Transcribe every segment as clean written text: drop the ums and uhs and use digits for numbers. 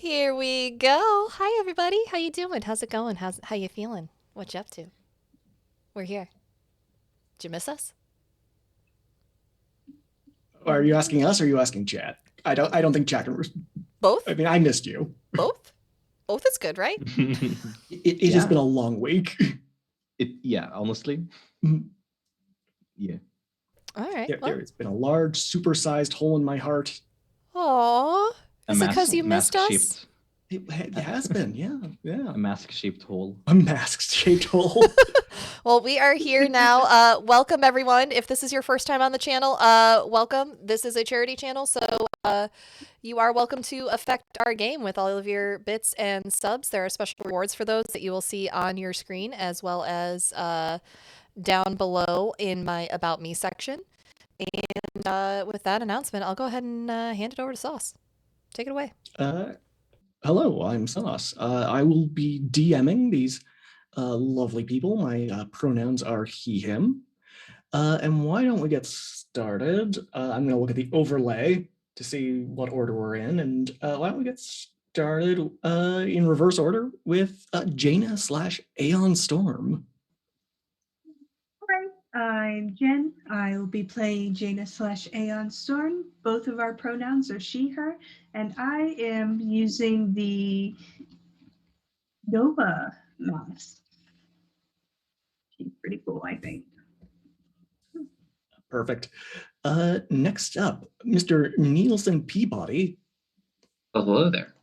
Here we go. Hi everybody. How you doing? How's it going? How you feeling? What you up to? We're here. Did you miss us? Are you asking us or are you asking chat? I don't think chat can. I Both? mean, I missed you. Both? Both is good, right? It has been a long week. Yeah, honestly. Yeah. All right. There's been a large, supersized hole in my heart. Aw. Is it because you missed us? Mask-shaped. It has been, yeah. A mask-shaped hole. A mask-shaped hole. Well, we are here now. Welcome everyone. If this is your first time on the channel, welcome. This is a charity channel, so you are welcome to affect our game with all of your bits and subs. There are special rewards for those that you will see on your screen, as well as down below in my About Me section. And with that announcement, I'll go ahead and hand it over to Sauce. Take it away. Hello, I'm Sauce. I will be DMing these lovely people. My pronouns are he, him. And why don't we get started? I'm going to look at the overlay to see what order we're in. And why don't we get started in reverse order with Jaina/Aeon Storm. I'm Jen. I will be playing Jaina/Aeon Storm. Both of our pronouns are she, her, and I am using the Nova mask. She's pretty cool, I think. Perfect. Next up, Mr. Nielsen Peabody. Oh, hello there.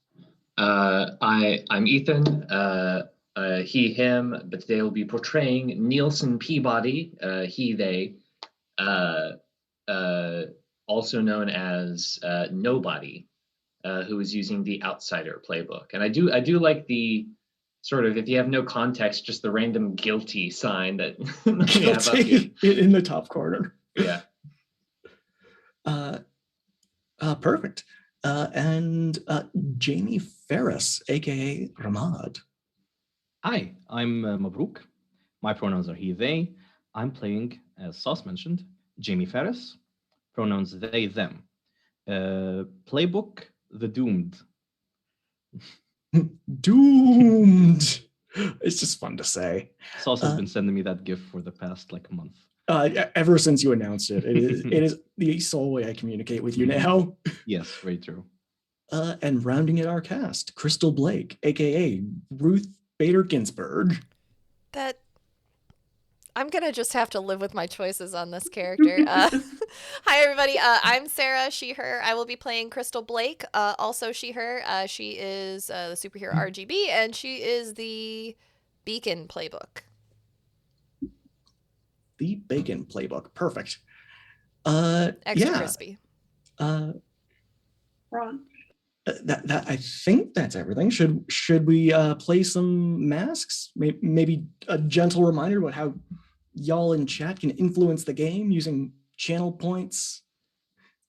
I'm Ethan. He, him, but today will be portraying Nielsen Peabody, he, they, also known as Nobody, who is using the Outsider playbook. And I do like the sort of, if you have no context, just the random guilty sign that you have up here. In the top corner. Yeah. Perfect. And Jamie Ferris, aka Ramad. Hi, I'm Mabruk. My pronouns are he, they. I'm playing, as Sauce mentioned, Jamie Ferris. Pronouns they, them. Playbook, The Doomed. Doomed. It's just fun to say. Sauce has been sending me that gif for the past month. Ever since you announced it, it is the sole way I communicate with you now. Yes, very true. And rounding out our cast, Crystal Blake, aka Ruth Bader Ginsburg. That I'm gonna just have to live with my choices on this character. Hi everybody, I'm Sarah, she, her. I will be playing Crystal Blake, also she, her. She is the superhero RGB, and she is the Beacon playbook. The Bacon playbook, perfect. Extra crispy. Ron. That I think that's everything. Should we play some masks? Maybe a gentle reminder about how y'all in chat can influence the game using channel points.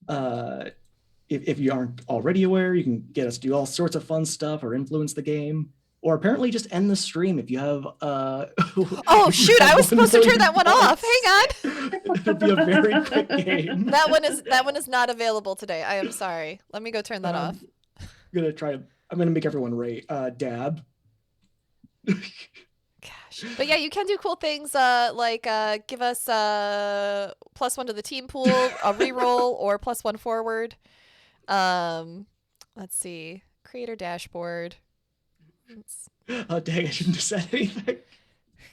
If you aren't already aware, you can get us to do all sorts of fun stuff or influence the game. Or apparently just end the stream if you have oh shoot, I was supposed to turn that one off. Hang on. It'll be a very quick game. That one is not available today. I am sorry. Let me go turn that off. I'm gonna make everyone rate dab. Gosh. But yeah, you can do cool things like give us +1 to the team pool, a reroll, or +1 forward. Let's see. Creator dashboard. Oh dang, I shouldn't have said anything.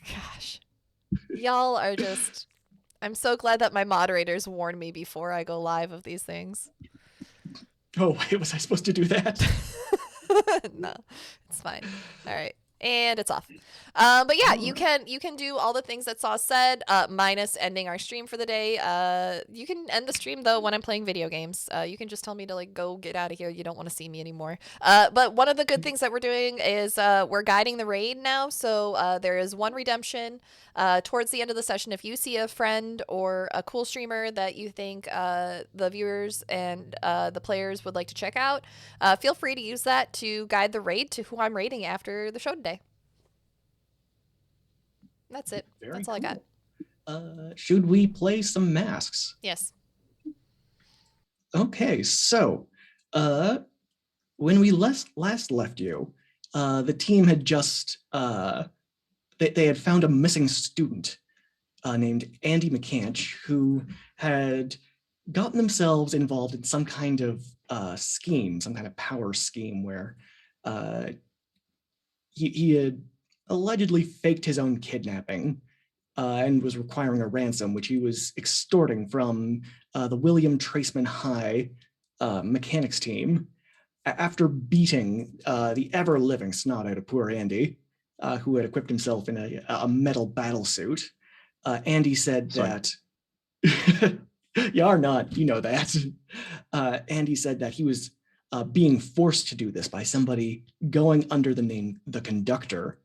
Gosh. Y'all are just I'm so glad that my moderators warned me before I go live of these things. Oh wait, was I supposed to do that? No, it's fine. All right. And it's off. But yeah, you can do all the things that Sauce said, minus ending our stream for the day. You can end the stream though when I'm playing video games. You can just tell me to go get out of here. You don't want to see me anymore. But one of the good things that we're doing is we're guiding the raid now. So there is one redemption towards the end of the session. If you see a friend or a cool streamer that you think the viewers and the players would like to check out, feel free to use that to guide the raid to who I'm raiding after the show today. That's it. That's all cool. I got. Should we play some masks? Yes. Okay, so when we last left you, the team had just they had found a missing student named Andy McCanch, who had gotten themselves involved in some kind of scheme, some kind of power scheme where he had allegedly faked his own kidnapping and was requiring a ransom, which he was extorting from the William Traceman High mechanics team after beating the ever-living snot out of poor Andy, who had equipped himself in a metal battle suit. Andy said that you are not, you know that. Andy said that he was being forced to do this by somebody going under the name The Conductor.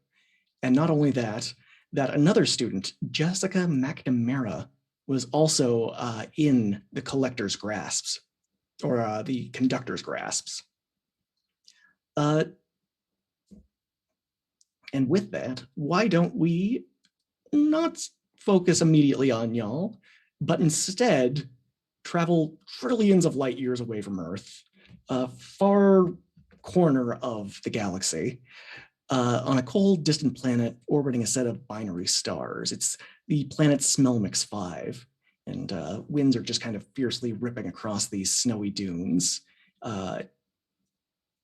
And not only that, that another student, Jessica McNamara, was also in the Collector's grasps, or the Conductor's grasps. And with that, why don't we not focus immediately on y'all, but instead travel trillions of light years away from Earth, a far corner of the galaxy, on a cold, distant planet orbiting a set of binary stars. It's the planet Smelmix 5, and winds are just kind of fiercely ripping across these snowy dunes.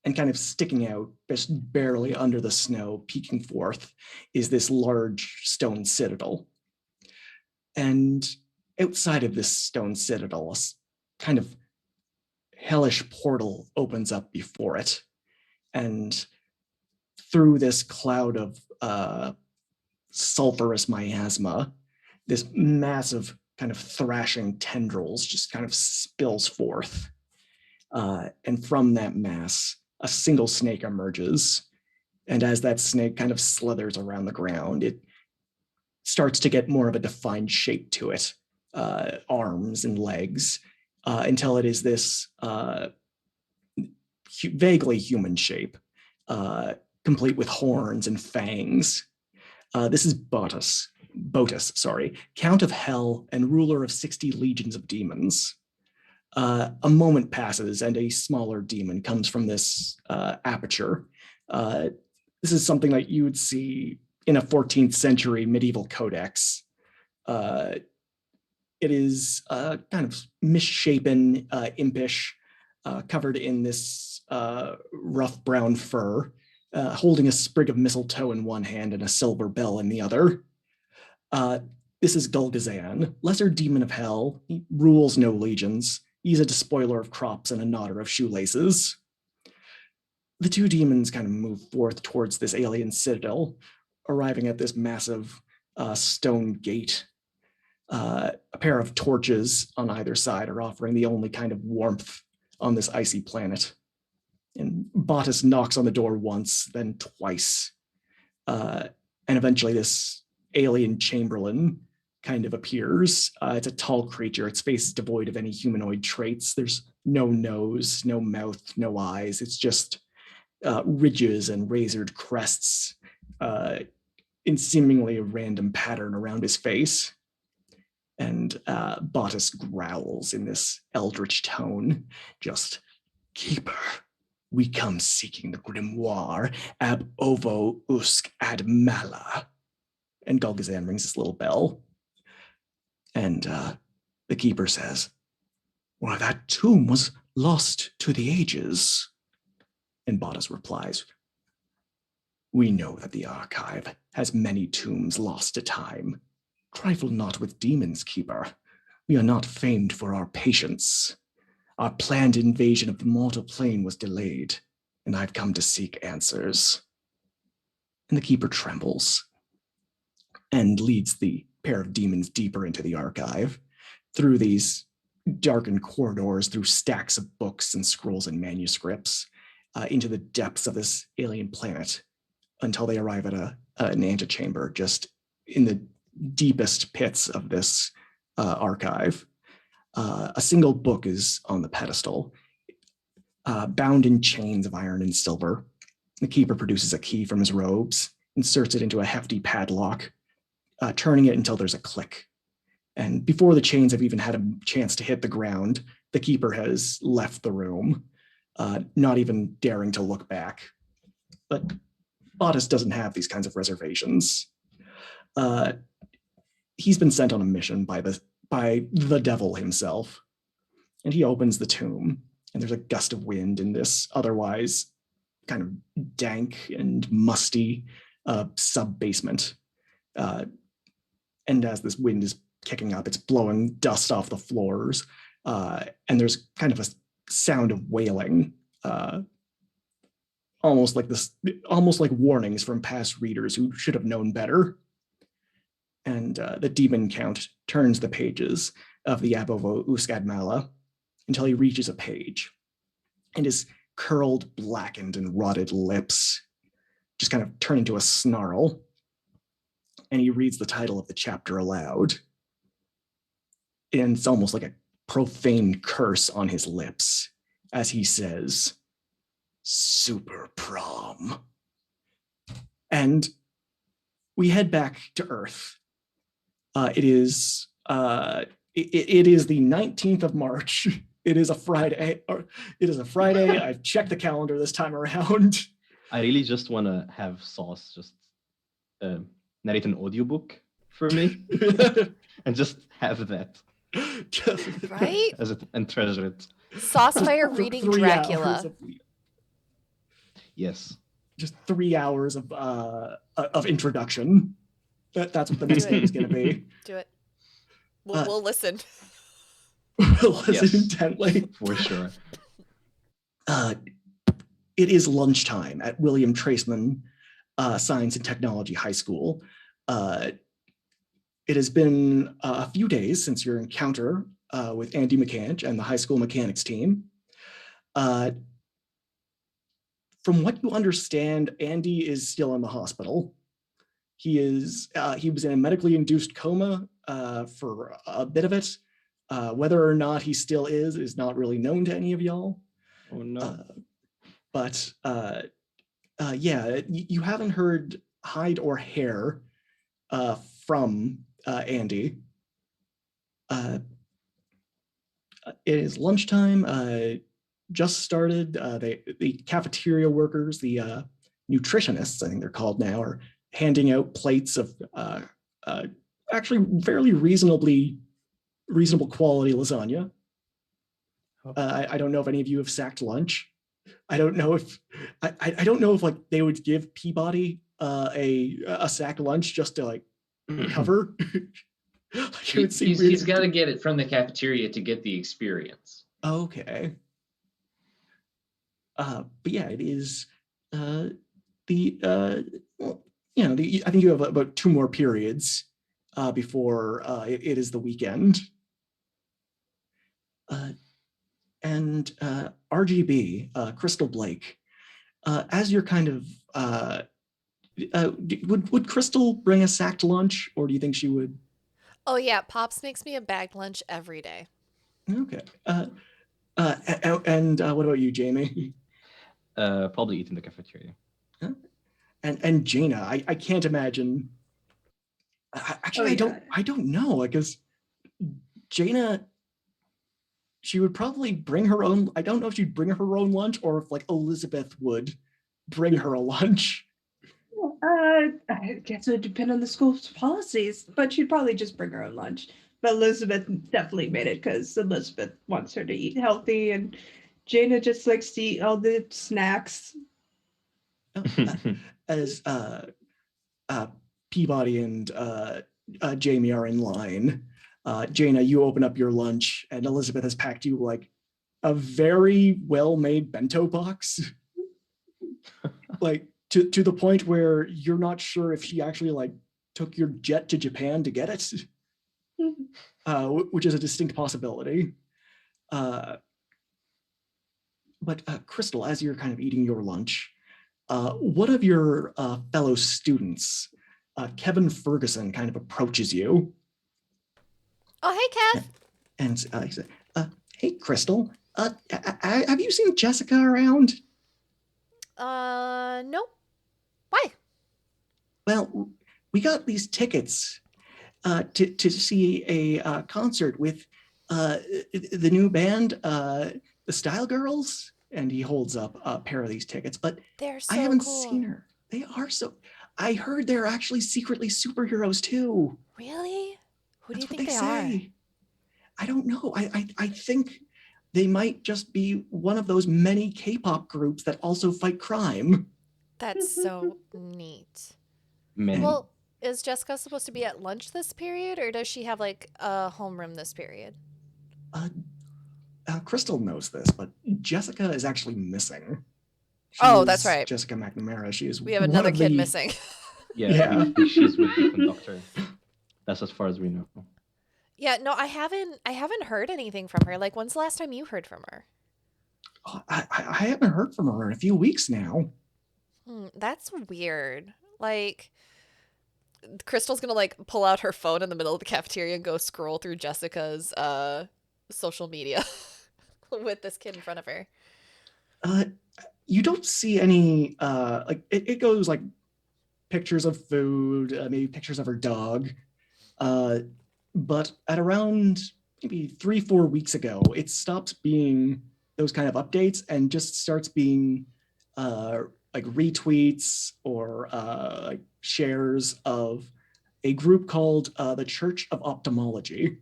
And kind of sticking out just barely under the snow, peeking forth, is this large stone citadel. And outside of this stone citadel, a kind of hellish portal opens up before it. And through this cloud of sulfurous miasma, this massive kind of thrashing tendrils just kind of spills forth. And from that mass, a single snake emerges. And as that snake kind of slithers around the ground, it starts to get more of a defined shape to it, arms and legs, until it is this vaguely human shape, complete with horns and fangs. This is Botus, Count of Hell and ruler of 60 legions of demons. A moment passes and a smaller demon comes from this aperture. This is something that you would see in a 14th century medieval codex. It is kind of misshapen, impish, covered in this rough brown fur, holding a sprig of mistletoe in one hand and a silver bell in the other. This is Gulgazan, lesser demon of hell. He rules no legions. He's a despoiler of crops and a knotter of shoelaces. The two demons kind of move forth towards this alien citadel, arriving at this massive stone gate. A pair of torches on either side are offering the only kind of warmth on this icy planet. And Botus knocks on the door once, then twice. And eventually this alien chamberlain kind of appears. It's a tall creature. Its face is devoid of any humanoid traits. There's no nose, no mouth, no eyes. It's just ridges and razored crests in seemingly a random pattern around his face. And Botus growls in this eldritch tone, just, "Keeper, we come seeking the grimoire ab ovo usk ad mala." And Gulgazan rings his little bell. And the keeper says, "Why, that tomb was lost to the ages." And Botus replies, "We know that the archive has many tombs lost to time. Trifle not with demons, keeper. We are not famed for our patience. Our planned invasion of the mortal plane was delayed, and I've come to seek answers." And the keeper trembles and leads the pair of demons deeper into the archive, through these darkened corridors, through stacks of books and scrolls and manuscripts, into the depths of this alien planet, until they arrive at an antechamber just in the deepest pits of this archive. A single book is on the pedestal, bound in chains of iron and silver. The keeper produces a key from his robes, inserts it into a hefty padlock, turning it until there's a click. And before the chains have even had a chance to hit the ground, the keeper has left the room, not even daring to look back. But Bottas doesn't have these kinds of reservations. He's been sent on a mission by the devil himself, and he opens the tomb, and there's a gust of wind in this otherwise kind of dank and musty sub-basement. And as this wind is kicking up, it's blowing dust off the floors, and there's kind of a sound of wailing, almost like warnings from past readers who should have known better. And the demon count turns the pages of the Abovo Uskadmala until he reaches a page, and his curled, blackened, and rotted lips just kind of turn into a snarl, and he reads the title of the chapter aloud. And it's almost like a profane curse on his lips as he says, "Super Prom." And we head back to Earth. It is the 19th of March. It is a Friday. I've checked the calendar this time around. I really just want to have Sauce just narrate an audiobook for me and just have that. Right? And treasure it. Saucefire reading Dracula. Yes. Just 3 hours of introduction. That's what the next game is going to be. Do it. We'll listen. We'll listen Yes. intently. For sure. It is lunchtime at William Traceman Science and Technology High School. It has been a few days since your encounter with Andy Mechanic and the high school mechanics team. From what you understand, Andy is still in the hospital. He was in a medically induced coma for a bit of it. Whether or not he still is not really known to any of y'all. Oh no. But yeah, you haven't heard hide or hair from Andy. It is lunchtime. Just started. The cafeteria workers, the nutritionists, I think they're called now, are handing out plates of actually fairly reasonable quality lasagna. I don't know if any of you have sacked lunch. I don't know if like they would give Peabody a sacked lunch just to like recover. Like, it would seem weird. He's got to get it from the cafeteria to get the experience. Okay. But yeah, it is I think you have about 2 more periods before it is the weekend. And RGB, Crystal Blake, as you're kind of, would Crystal bring a sacked lunch, or do you think she would? Oh yeah, Pops makes me a bagged lunch every day. Okay. And what about you, Jamie? Probably eat in the cafeteria. And Jaina, I can't imagine. Actually, I don't know, because Jaina, she would probably bring her own. I don't know if she'd bring her own lunch or if like Elizabeth would bring her a lunch. I guess it would depend on the school's policies, but she'd probably just bring her own lunch. But Elizabeth definitely made it because Elizabeth wants her to eat healthy, and Jaina just likes to eat all the snacks. As Peabody and Jamie are in line, Jaina, you open up your lunch, and Elizabeth has packed you like a very well-made bento box, like to the point where you're not sure if she actually like took your jet to Japan to get it, which is a distinct possibility. But Crystal, as you're kind of eating your lunch, one of your fellow students, Kevin Ferguson, kind of approaches you. Oh, hey, Kev. And he said, "Hey, Crystal, have you seen Jessica around?" No. Why? Well, we got these tickets to see a concert with the new band, the Style Girls. and he holds up a pair of these tickets. But They're so I haven't cool. seen her. They are so. I heard they're actually secretly superheroes too. Really? Who do you That's what think they they are? say. I don't know. I think they might just be one of those many K-pop groups that also fight crime. That's so neat. Many. Well, is Jessica supposed to be at lunch this period, or does she have like a homeroom this period? Crystal knows this, but Jessica is actually missing. She Oh, that's is right. Jessica McNamara. She is We have one another of kid the- missing. Yeah, Yeah. we think she's with the conductor. That's as far as we know. Yeah, no, I haven't heard anything from her. Like, when's the last time you heard from her? I haven't heard from her in a few weeks now. That's weird. Like, Crystal's gonna like pull out her phone in the middle of the cafeteria and go scroll through Jessica's social media with this kid in front of her. You don't see any like it goes like pictures of food, maybe pictures of her dog. But at around maybe 3-4 weeks ago, it stops being those kind of updates and just starts being like retweets or like shares of a group called the Church of Ophthalmology.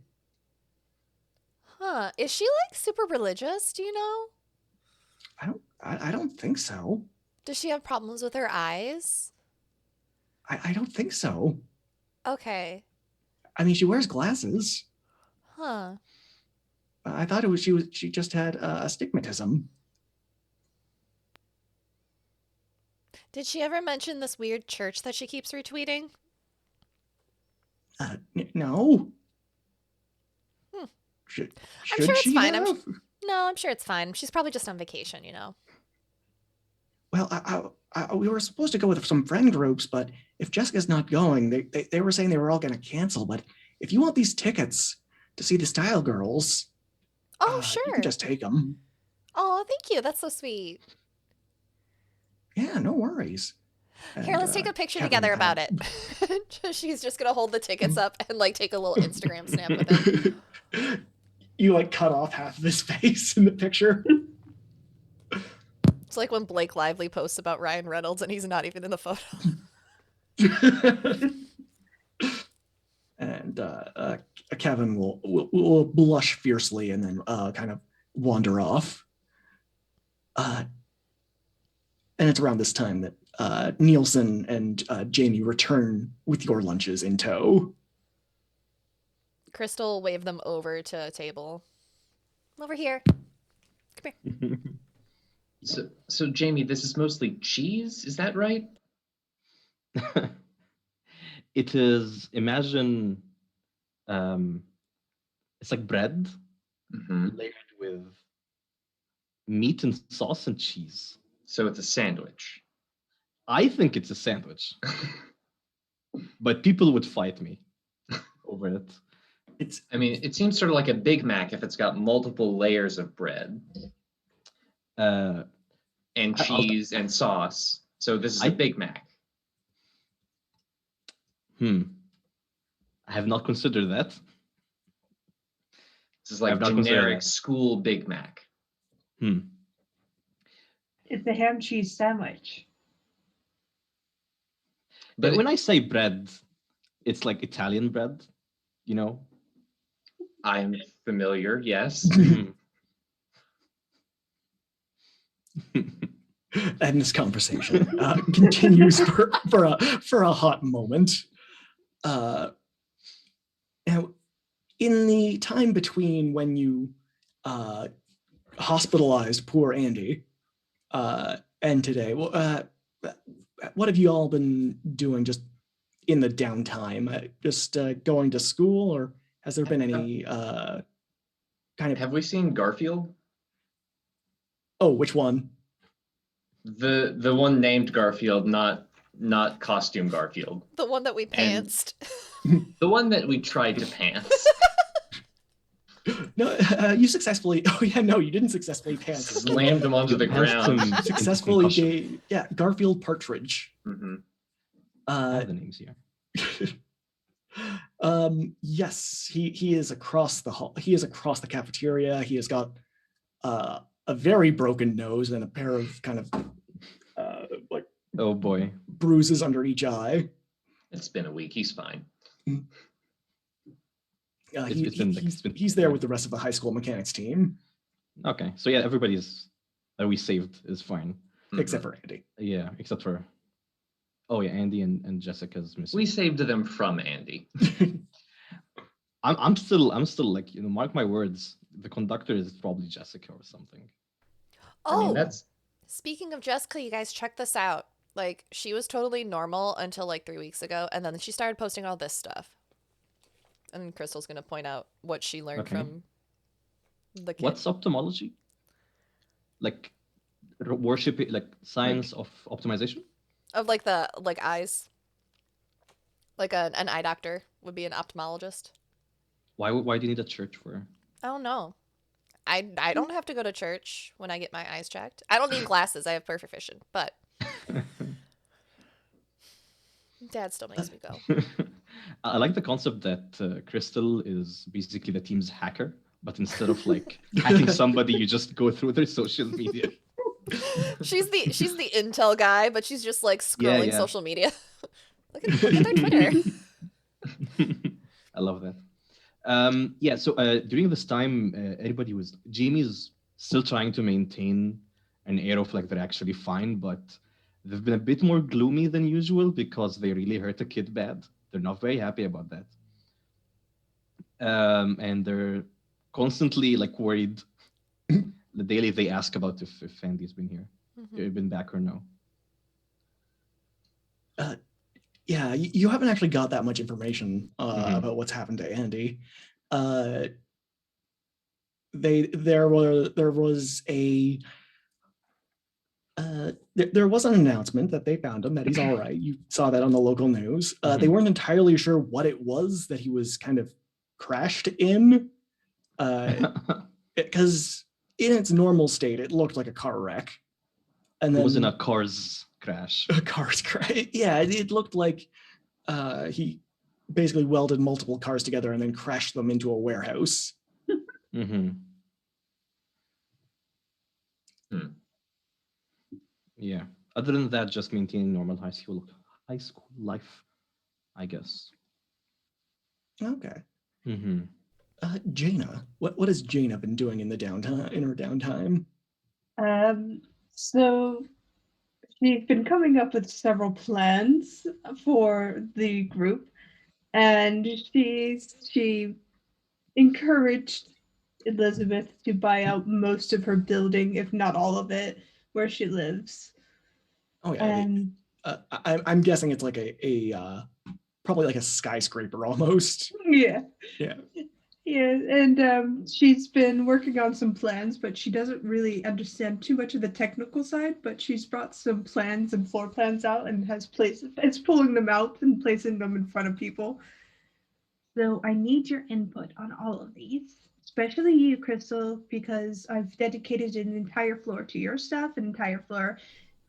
Huh. Is she like super religious? Do you know? I don't think so. Does she have problems with her eyes? I don't think so. Okay. I mean, she wears glasses. Huh. I thought she just had astigmatism. Did she ever mention this weird church that she keeps retweeting? No. Hmm. Should I'm sure it's she fine. have? No, I'm sure it's fine. She's probably just on vacation, you know. Well, we were supposed to go with some friend groups, but if Jessica's not going, they were saying they were all going to cancel. But if you want these tickets to see the Style Girls, Oh, you sure. can just take them. Oh, thank you. That's so sweet. Yeah, no worries. Here, let's take a picture together about it. She's just gonna hold the tickets up and like take a little Instagram snap with it. You like cut off half of his face in the picture. It's like when Blake Lively posts about Ryan Reynolds and he's not even in the photo. And Kevin will blush fiercely and then kind of wander off. And it's around this time that Nielsen and Jamie return with your lunches in tow. Crystal waved them over to a table. Over here. Come here. So Jamie, this is mostly cheese, is that right? It is, imagine, it's like bread layered with meat and sauce and cheese. So it's a sandwich. I think it's a sandwich, but people would fight me over it. I mean, it seems sort of like a Big Mac if it's got multiple layers of bread Uh, and cheese and sauce. So this is a Big Mac. I have not considered that. This is like generic school Big Mac. It's a ham cheese sandwich. But when I say bread, it's like Italian bread, you know? I'm familiar, yes. And this conversation continues for a hot moment. Now, in the time between when you hospitalized poor Andy and today, what have you all been doing just in the downtime? Just going to school, or has there been any kind of... Have we seen Garfield? Oh, which one? The one named Garfield, not costume Garfield. The one that we pantsed. The one that we tried to pants. No, you successfully... Oh, yeah, no, you didn't successfully pants. Slammed him onto the ground. Successfully gave... Yeah, Garfield Partridge. I have the names here. Yes, he is across the hall. He is across the cafeteria. He has got a a very broken nose and a pair of kind of like Oh boy. bruises under each eye. It's been a week. He's fine. He's there with the rest of the high school mechanics team, Okay, so yeah, everybody's that we saved is fine. except for Andy. Yeah, except for Andy and Jessica's missing. We saved them from Andy. I'm still like, mark my words, the conductor is probably Jessica or something. I mean, Oh, that's speaking of Jessica, you guys check this out. Like, she was totally normal until like 3 weeks ago, and then she started posting all this stuff. And then Crystal's gonna point out what she learned Okay. from the kid. What's ophthalmology? Like worship, like science of optimization? Of like the eyes. Like an eye doctor would be an ophthalmologist. Why do you need a church for? I don't know. I don't have to go to church when I get my eyes checked. I don't need glasses. I have perfect vision, but Dad still makes me go. I like the concept that Crystal is basically the team's hacker, but instead of like hacking somebody, you just go through their social media. She's the intel guy, but she's just like scrolling yeah. social media. look at their Twitter. I love that. So during this time, Jamie's still trying to maintain an air of like they're actually fine, but they've been a bit more gloomy than usual because they really hurt a kid bad. They're not very happy about that. And they're constantly like worried. The daily they ask about if Andy's been here, been back or no. Yeah, you haven't actually got that much information about what's happened to Andy. There was an announcement that they found him, that he's all right. You saw that on the local news. They weren't entirely sure what it was that he was kind of crashed in, because in its normal state, it looked like a car wreck. And then it was in a car's crash. A car's crash. Yeah, it looked like he basically welded multiple cars together and then crashed them into a warehouse. Yeah. Other than that, just maintaining normal high school life, I guess. Okay. Mm-hmm. Jaina, what has Jaina been doing in her downtime? So she's been coming up with several plans for the group, and she encouraged Elizabeth to buy out most of her building, if not all of it, where she lives. Oh yeah, And I'm guessing it's like a probably like a skyscraper almost. yeah. Yeah, and she's been working on some plans, but she doesn't really understand too much of the technical side. But she's brought some plans and floor plans out and it's pulling them out and placing them in front of people. So I need your input on all of these, especially you, Crystal, because I've dedicated an entire floor to your stuff, an entire floor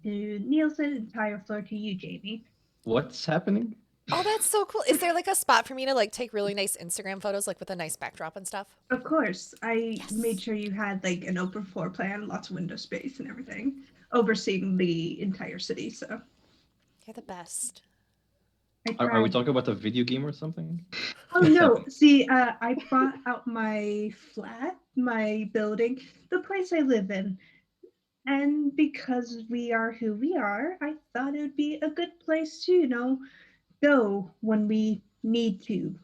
to Nielsen, an entire floor to you, Jamie. What's happening? Oh, that's so cool. Is there like a spot for me to like take really nice Instagram photos, like with a nice backdrop and stuff? Of course. I made sure you had like an open floor plan, lots of window space and everything, overseeing the entire city. So You're the best. Are we talking about a video game or something? Oh no, see, I bought out my flat, my building, the place I live in. And because we are who we are, I thought it would be a good place to, go when we need to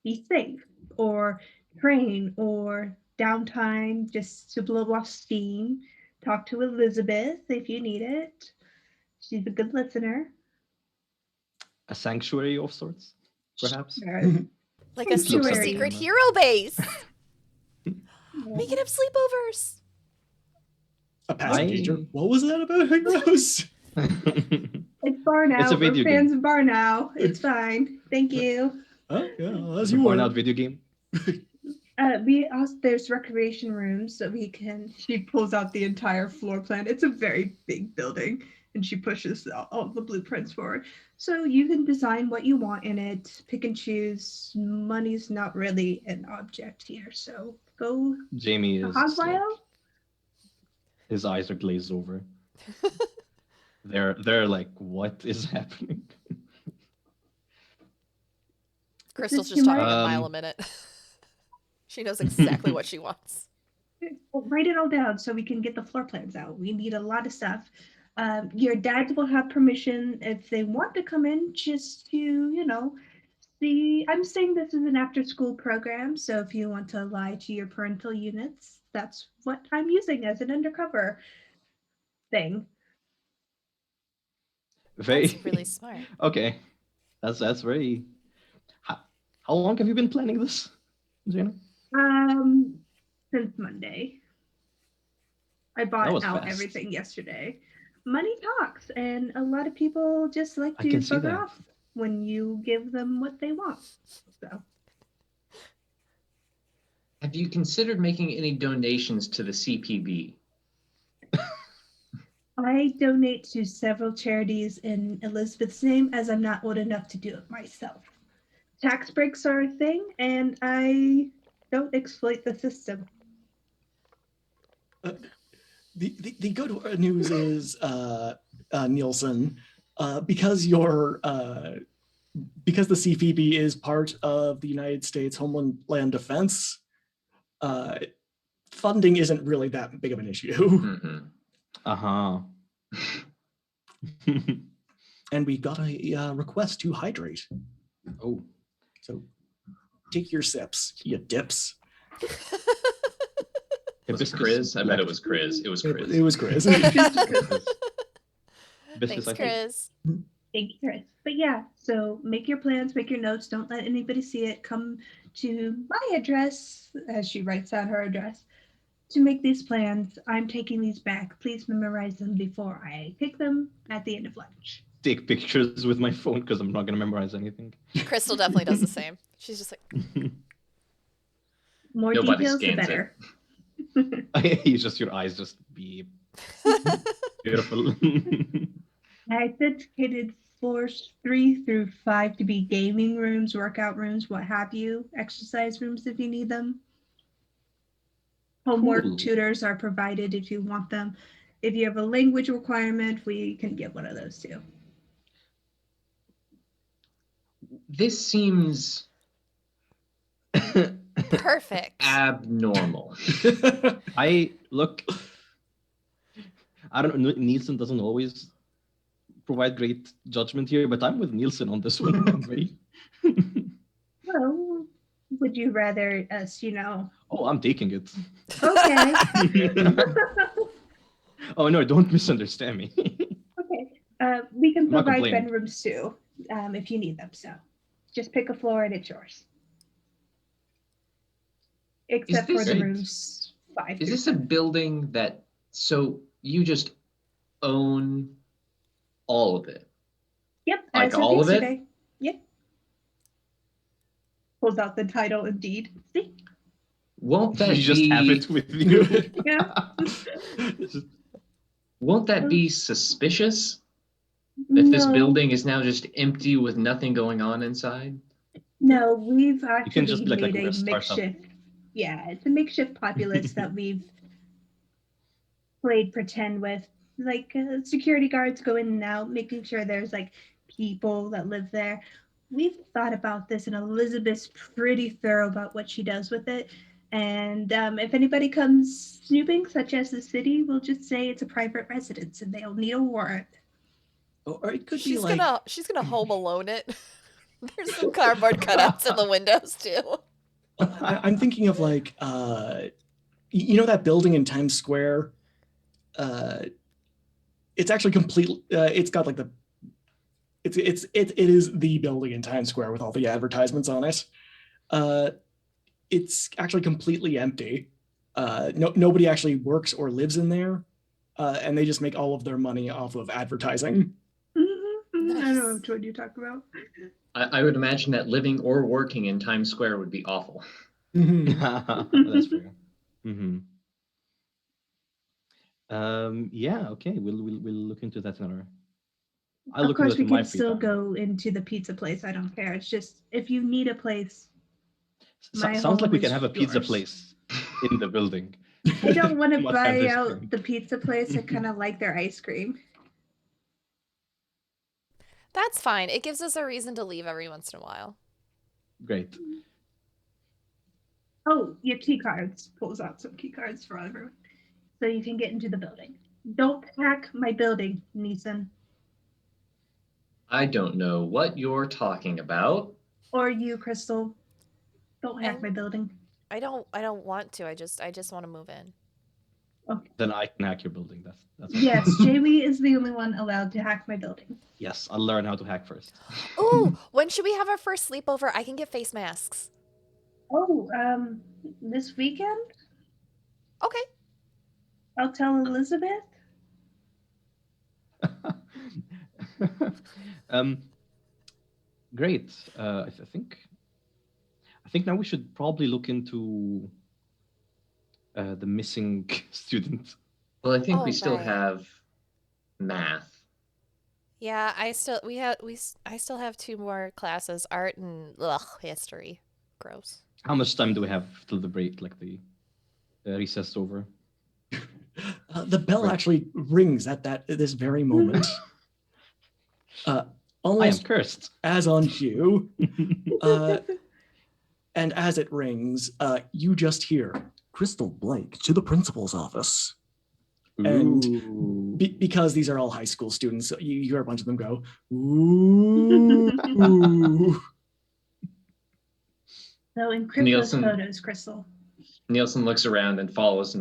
be safe or train or downtime just to blow off steam. Talk to Elizabeth if you need it. She's a good listener. A sanctuary of sorts, perhaps? Like a super Sanctuary. secret hero base. We can have sleepovers. a passing teacher. What was that about heroes? It's Burnout. It's a video We're fans of Burnout. It's fine. Thank you. Oh yeah, as The you were. Burnout video game. There's recreation rooms that we can. She pulls out the entire floor plan. It's a very big building, and she pushes all the blueprints forward. So you can design what you want in it, pick and choose. Money's not really an object here, so go Jamie is Hogwile. His eyes are glazed over. They're like, what is happening? Crystal's Too just talking much? a mile a minute. She knows exactly what she wants. Well, write it all down so we can get the floor plans out. We need a lot of stuff. Your dads will have permission if they want to come in just to, see. I'm saying this is an after school program, so if you want to lie to your parental units, that's what I'm using as an undercover thing. Very That's really smart. okay. That's very. How long have you been planning this, Jaina? Since Monday. I That bought was out fast. everything yesterday. Money talks, and a lot of people just like I to can see bugger that. off when you give them what they want. So Have you considered making any donations to the CPB? I donate to several charities in Elizabeth's name as I'm not old enough to do it myself. Tax breaks are a thing, and I don't exploit the system. The good news is, Nielsen, because the CFPB is part of the United States Homeland Defense, funding isn't really that big of an issue. Mm-hmm. Uh-huh. And we got a request to hydrate. Oh. So take your sips, you dips. Was it Chris? I bet it was Chris. It was Chris. It was Chris. Thanks, Chris. Thank you, Chris. But yeah, so make your plans, make your notes. Don't let anybody see it. Come to my address, as she writes out her address, to make these plans. I'm taking these back. Please memorize them before I pick them at the end of lunch. Take pictures with my phone because I'm not gonna memorize anything. Crystal definitely does the same. She's just like, More Nobody details, the scans it. better. It's just your eyes just beep. Beautiful. I dedicated floors 3 through 5 to be gaming rooms, workout rooms, what have you, exercise rooms if you need them. Homework Cool. tutors are provided if you want them. If you have a language requirement, we can get one of those too. This seems perfect. abnormal. I don't know. Nielsen doesn't always provide great judgment here, but I'm with Nielsen on this one. Well, would you rather us, Oh, I'm taking it. Okay. Oh no, don't misunderstand me. Okay. We can I'm not provide complaining. bedrooms too, if you need them. So just pick a floor and it's yours. Except for this the great? rooms 5 Is through this a 7. building that, so you just own all of it? Yep. Like as of all of it? yesterday. Yep. Pulls out the title and deed. See? Won't that You just be, have it with you. Yeah. won't that be suspicious? If this No. building is now just empty with nothing going on inside? No, we've can actually just be like made we're a a startup. makeshift. Yeah, it's a makeshift populace that we've played pretend with. Like security guards go in and out, making sure there's like people that live there. We've thought about this, and Elizabeth's pretty thorough about what she does with it. And if anybody comes snooping, such as the city, we'll just say it's a private residence, and they'll need a warrant. Or it could be She's like, gonna Home Alone it. There's some cardboard cutouts in the windows too. I'm thinking of like, that building in Times Square. It's actually complete. It's got like it is the building in Times Square with all the advertisements on it. It's actually completely empty. Nobody actually works or lives in there, and they just make all of their money off of advertising. I Nice. don't know which one you talk about. I would imagine that living or working in Times Square would be awful. That's fair. Yeah. Okay. We'll look into that another. I'll Of look into course, that we in my can free still time. go into the pizza place. I don't care. It's just if you need a place. My Sounds like home we can is have a pizza yours. place in the building. I don't want to Must have buy this out drink. the pizza place. I kind of like their ice cream. That's fine. It gives us a reason to leave every once in a while. Great. Oh, your key cards. Pulls out some key cards for everyone, so you can get into the building. Don't hack my building, Neeson. I don't know what you're talking about. Or you, Crystal. Don't hack And- my building. I don't want to. I just want to move in. Okay. Then I can hack your building. That's Yes, Jamie is the only one allowed to hack my building. Yes, I'll learn how to hack first. Ooh, when should we have our first sleepover? I can get face masks. Oh, this weekend? Okay. I'll tell Elizabeth. Great. I think now we should probably look into the missing student. Well, I think Oh, we still right. have math. Yeah, I still have 2 more classes, art and history. Gross. How much time do we have till the break, like the recess over? The bell Right. actually rings at this very moment. I am Almost cursed. as on cue. And as it rings, you just hear Crystal Blake to the principal's office. And Ooh. Because these are all high school students, you hear a bunch of them go, ooh. Ooh. So encrypt those Nielsen. photos, Crystal. Nielsen looks around and follows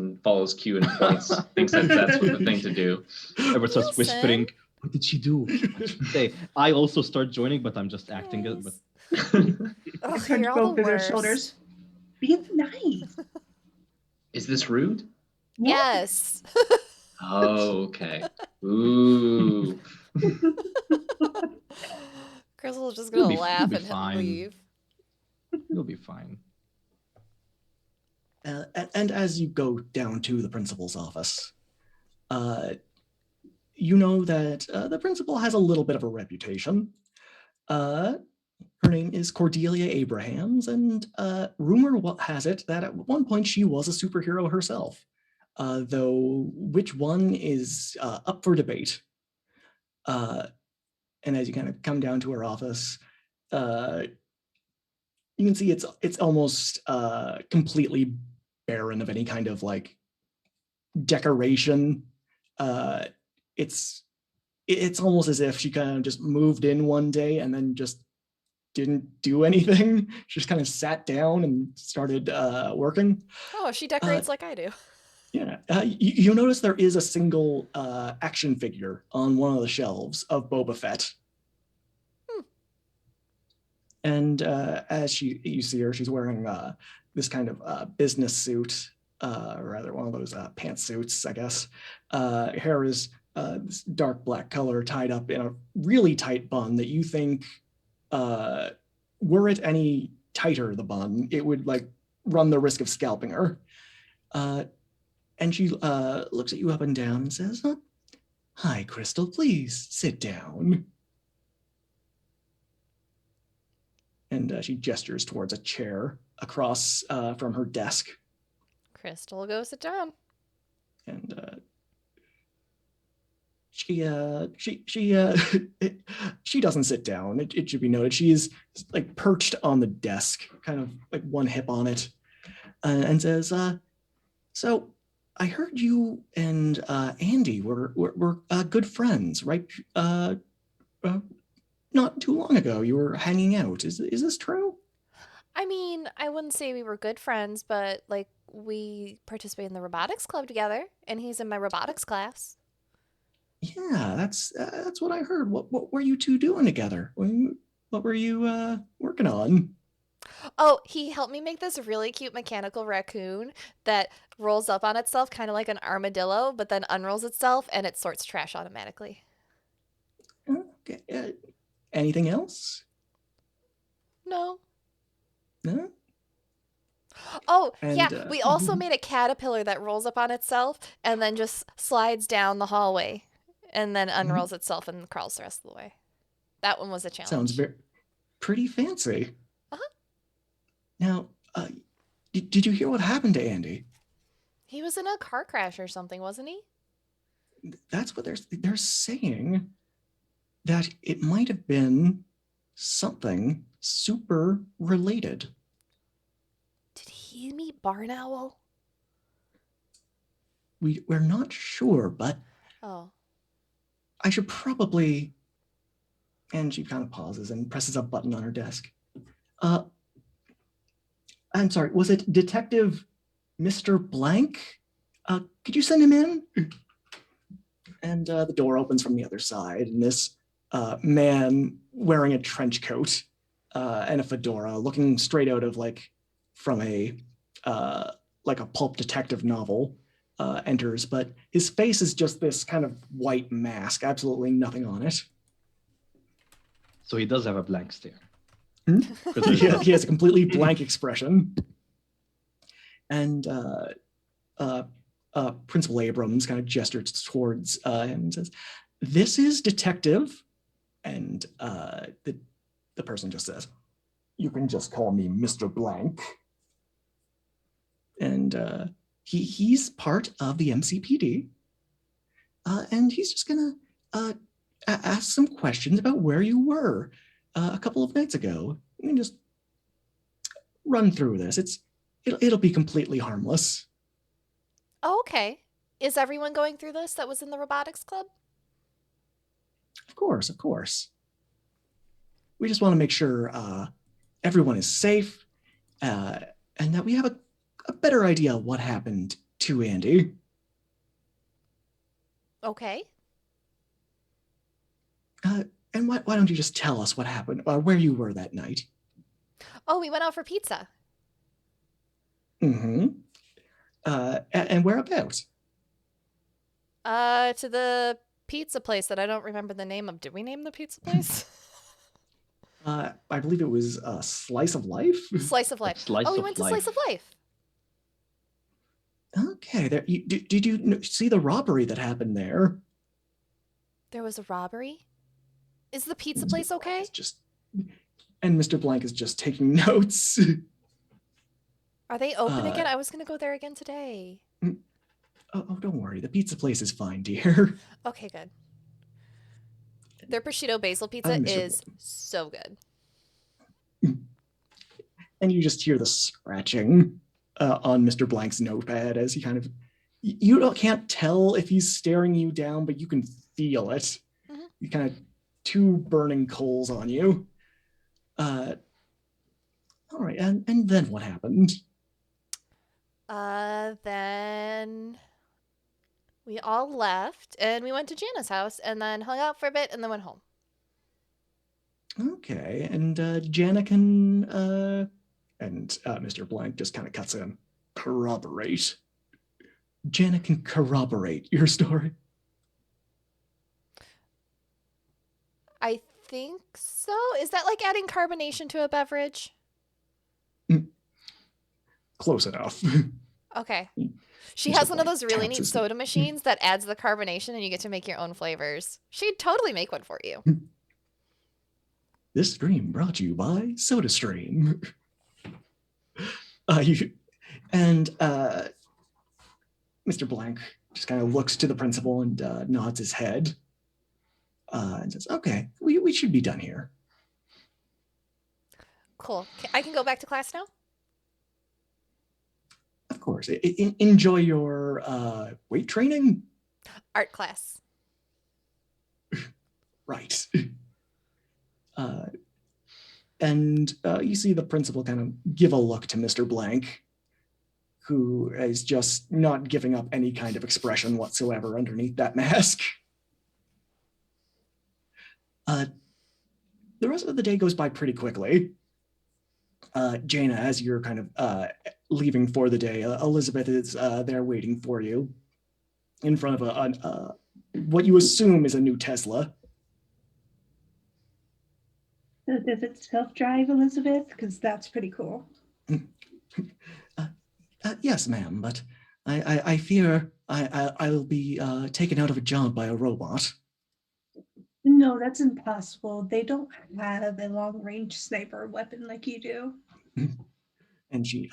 Q and points. Thinks that's the thing to do. Everyone starts Nielsen? whispering, what did she do? What did she say? I also start joining, but I'm just acting it. But Yes. I Ugh, punch you're all both the of their worst. shoulders. Be nice. Is this rude? Yes. Oh, okay. Ooh. Crystal's just You'll gonna be laugh and fine. leave. you'll be fine. And as you go down to the principal's office, you know that the principal has a little bit of a reputation. Her name is Cordelia Abrahams, and rumor has it that at one point she was a superhero herself, though which one is up for debate. And as you kind of come down to her office, you can see it's almost completely barren of any kind of like decoration. It's almost as if she kind of just moved in one day and then just didn't do anything. She just kind of sat down and started working. Oh, she decorates like I do. Yeah, you'll notice there is a single action figure on one of the shelves of Boba Fett. And as you see her, she's wearing this kind of business suit, rather one of those pantsuits, I guess. Hair is this dark black color tied up in a really tight bun that you think, were it any tighter, the bun, it would like run the risk of scalping her. And she looks at you up and down and says, "Hi, Crystal, please sit down." And she gestures towards a chair across from her desk. Crystal, go sit down. And she doesn't sit down. It should be noted. She is like perched on the desk, kind of like one hip on it, and says, "So I heard you and Andy were good friends, right? Not too long ago, you were hanging out. Is this true?" I mean, I wouldn't say we were good friends, but like we participated in the robotics club together, and he's in my robotics class. Yeah, that's what I heard. What were you two doing together? What were you working on? Oh, he helped me make this really cute mechanical raccoon that rolls up on itself, kind of like an armadillo, but then unrolls itself and it sorts trash automatically. Okay. Anything else? No. No? Oh, And, yeah, we also made a caterpillar that rolls up on itself and then just slides down the hallway and then unrolls itself and crawls the rest of the way. That one was a challenge. Sounds pretty fancy. Uh-huh. Now, did you hear what happened to Andy? He was in a car crash or something, wasn't he? That's what they're saying, that it might have been something super related. Did he meet Barn Owl? We're not sure, but Oh. I should probably. And she kind of pauses and presses a button on her desk. I'm sorry, was it Detective Mr. Blank? Could you send him in? And the door opens from the other side, and this man wearing a trench coat and a fedora, looking straight out of from a pulp detective novel, enters. But his face is just this kind of white mask, absolutely nothing on it. So he does have a blank stare. He has a completely blank expression. And Principal Abrams kind of gestures towards him and says, "This is Detective." And the person just says, "You can just call me Mr. Blank." And he's part of the MCPD. And he's just going to ask some questions about where you were a couple of nights ago. You can just run through this. It'll be completely harmless. Oh, okay. Is everyone going through this that was in the robotics club? Of course. We just want to make sure everyone is safe and that we have a better idea of what happened to Andy. Okay. And why don't you just tell us what happened, where you were that night? Oh, we went out for pizza. Mm-hmm. And whereabouts? To the pizza place that I don't remember the name of. Did we name the pizza place? I believe it was Slice of Life. Slice of Life. Slice We of went to Life. Slice of Life. Okay. Did you see the robbery that happened there? There was a robbery? Is the pizza place okay? And Mr. Blank is just taking notes. Are they open again? I was going to go there again today. Oh, don't worry. The pizza place is fine, dear. Okay, good. Their prosciutto basil pizza is so good. And you just hear the scratching on Mr. Blank's notepad as he kind of, can't tell if he's staring you down, but you can feel it. Mm-hmm. You kind of two burning coals on you. All right, and then what happened? Then we all left and we went to Jana's house and then hung out for a bit and then went home. Okay, and Jana can, and Mr. Blank just kind of cuts in, corroborate. Jana can corroborate your story. I think so. Is that like adding carbonation to a beverage? Close enough. Okay. She Mr. has one of Blank those really taps neat his- soda machines that adds the carbonation and you get to make your own flavors. She'd totally make one for you. This stream brought to you by SodaStream. Mr. Blank just kind of looks to the principal and nods his head and says, "Okay, we should be done here." Cool. I can go back to class now? Of course. Enjoy your weight training. Art class. Right. And you see the principal kind of give a look to Mr. Blank, who is just not giving up any kind of expression whatsoever underneath that mask. The rest of the day goes by pretty quickly. Jana, as you're kind of leaving for the day, Elizabeth is there waiting for you in front of what you assume is a new Tesla. Does it self-drive, Elizabeth? Because that's pretty cool. Yes, ma'am, but I fear I'll be taken out of a job by a robot. No, that's impossible. They don't have a long-range sniper weapon like you do. And she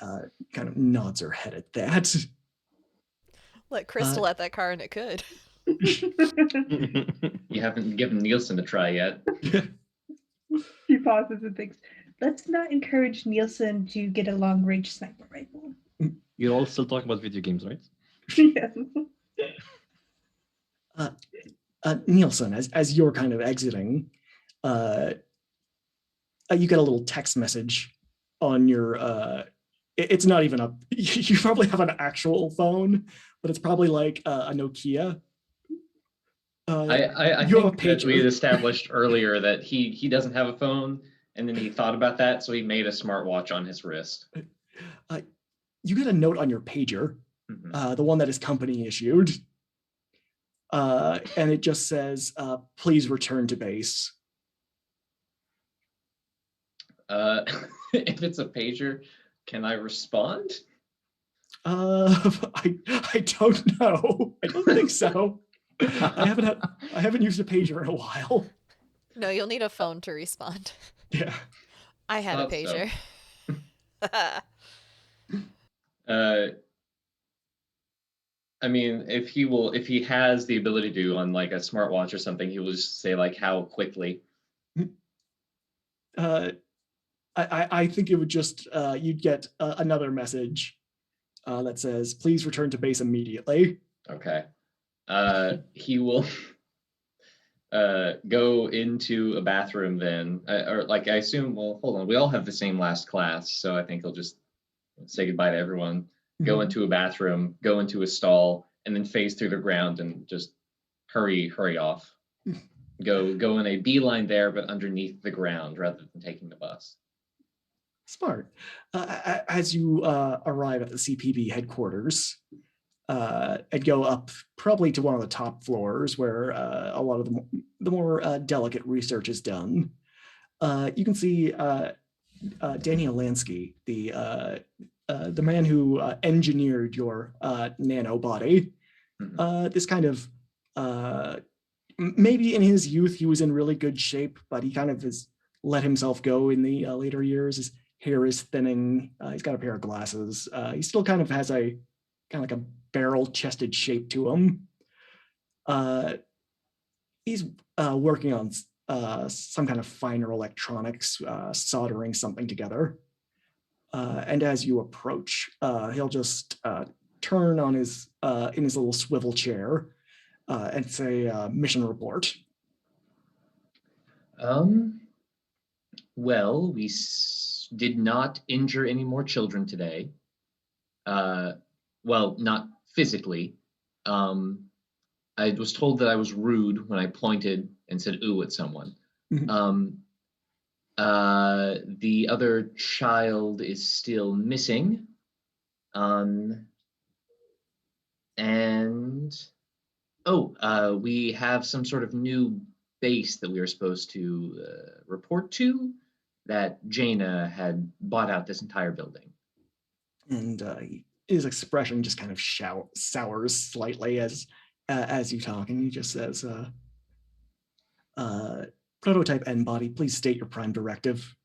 kind of nods her head at that. Let Crystal at that car and it could. You haven't given Nielsen a try yet. He pauses and thinks, let's not encourage Nielsen to get a long-range sniper rifle. You're all still talking about video games, right? Yes. Nielsen, as you're kind of exiting, you get a little text message on your. It's not even a. You probably have an actual phone, but it's probably like a Nokia. I you have a think that we pager. had established earlier that he doesn't have a phone, and then he thought about that, so he made a smartwatch on his wrist. You get a note on your pager, Mhm. the one that is company issued, and it just says, "Please return to base." If it's a pager, can I respond? I don't know. I don't think so. I haven't used a pager in a while. No, you'll need a phone to respond. Yeah. I had a Thought so. pager. I mean, if he has the ability to on like a smartwatch or something, he will just say like how quickly. I think it would just you'd get another message that says, "Please return to base immediately." Okay. He will go into a bathroom then, or like I assume. Well, hold on. We all have the same last class, so I think he'll just say goodbye to everyone. Go into a bathroom, go into a stall, and then phase through the ground and just hurry off. Go in a beeline there, but underneath the ground rather than taking the bus. Smart. As you arrive at the CPB headquarters, and go up probably to one of the top floors where a lot of the more delicate research is done. You can see Danny Alansky, the man who engineered your nano body. This kind of maybe in his youth he was in really good shape, but he kind of has let himself go in the later years. His hair is thinning. He's got a pair of glasses. He still kind of has a kind of like a barrel-chested shape to him. He's working on some kind of finer electronics, soldering something together. And as you approach, he'll just turn on his in his little swivel chair and say, "Mission report." Well, we did not injure any more children today. Well, not physically. I was told that I was rude when I pointed and said "ooh" at someone. The other child is still missing. We have some sort of new base that we were supposed to report to that Jaina had bought out this entire building. And his expression just kind of sours slightly as you talk, and he just says, "Prototype N body, please state your prime directive."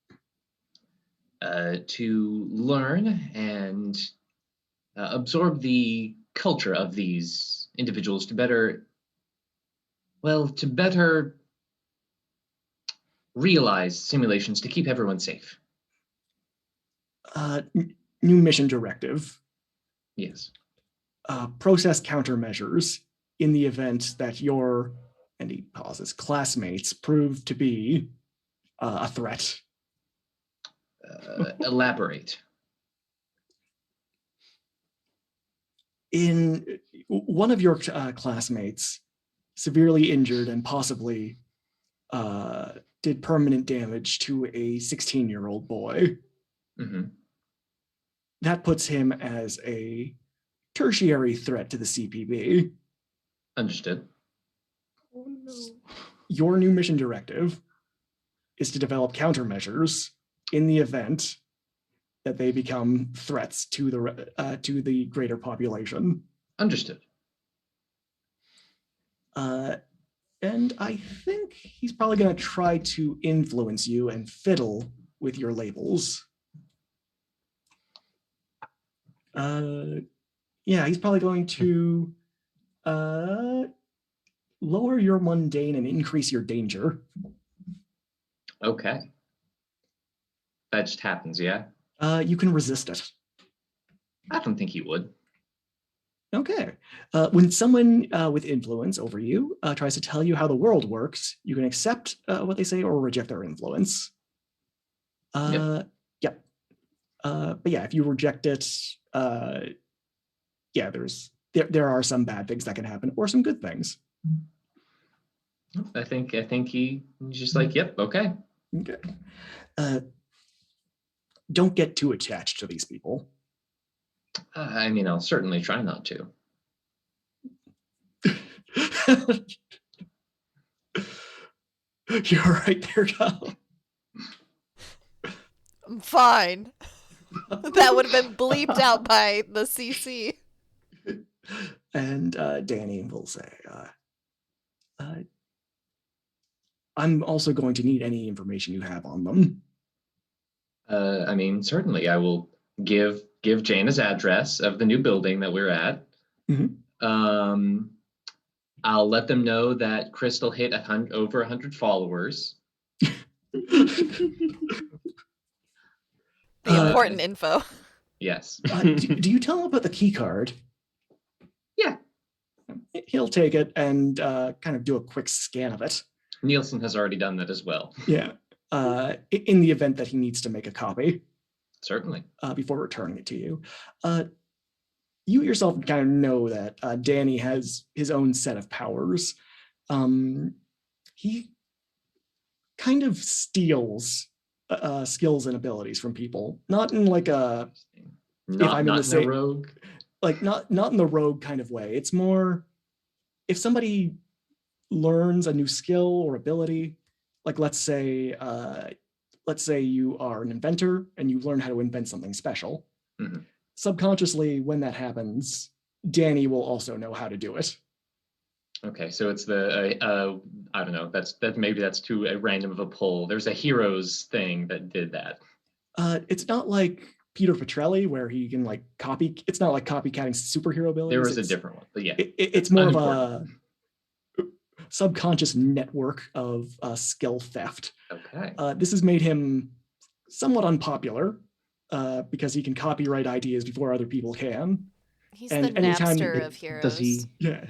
To learn and absorb the culture of these individuals to better realize simulations to keep everyone safe. New mission directive. Yes. Process countermeasures in the event that your, and he pauses, classmates prove to be a threat. Elaborate. In one of your classmates severely injured and possibly did permanent damage to a 16-year-old boy. That puts him as a tertiary threat to the CPB. Understood. Oh, no. Your new mission directive is to develop countermeasures in the event that they become threats to the greater population. Understood. And I think he's probably going to try to influence you and fiddle with your labels. Yeah, he's probably going to lower your mundane and increase your danger. Okay. That just happens, yeah? You can resist it. I don't think he would. Okay. When someone with influence over you tries to tell you how the world works, you can accept what they say or reject their influence. Yep. But yeah, if you reject it, yeah, there are some bad things that can happen or some good things. I think he's just like, yep, okay. Okay. Don't get too attached to these people. I mean, I'll certainly try not to. You're right there, Kyle. I'm fine. That would have been bleeped out by the CC. And Danny will say, I'm also going to need any information you have on them. I mean, certainly I will give Jana's address of the new building that we're at. Mm-hmm. I'll let them know that Crystal hit over 100 followers. The important info. Yes. Do you tell him about the key card? Yeah. He'll take it and kind of do a quick scan of it. Nielsen has already done that as well. Yeah. In the event that he needs to make a copy. Certainly. Before returning it to you. You yourself kind of know that Danny has his own set of powers. He kind of steals skills and abilities from people, not in like a not in the rogue, like not in the rogue kind of way. It's more if somebody learns a new skill or ability, like let's say you are an inventor and you learn how to invent something special. Mm-hmm. Subconsciously, when that happens, Danny will also know how to do it. Okay, so it's the I don't know. Maybe that's too random of a pull. There's a heroes thing that did that. It's not like Peter Petrelli where he can like copy. It's not like copycatting superhero abilities. There was a different one, but yeah, it's more of a subconscious network of skill theft. Okay. This has made him somewhat unpopular because he can copyright ideas before other people can. He's the Napster of heroes. Does he? Yeah.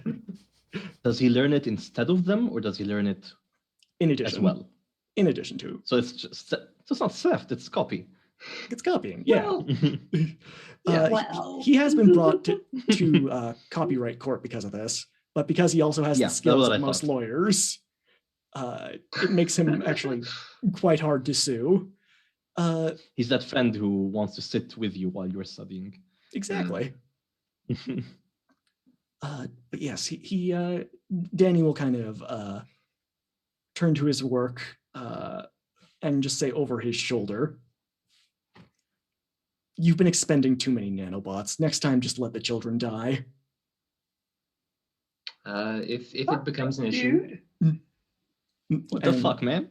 Does he learn it instead of them, or does he learn it in addition as well? In addition to. So it's not theft; it's copy. It's copying. Yeah. Well, he has been brought to copyright court because of this, but because he also has the skills of most lawyers, it makes him actually quite hard to sue. He's that friend who wants to sit with you while you're studying. Exactly. But yes, he Danny will kind of turn to his work and just say over his shoulder, "You've been expending too many nanobots. Next time, just let the children die." If it becomes an issue, what the fuck, man?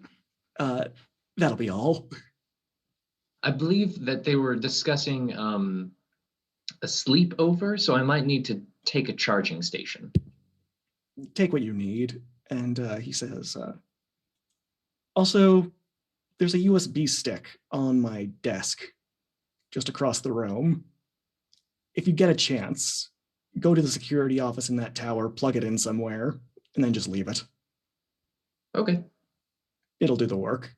That'll be all. I believe that they were discussing a sleepover, so I might need to take a charging station. Take what you need. And he says, also, there's a USB stick on my desk just across the room. If you get a chance, go to the security office in that tower, plug it in somewhere, and then just leave it. Okay. It'll do the work.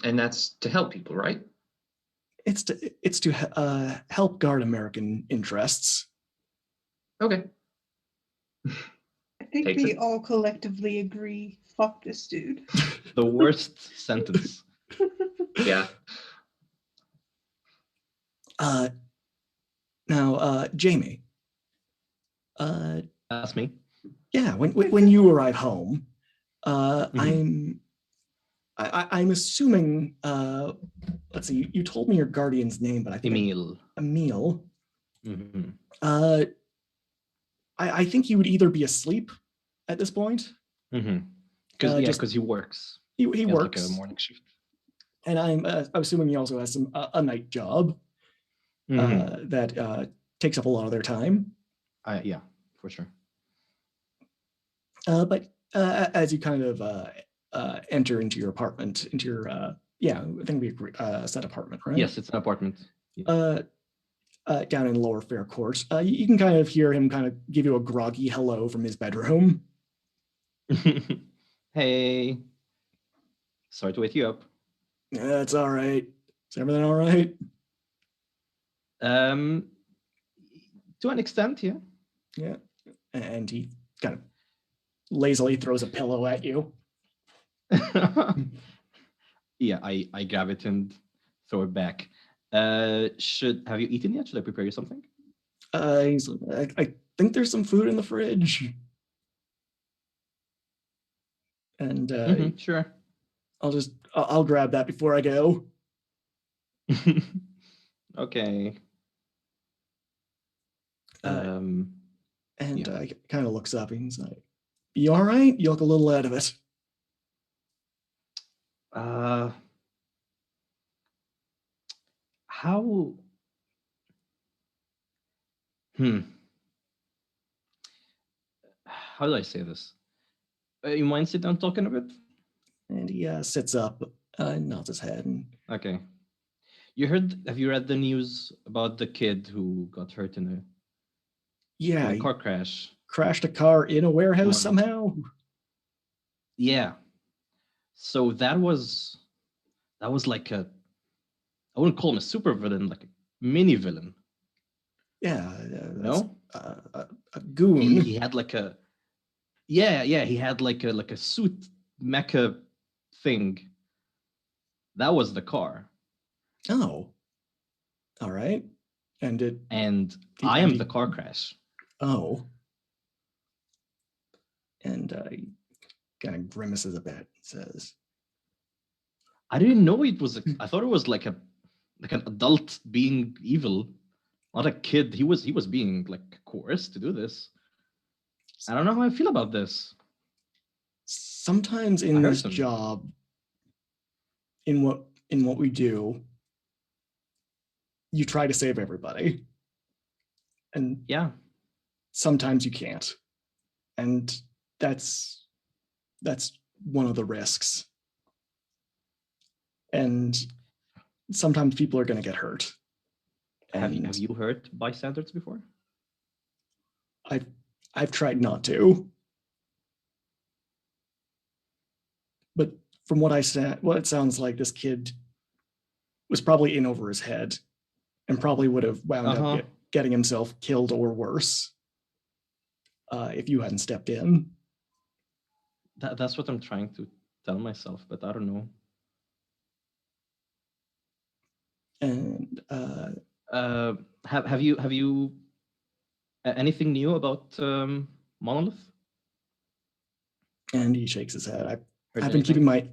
And that's to help people, right? It's to help guard American interests. Okay. I think we all collectively agree, fuck this dude. The worst sentence. Yeah. Now, Jamie. That's me. Yeah, when you arrive home, I'm assuming. Let's see. You told me your guardian's name, but I think Emil. Emil. Mm-hmm. I think he would either be asleep at this point. Mm-hmm. Because he works. He works like a morning shift. And I'm assuming he also has a night job. Mm-hmm. That takes up a lot of their time. Yeah, for sure. But as you kind of enter into your apartment, into your I think we agree, set apartment, right? Yes, it's an apartment. Yeah. Down in Lower Fair Court, you can kind of hear him kind of give you a groggy hello from his bedroom. Hey, sorry to wake you up. It's all right. Is everything all right? To an extent, yeah. Yeah. And he kind of lazily throws a pillow at you. Yeah, I grab it and throw it back. Have you eaten yet? Should I prepare you something? I think there's some food in the fridge. And Sure. I'll grab that before I go. Okay. And I kind of looks up and he's like, "You all right? You look a little out of it." How? How do I say this? You mind sit down talking a bit? And he sits up, nods his head. And, okay. Have you read the news about the kid who got hurt in a car crash? Crashed a car in a warehouse somehow? Yeah. So that was like I wouldn't call him a super villain, like a mini villain. Yeah. No? A goon. He had like a he had like a suit mecha thing. That was the car. Oh. All right. And I am the car crash. Oh. And he kind of grimaces a bit and says, I didn't know it was I thought it was like an adult being evil, not a kid. He was being like coerced to do this. I don't know how I feel about this. Sometimes in this job, in what we do, you try to save everybody. And yeah, sometimes you can't. And that's one of the risks. And sometimes people are going to get hurt. Have you hurt bystanders before? I've tried not to. But from what it sounds like, this kid was probably in over his head and probably would have wound up getting himself killed or worse if you hadn't stepped in. That's what I'm trying to tell myself, but I don't know. And have you anything new about Monolith? And he shakes his head. I've been keeping my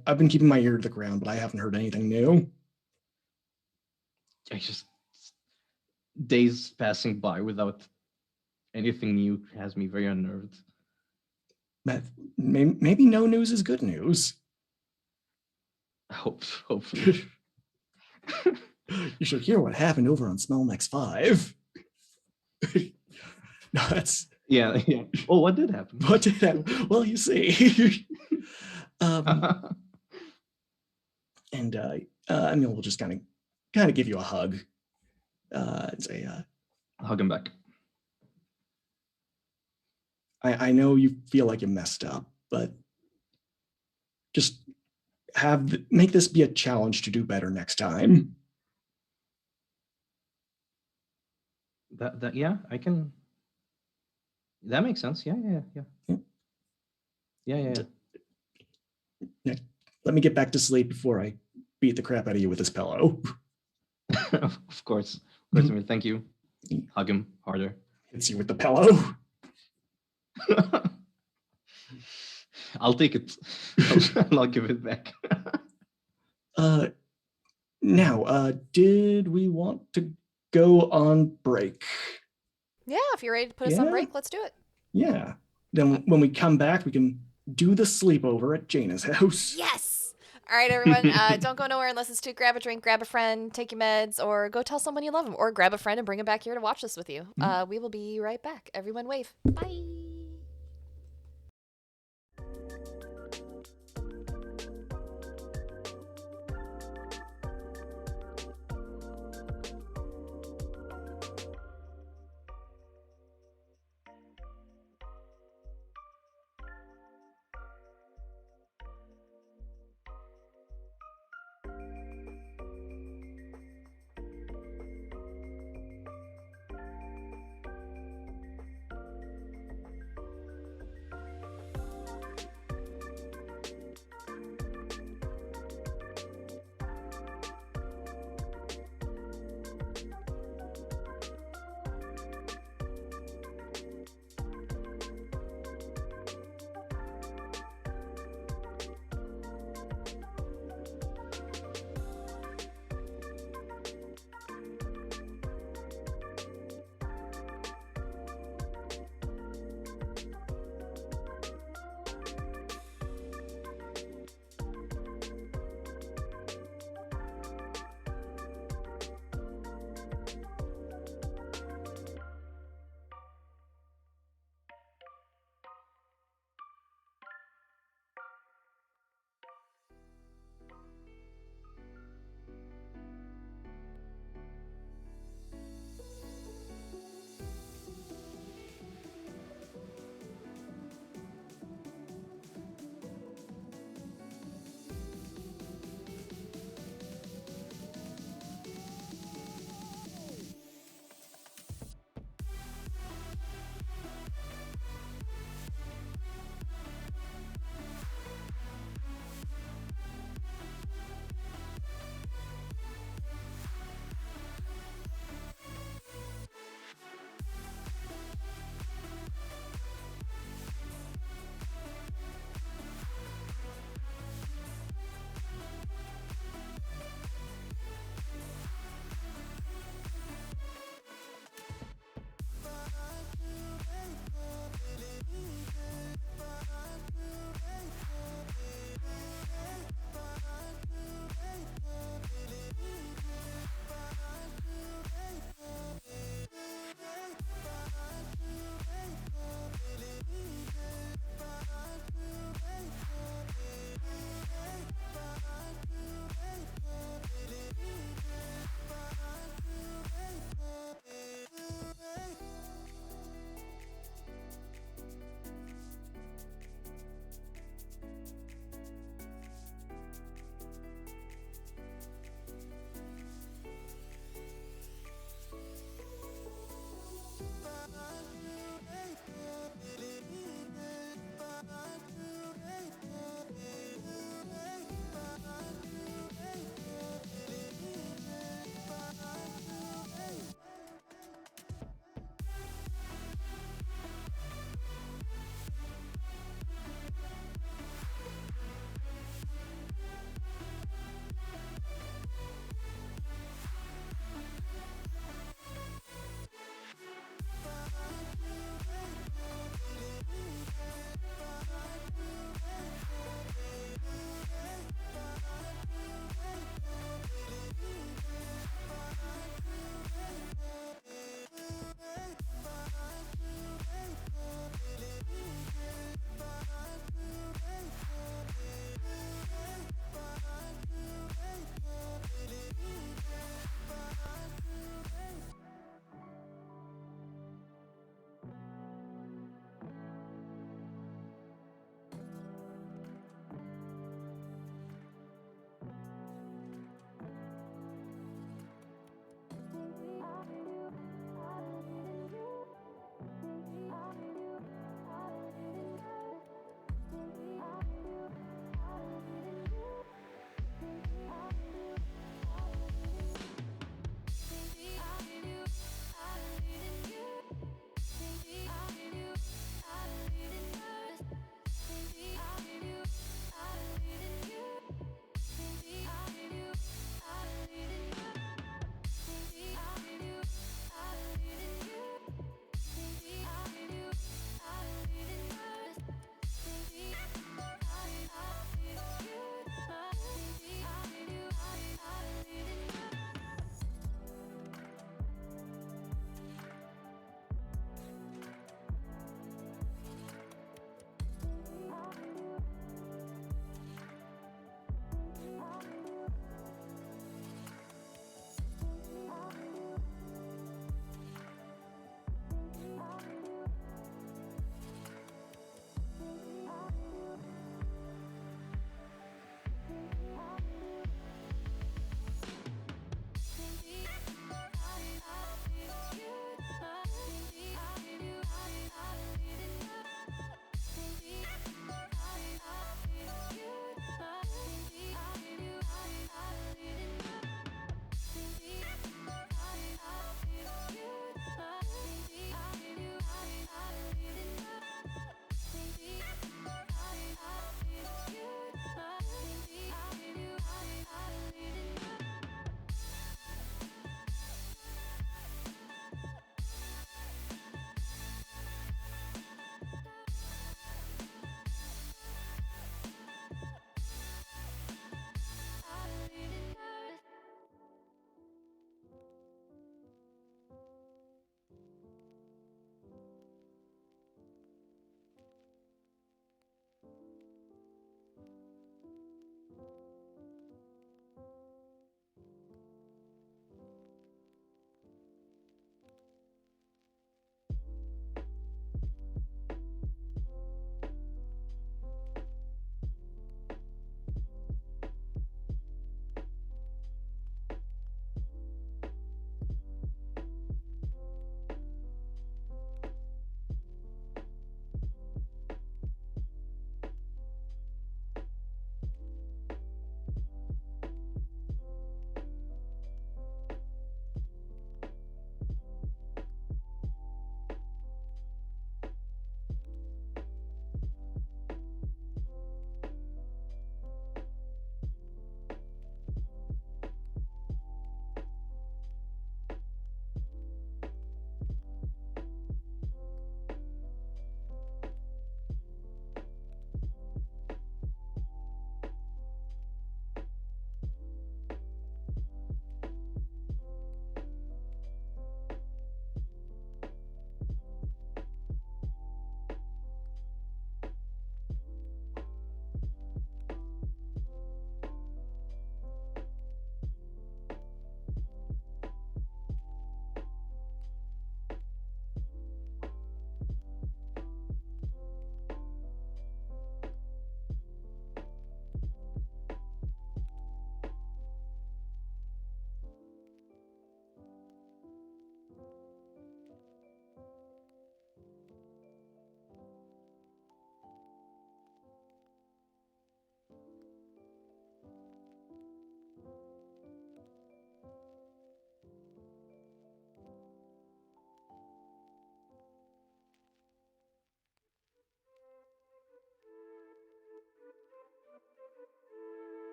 ear to the ground, but I haven't heard anything new. I just days passing by without anything new has me very unnerved. But maybe no news is good news. Hopefully. You should hear what happened over on Smell Next 5. No, that's yeah. Oh, what did happen? What did happen? Well, you see. And Emil will just kind of give you a hug and say, hug him back. I know you feel like you messed up, but just make this be a challenge to do better next time. That yeah, I can. That makes sense. Yeah. Let me get back to sleep before I beat the crap out of you with this pillow. Of course. Emil, thank you. Hug him harder. Hits you with the pillow. I'll take it. I'll give it back. Now, did we want to go on break? Yeah, if you're ready to put us on break, let's do it. Yeah. Then when we come back, we can do the sleepover at Jaina's house. Yes. All right, everyone. Don't go nowhere unless it's to grab a drink, grab a friend, take your meds, or go tell someone you love them, or grab a friend and bring them back here to watch this with you. We will be right back. Everyone wave. Bye.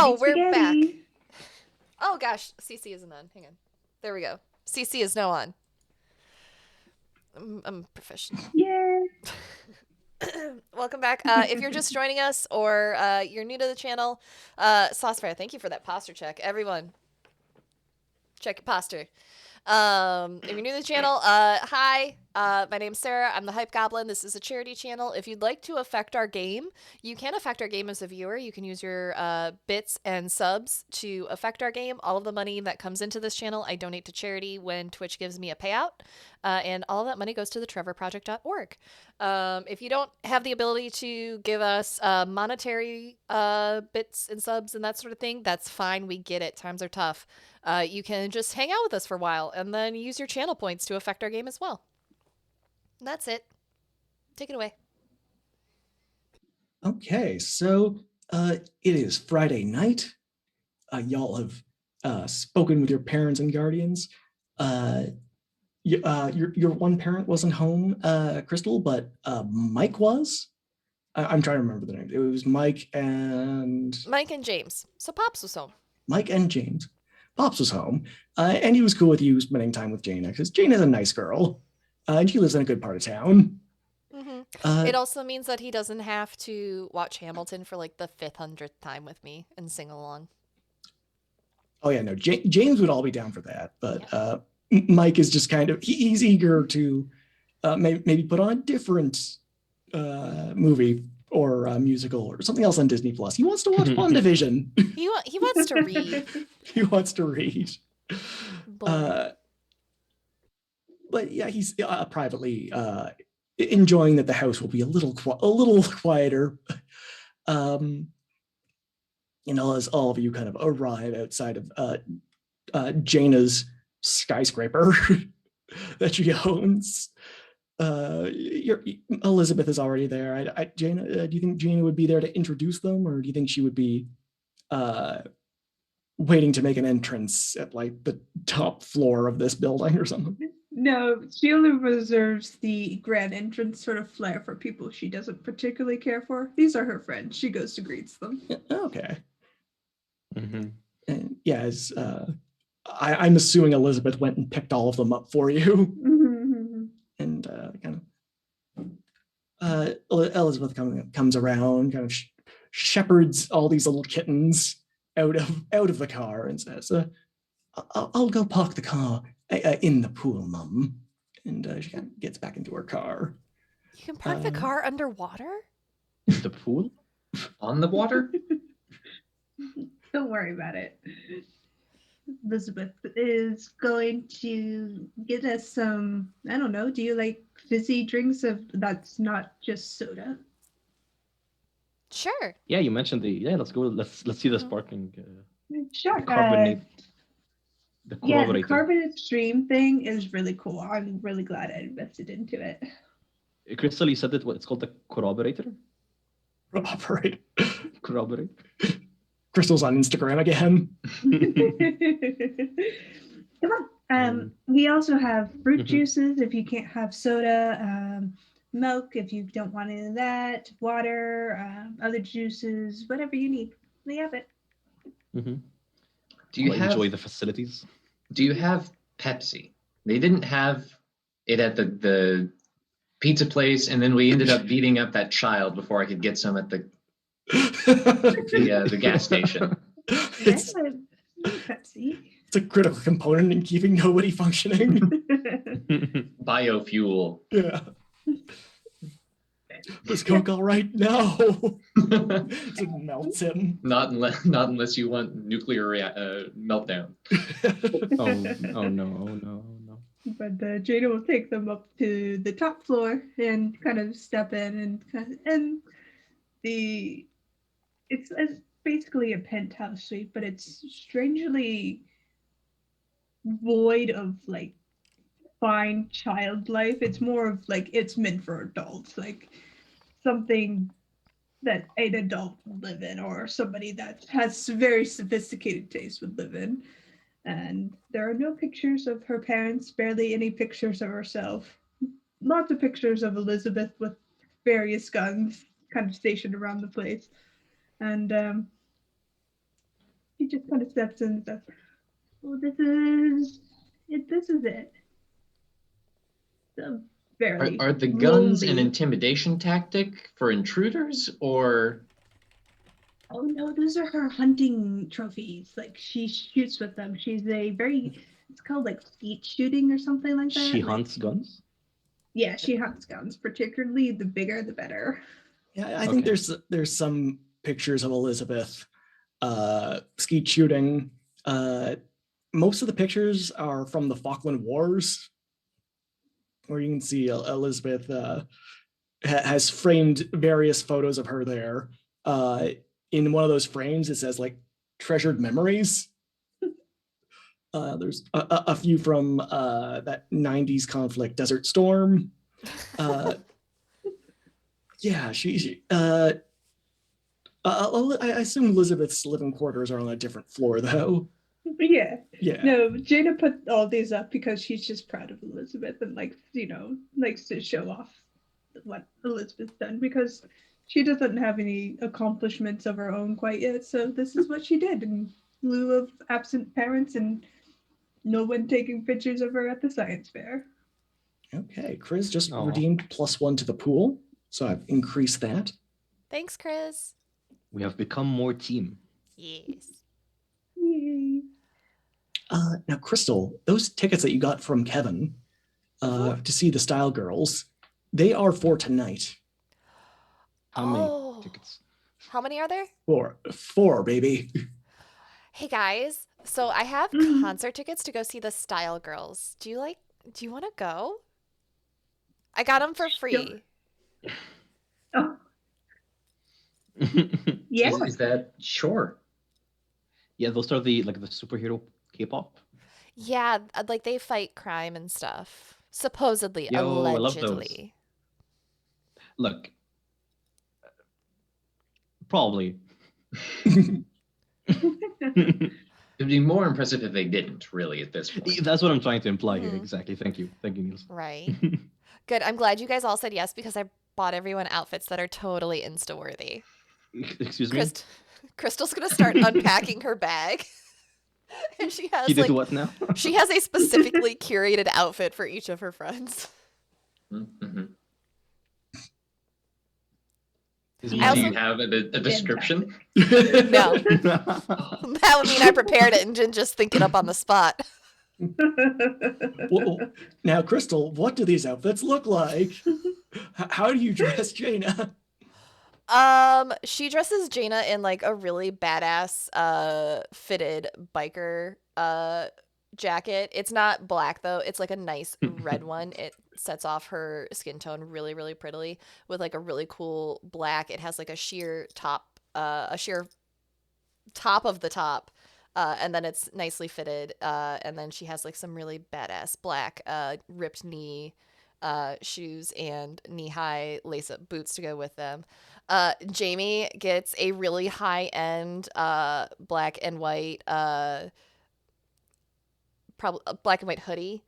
Wow, we're back. Spaghetti. Oh gosh, CC isn't on. Hang on. There we go. CC is now on. I'm professional. Yeah. Welcome back. If you're just joining us or you're new to the channel, Saucefair, thank you for that posture check. Everyone, check your posture. If you're new to the channel, hi. My name's Sarah. I'm the Hype Goblin. This is a charity channel. If you'd like to affect our game, you can affect our game as a viewer. You can use your bits and subs to affect our game. All of the money that comes into this channel, I donate to charity when Twitch gives me a payout. And all of that money goes to the TrevorProject.org. If you don't have the ability to give us monetary bits and subs and that sort of thing, that's fine. We get it. Times are tough. You can just hang out with us for a while and then use your channel points to affect our game as well. And that's it. Take it away. Okay, so it is Friday night. Y'all have spoken with your parents and guardians. Your one parent wasn't home, Crystal, but Mike was. I'm trying to remember the name. It was Mike and James. So Pops was home. Mike and James. Pops was home, and he was cool with you spending time with Jaina because Jaina's a nice girl, and she lives in a good part of town. It also means that he doesn't have to watch Hamilton for like the 500th time with me and sing along. Oh yeah, no, James would all be down for that, but Mike is just kind of he's eager to maybe put on a different movie or musical or something else on Disney Plus. He wants to watch WandaVision. He wants to read. He wants to read. But yeah, he's privately enjoying that the house will be a little quieter. As all of you kind of arrive outside of Jaina's skyscraper that she owns. Elizabeth is already there. Jaina, do you think Jaina would be there to introduce them, or do you think she would be waiting to make an entrance at like the top floor of this building or something? No, she only reserves the grand entrance sort of flair for people she doesn't particularly care for. These are her friends. She goes to greets them. Okay. And yeah, I'm assuming Elizabeth went and picked all of them up for you. And Elizabeth comes around, kind of shepherds all these little kittens out of the car and says, I'll go park the car in the pool, Mum. And she kind of gets back into her car. You can park the car underwater? In the pool? On the water? Don't worry about it. Elizabeth is going to get us some, I don't know, do you like fizzy drinks that's not just soda? Sure. Yeah, you mentioned let's go. Let's see the sparkling. Sure. Carbonate. The Yeah, the corroborator. carbonate stream thing is really cool. I'm really glad I invested into it. Crystal, you said that it's called the corroborator? Corroborate. Crystal's on Instagram again. Come on. We also have fruit juices if you can't have soda, milk if you don't want any of that, water, other juices, whatever you need. We have it. Do you enjoy the facilities? Do you have Pepsi? They didn't have it at the pizza place, and then we ended up beating up that child before I could get some at the gas station. It's Pepsi. a critical component in keeping nobody functioning. Biofuel. Yeah. Was Coke all right? No. It melts him. Not unless you want nuclear meltdown. Oh no. But Jada will take them up to the top floor and kind of step in and it's basically a penthouse suite, but it's strangely void of like fine child life. It's more of like it's meant for adults, like something that an adult would live in, or somebody that has very sophisticated taste would live in. And there are no pictures of her parents, barely any pictures of herself. Lots of pictures of Elizabeth with various guns kind of stationed around the place. And She just kind of steps in and says, "Well, this is it. This is it. The very Are the guns an lonely." intimidation tactic for intruders, or Oh no, those are her hunting trophies. Like she shoots with them. She's a very. It's called like skeet shooting or something like that. She Like, hunts guns. yeah, she hunts guns. Particularly the bigger, the better. Yeah, I think Okay. there's some pictures of Elizabeth skeet shooting. Most of the pictures are from the Falkland Wars, where you can see Elizabeth has framed various photos of her there. In one of those frames, it says like treasured memories. There's a few from that 90s conflict, Desert Storm. Yeah, I assume Elizabeth's living quarters are on a different floor, though. Yeah. Yeah. No, Jana put all these up because she's just proud of Elizabeth and likes to show off what Elizabeth's done because she doesn't have any accomplishments of her own quite yet. So this is what she did in lieu of absent parents and no one taking pictures of her at the science fair. Okay, Chris just Aw. redeemed +1 to the pool, so I've increased that. Thanks, Chris. We have become more team. Yes. Yay. Now, Crystal, those tickets that you got from Kevin to see the Style Girls, they are for tonight. How many Oh. tickets? How many are there? Four, baby. Hey guys, so I have Mhm. concert tickets to go see the Style Girls. Do you want to go? I got them for free. Oh, yeah. is that sure? Yeah, those are the superhero K-pop. Yeah, like they fight crime and stuff. Supposedly, Yo, I love those. allegedly. Look, probably. It'd be more impressive if they didn't, really, at this point. That's what I'm trying to imply here. Mhm. Exactly. Thank you, Niels. Right. Good. I'm glad you guys all said yes because I bought everyone outfits that are totally Insta-worthy. Excuse me. Crystal's gonna start unpacking her bag. And she has You did what now? she has a specifically curated outfit for each of her friends. Mm-hmm. Is I Do also- you have a description? No. That would mean I prepared it and didn't just think it up on the spot. Well, now, Crystal, what do these outfits look like? How do you dress Jaina? She dresses Jaina in like a really badass fitted biker jacket. It's not black though. It's like a nice red one. It sets off her skin tone really, really prettily with like a really cool black. It has like a sheer top of the top. And then it's nicely fitted. And then she has like some really badass black ripped knee shoes and knee-high lace-up boots to go with them. Jamie gets a really high-end black and white black and white hoodie.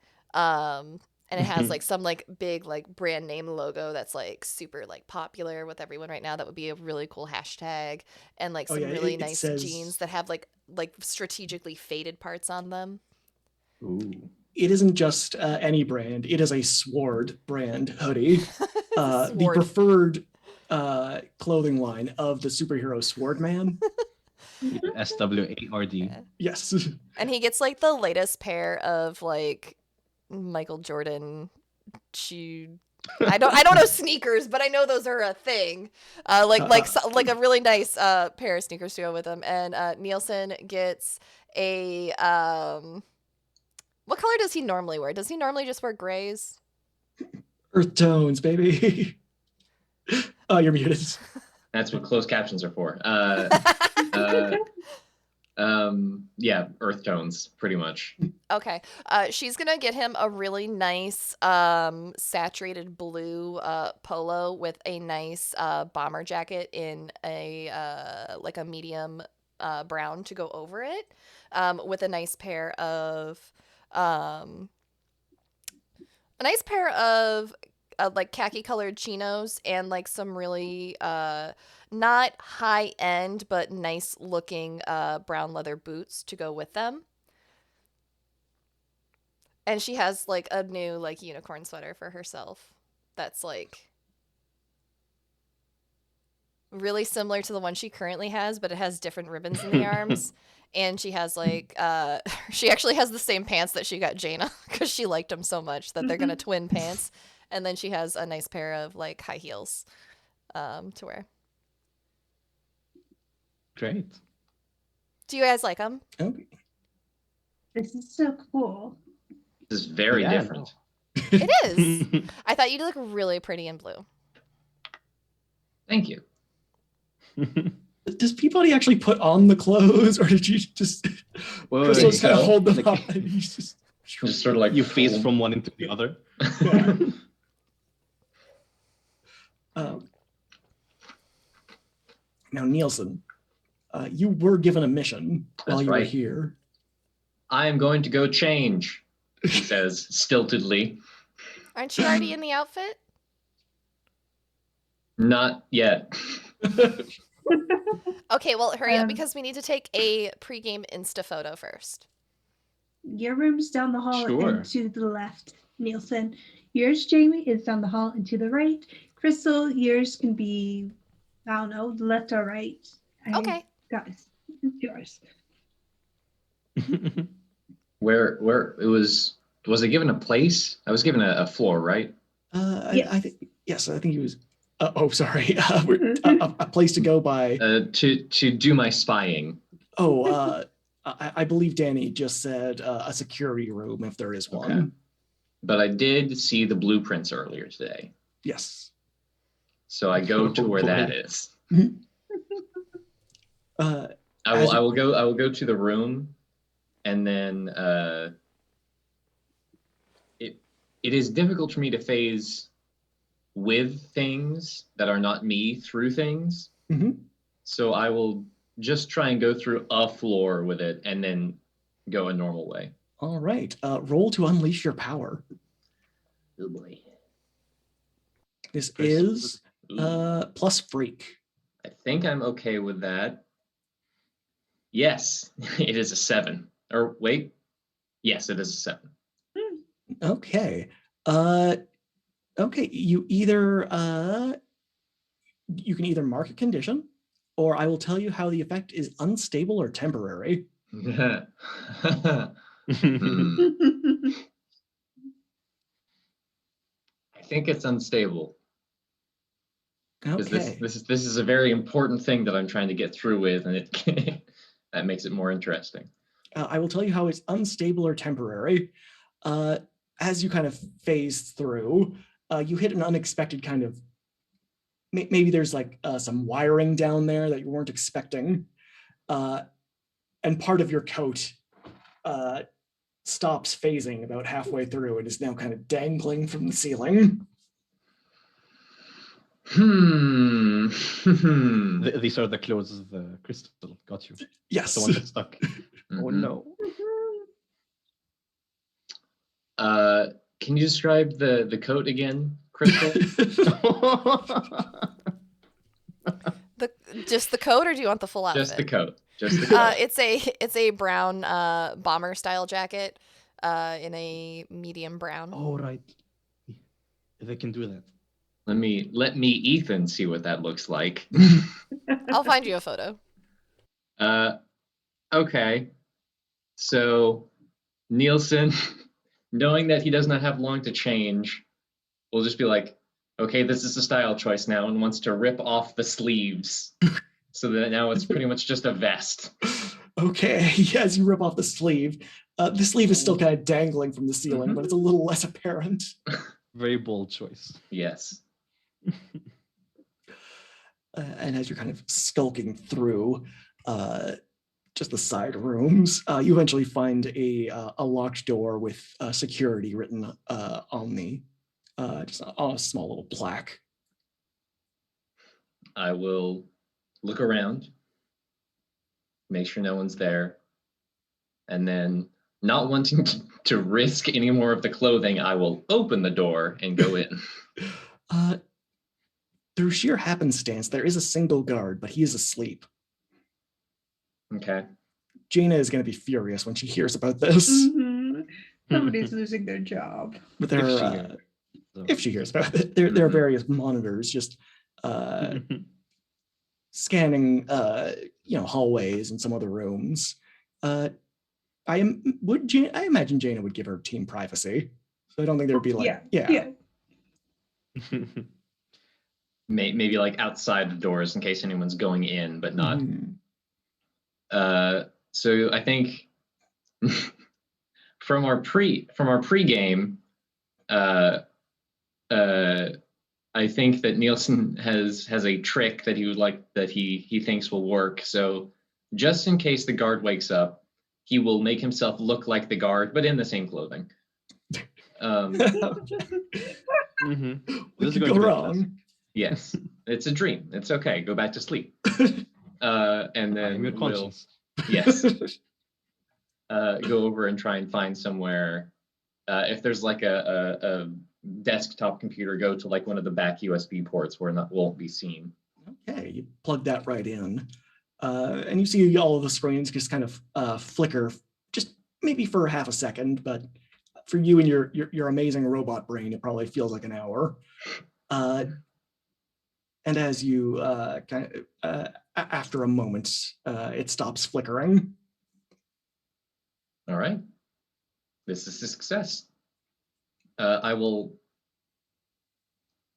And it has like some like big like brand name logo that's like super like popular with everyone right now. That would be a really cool hashtag. And like Oh, some yeah, really it nice says- jeans that have like strategically faded parts on them. Ooh. It isn't just any brand. It is a Sword brand hoodie. The Sword. preferred clothing line of the superhero Sword Man. SWARD. Yeah. Yes. And he gets like the latest pair of like Michael Jordan shoe. I don't know sneakers, but I know those are a thing. Like a really nice pair of sneakers to go with them. And Nielsen gets a what color does he normally wear? Does he normally just wear grays? Earth tones, baby. Oh, you're muted. That's what closed captions are for. Yeah, earth tones, pretty much. Okay. She's gonna get him a really nice saturated blue polo with a nice bomber jacket in a like a medium brown to go over it, with a nice pair of like khaki colored chinos and like some really not high end but nice looking brown leather boots to go with them. And she has like a new like unicorn sweater for herself that's like really similar to the one she currently has, but it has different ribbons in the arms. And she has like she actually has the same pants that she got Jaina because she liked them so much that they're gonna twin pants. And then she has a nice pair of like high heels to wear. Great. Do you guys like them? Okay. This is so cool. This is very Yeah, different. It is. I thought you'd look really pretty in blue. Thank you. Does Peabody actually put on the clothes, or did you just Wait, Crystal wait, just kind of so? hold them Like- up and you just Just sort of like you phase pull- from one into the other. Yeah. Now, Nielsen, you were given a mission while That's you were right. here. I am going to go change, he says stiltedly. Aren't you already in the outfit? Not yet. Okay, well, hurry up Um, because we need to take a pregame Insta photo first. Your room's down the hall Sure. and to the left, Nielsen. Yours, Jamie, is down the hall and to the right. Crystal, yours can be, I don't know, left or right. Okay. Guys, it's yours. Where it was it given a place? I was given a floor, right? I think yes. I think he was. Sorry. A place to go by. To do my spying. I believe Danny just said a security room if there is one. Okay. But I did see the blueprints earlier today. Yes. So I go to Oh, where boy. that is. Uh, I will go to the room, and then it is difficult for me to phase with things that are not me through things. mhm. So I will just try and go through a floor with it and then go a normal way. All right. Roll to unleash your power. Oh boy. This Crystal. is Ooh. plus freak. I think I'm okay with that. Yes, it is a 7. Or wait. Yes, it is a 7. Okay. Okay. You can either mark a condition, or I will tell you how the effect is unstable or temporary. Hmm. I think it's unstable because Okay. this is a very important thing that I'm trying to get through with, and it that makes it more interesting. I will tell you how it's unstable or temporary. As you kind of phase through, you hit an unexpected kind of. Maybe there's like some wiring down there that you weren't expecting, and part of your coat stops phasing about halfway through and is now kind of dangling from the ceiling. These are the clothes the crystal got you. Yes. The one that's stuck. Oh Mhm. no. Can you describe the coat again, Crystal? Just the coat, or do you want the full outfit? Just the coat. Just the coat. It's a brown bomber style jacket in a medium brown. Oh right. They can do that. Let me Ethan see what that looks like. I'll find you a photo. Okay. So Nielsen, knowing that he does not have long to change, will just be like, okay, this is a style choice now, and wants to rip off the sleeves. So that now it's pretty much just a vest. Okay. As you rip off the sleeve is still kind of dangling from the ceiling, but it's a little less apparent. Very bold choice. Yes. And as you're kind of skulking through just the side rooms, you eventually find a locked door with security written on the just on a small little plaque. I will look around, make sure no one's there, and then not wanting to risk any more of the clothing, I will open the door and go in. Through sheer happenstance, there is a single guard, but he is asleep. Okay. Jaina is going to be furious when she hears about this. Mhm. Somebody's losing their job. But there If she are, hears. So, if she hears about it, there are Mhm. various monitors just scanning, hallways and some other rooms. I imagine Jaina would give her team privacy, so I don't think there'd be like, Yeah. Maybe like outside the doors in case anyone's going in, but not. Mhm. So I think from our pregame, I think that Nielsen has a trick that he thinks will work. So just in case the guard wakes up, he will make himself look like the guard, but in the same clothing. What This is could going go to be a wrong? Yes, it's a dream. It's okay. Go back to sleep. And then I'm your conscience. Yes, go over and try and find somewhere. If there's like a desktop computer, go to like one of the back USB ports where it won't be seen. Okay, you plug that right in. And you see all of the screens just kind of flicker, just maybe for half a second, but for you and your amazing robot brain, it probably feels like an hour. And as you after a moment, it stops flickering. All right, this is a success. I will.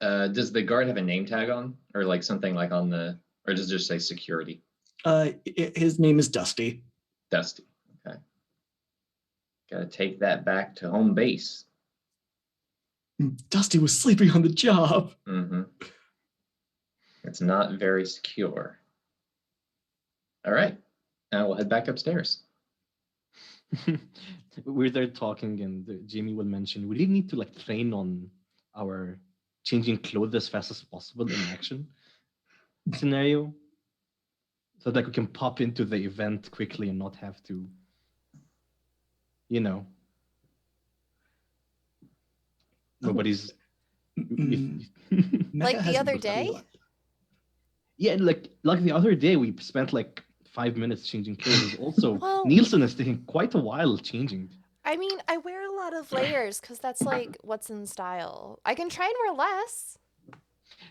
Does the guard have a name tag on, or like something like on the, or does it just say security? His name is Dusty. Dusty. Okay. Gotta take that back to home base. Dusty was sleeping on the job. Mm-hmm. It's not very secure. All right. Now we'll head back upstairs. We're there talking, and Jamie will mention we really need to like train on our changing clothes as fast as possible in action scenario, so that we can pop into the event quickly and not have to, nobody's. Like the other day? Yeah, like the other day, we spent like 5 minutes changing clothes. Also, Well- Nielsen is taking quite a while changing. I mean, I wear a lot of layers because that's like what's in style. I can try and wear less.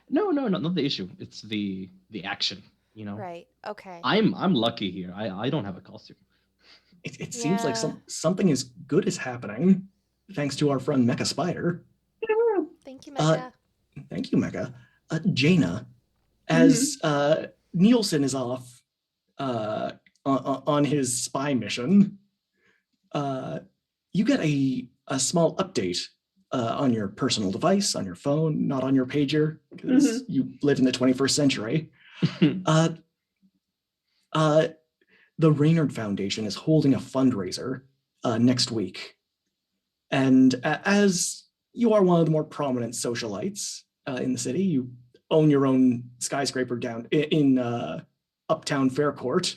No, not the issue. It's the action. Right. Okay. I'm lucky here. I don't have a costume. It seems like Yeah. something as good is happening, thanks to our friend Mecha Spider. Thank you, Mecca. Thank you, Mecha. Jaina, as Nielsen is off on his spy mission, you get a small update on your personal device, on your phone, not on your pager, because you live in the 21st century. The Raynard Foundation is holding a fundraiser next week. And as you are one of the more prominent socialites in the city, you own your own skyscraper down in Uptown Faircourt.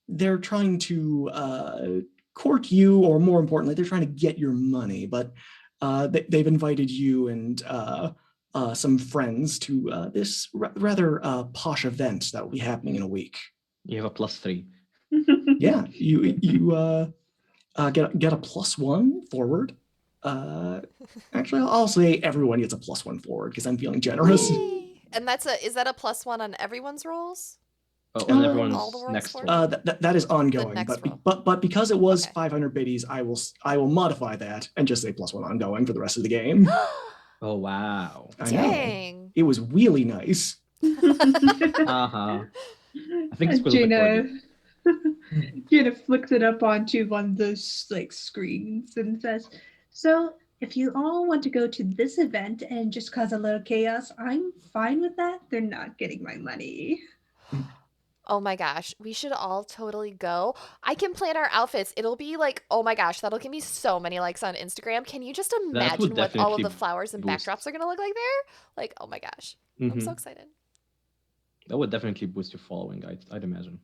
They're trying to court you, or more importantly, they're trying to get your money, but they've invited you and some friends to this rather posh event that will be happening in a week. You have a +3. Yeah, you get a +1 forward. Actually, I'll say everyone gets a +1 forward because I'm feeling generous. Yay. And is that a +1 on everyone's rolls? On everyone's all the world's next for? roll. That is ongoing, next roll. but because it was Okay. 500 biddies, I will modify that and just say +1 ongoing for the rest of the game. Oh wow. I know. Dang. It was really nice. I think it's because of the Jaina, corgi. Jaina flicks it up onto one of those like screens and says, "So if you all want to go to this event and just cause a little chaos, I'm fine with that. They're not getting my money." Oh my gosh, we should all totally go. I can plan our outfits. It'll be like, oh my gosh, that'll give me so many likes on Instagram. Can you just imagine what all of the definitely flowers and boost. backdrops are going to look like there? Like, oh my gosh. I'm so excited. That would definitely boost your following, I'd imagine.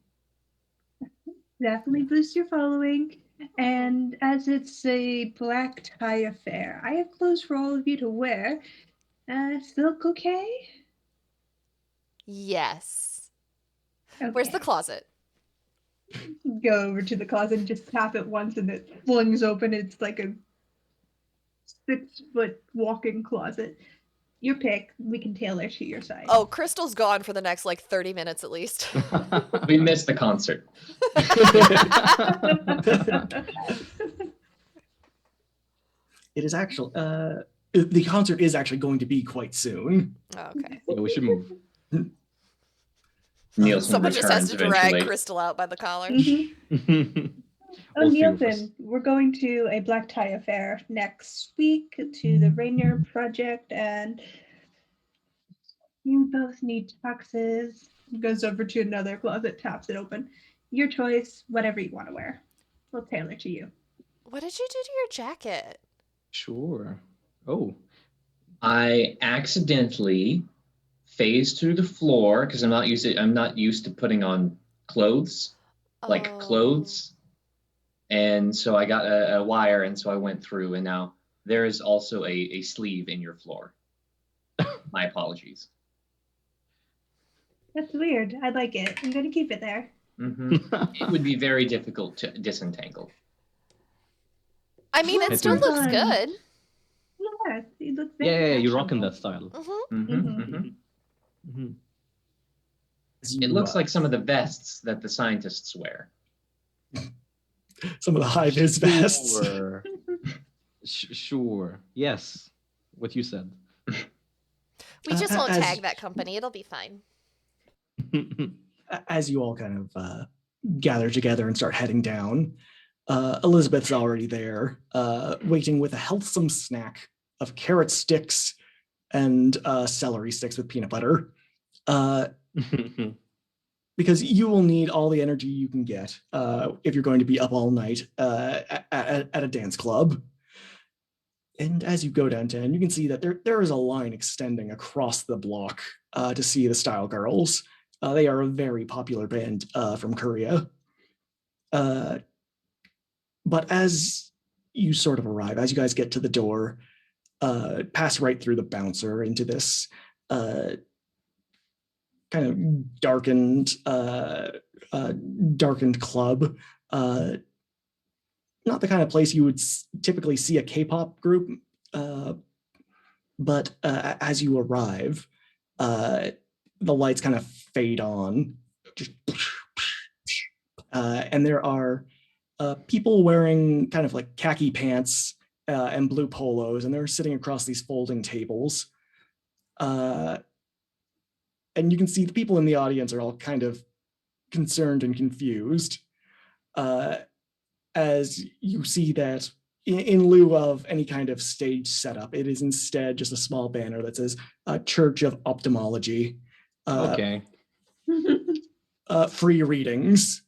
Definitely boost your following. And as it's a black tie affair, I have clothes for all of you to wear. Silk okay? Yes. Okay. Where's the closet? Go over to the closet and just tap it once and it flings open. It's like a 6-foot walk-in closet. Your pick. We can tailor to your size. Oh, Crystal's gone for the next like 30 minutes at least. We missed the concert. It is actually the concert is actually going to be quite soon. Oh, okay. Yeah, we should move. Nielsen Someone just has returns to drag eventually. Crystal out by the collar. Mhm. Oh, All few of us. Nielsen, we're going to a black tie affair next week to the Rainier Project, and you both need tuxes. Goes over to another closet, taps it open. Your choice, whatever you want to wear. We'll tailor to you. What did you do to your jacket? Sure. Oh. I accidentally phased through the floor because I'm not used to putting on clothes, like Oh. clothes. And so I got a wire, and so I went through, and now there is also a sleeve in your floor. My apologies. That's weird. I like it. I'm going to keep it there. It would be very difficult to disentangle. I mean, it It's still weird. looks good. Yeah, it looks very Yeah, you're rocking fashionable. that style. Mm-hmm. Mhm. Mhm. It looks like some of the vests that the scientists wear. Some of the high vis vests. Sure. Sure. Yes. What you said. We just won't as- tag that company. It'll be fine. As you all kind of gather together and start heading down, Elizabeth's already there, waiting with a healthsome snack of carrot sticks and celery sticks with peanut butter. Because you will need all the energy you can get if you're going to be up all night at a dance club. And as you go downtown, you can see that there is a line extending across the block to see the Style Girls. They are a very popular band from Korea. But as you sort of arrive, as you guys get to the door, pass right through the bouncer into this kind of darkened club. Not the kind of place you would typically see a K-pop group, but as you arrive, the lights kind of fade on, and there are people wearing kind of like khaki pants and blue polos, and they're sitting across these folding tables. And you can see the people in the audience are all kind of concerned and confused as you see that in lieu of any kind of stage setup, it is instead just a small banner that says Church of Ophthalmology. Okay. Free readings.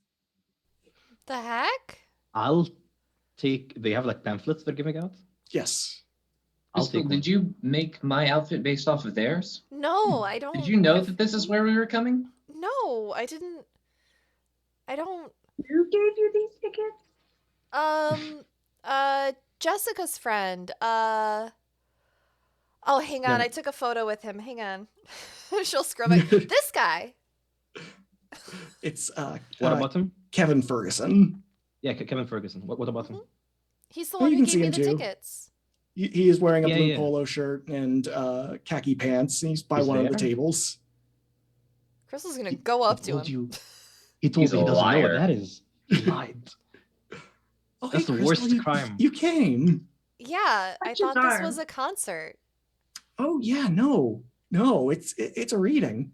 The heck? I'll take. They have like pamphlets they're giving out. Yes. I'll Crystal, take one. did you make my outfit based off of theirs? No, I don't. Did you know that this is where we were coming? No, I didn't. I don't. Who gave you these tickets? Jessica's friend. Oh, hang on. No. I took a photo with him. Hang on. She'll scrub it. This guy. It's What about him? Kevin Ferguson. Yeah, Kevin Ferguson. What about him? He's the Oh, one you who can gave see me him the too. tickets. He is wearing a Yeah, blue yeah. polo shirt and khaki pants. He's by He's one of the there? tables. Crystal's gonna go up to him. He told He's me he a doesn't know liar. what that is. He lied. Oh, That's the Crystal, worst crime. You came. Yeah, I Touch his thought this arm. was a concert. Oh yeah, no, it's a reading.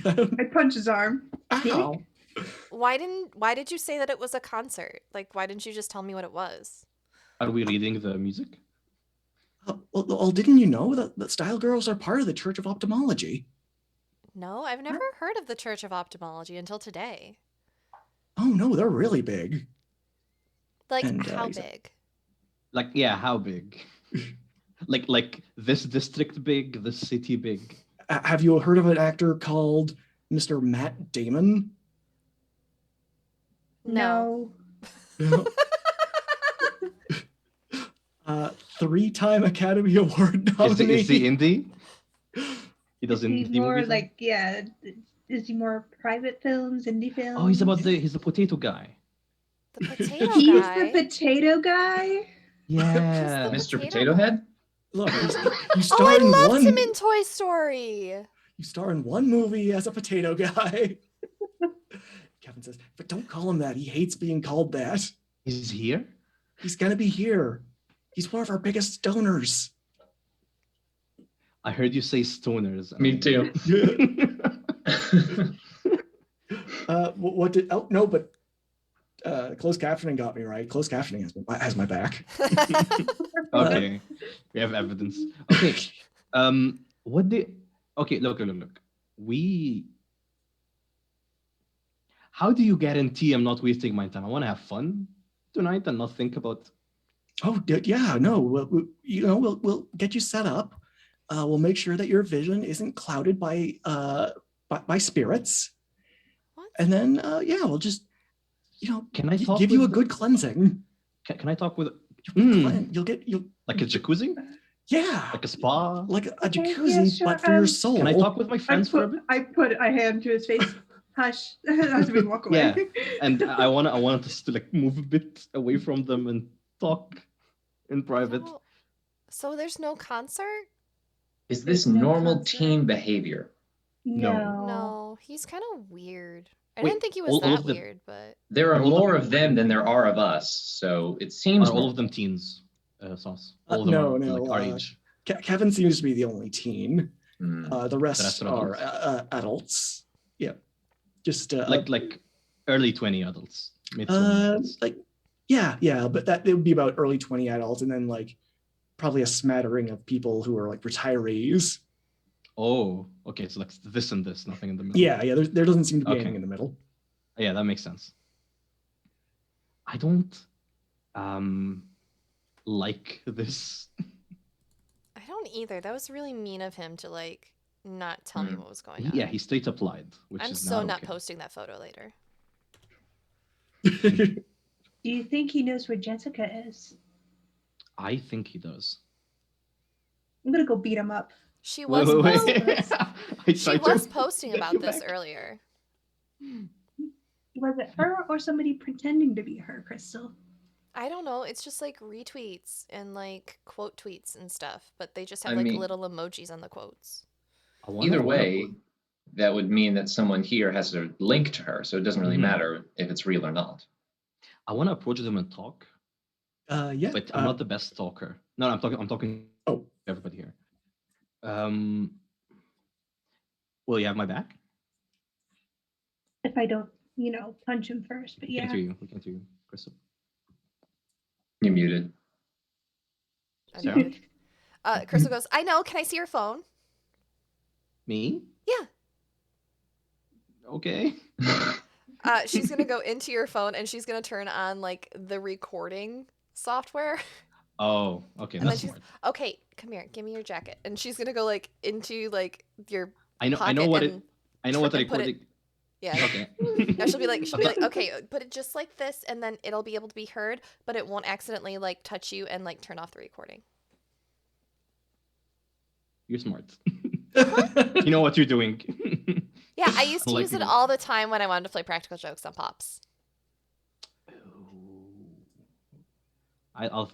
I punch his arm. Ow. Why did you say that it was a concert? Like, why didn't you just tell me what it was? Are we reading the music? Well, didn't you know that Style Girls are part of the Church of Ophthalmology? No, I've never heard of the Church of Ophthalmology until today. Oh no, they're really big. Like, And, how he's- big? Like, yeah, how big? like this district big, this city big. Have you heard of an actor called Mr. Matt Damon? No. No. No. 3-time Academy Award Is nominee. he indie? He does Is he indie more movies. like, yeah, is he more private films, indie films? Oh, he's the potato guy. The potato He's guy. the potato guy? Yeah. the Mr. potato Potato guy. Head? Look, you Oh, star I in loved one. him in Toy Story. You star in one movie as a potato guy. Kevin says, but don't call him that. He hates being called that. He's here. He's gonna be here. He's one of our biggest donors. I heard you say stoners. Me too. What did? Oh no, but closed captioning got me right. Closed captioning has my back. Okay, we have evidence. Okay, what did? Okay, look. How do you guarantee I'm not wasting my time? I want to have fun tonight and not think about. Oh yeah, no. We'll get you set up. We'll make sure that your vision isn't clouded by spirits. What? And then we'll just Can I talk give you a with good cleansing. Can I talk with? You'll get Like a jacuzzi, yeah, like a spa. like a Okay, jacuzzi, yeah, sure. but for your soul. Can I talk with my friends for a bit? I put a hand to his face. Hush, as we walk away. Yeah. And I want us to like move a bit away from them and talk in private. No. So there's no concert? Is this There's no normal concert. teen behavior? No. No, he's kind of weird. I Wait, didn't think he was all that of the- weird, but There are All of more them- of them than there are of us, so it seems Are all of normal. them teens? Sauce. All of them No, are no, like our age. Kevin seems to be the only teen. Hmm. The rest rest are are adults. Yeah, just Like early 20 adults. Mid 20 adults. like yeah, but that it would be about early 20 adults, and then like probably a smattering of people who are like retirees. Oh, okay. So like this and this, nothing in the middle. Yeah, there doesn't seem to be Okay. anything in the middle. Yeah, that makes sense. I don't like this. I don't either. That was really mean of him to like not tell me Mm. what was going on. Yeah, he straight up lied, which I'm is so not okay. posting that photo later. Do you think he knows where Jessica is? I think he does. I'm gonna go beat him up. She was Wait. posting, I she tried to was posting get about you this back. earlier. Was it her or somebody pretending to be her, Crystal? I don't know. It's just like retweets and like quote tweets and stuff, but they just have I like mean- little emojis on the quotes. Either way, that would mean that someone here has a link to her, so it doesn't really Mhm. matter if it's real or not. I want to approach them and talk, Yeah, but I'm not the best talker. No, I'm talking. Oh. To everybody here. Will you have my back? If I don't, punch him first. But We yeah. can't hear you. We can't hear you, Crystal. You're muted. Sarah? Unmuted. Crystal goes, I know. Can I see your phone? Me? Yeah. Okay. She's gonna go into your phone and she's gonna turn on like the recording software. Oh, okay. And then That's she's- smart. Okay, come here, give me your jacket. And she's gonna go like into like your I know pocket what and, I know what the and put it- recording. yeah. Okay. Now she'll be like, okay, put it just like this, and then it'll be able to be heard, but it won't accidentally like touch you and like turn off the recording. You're smart. You know what you're doing. Yeah, I used to Like use it you. all the time when I wanted to play practical jokes on Pops. I'll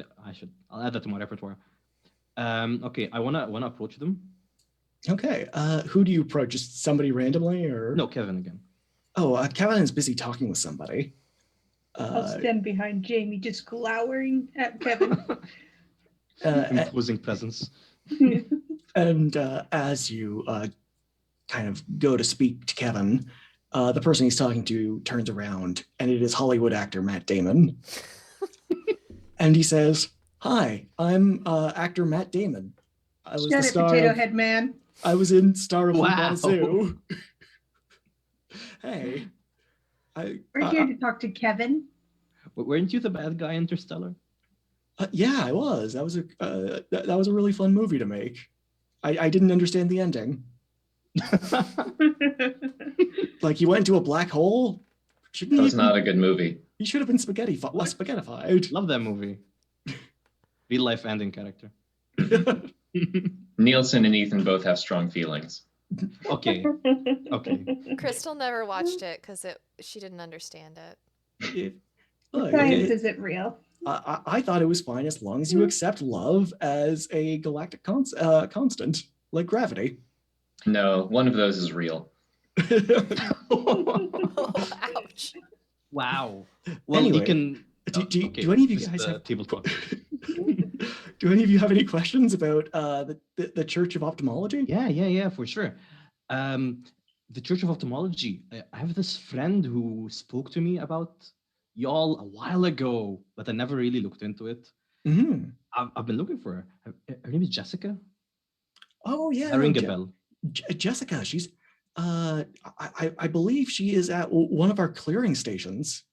add that to my repertoire. Okay, I wanna approach them. Okay. Who do you approach? Just somebody randomly, or No, Kevin again. Oh, Kevin is busy talking with somebody. I'll stand behind Jamie, just glowering at Kevin. Imposing presence. And as you kind of go to speak to Kevin, the person he's talking to turns around, and it is Hollywood actor Matt Damon. And he says, "Hi, I'm actor Matt Damon. I was Shut the it, star. potato Of, head man. I was in Star of Wow. Zoo. Hey, We're here to talk to Kevin. Weren't you the bad guy in Interstellar? yeah, I was. That was that was a really fun movie to make. I didn't understand the ending. Like, he went into a black hole, Shouldn't That he was have not been, a good movie. he should have been spaghettified. Love that movie. Real life ending character. Nielsen and Ethan both have strong feelings. Okay. Okay. Crystal never watched it because she didn't understand it. Look, Science isn't real. I thought it was fine as long as you accept love as a galactic constant, like gravity. No, one of those is real. Oh, ouch. Wow. Well, Anyway, you can. do any of you this is guys the have table talk? Do any of you have any questions about the Church of Ophthalmology? Yeah, for sure. The Church of Ophthalmology. I have this friend who spoke to me about y'all a while ago, but I never really looked into it. Mm-hmm. I've been looking for her. Her name is Jessica. Oh yeah, I ring a bell. Jessica. She's I believe she is at one of our clearing stations.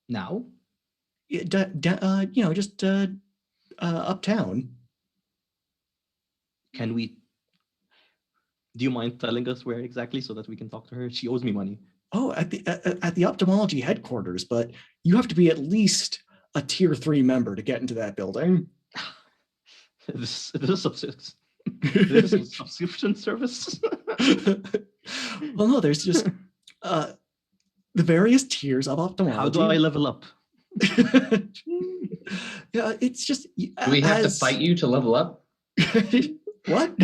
Now? Just uptown. Can we? Do you mind telling us where exactly so that we can talk to her? She owes me money. Oh, at the ophthalmology headquarters, but you have to be at least a tier 3 member to get into that building. This is a subscription service. Well, no, there's just the various tiers of ophthalmology. How do I level up? Yeah, it's just. Do we have to fight you to level up? What?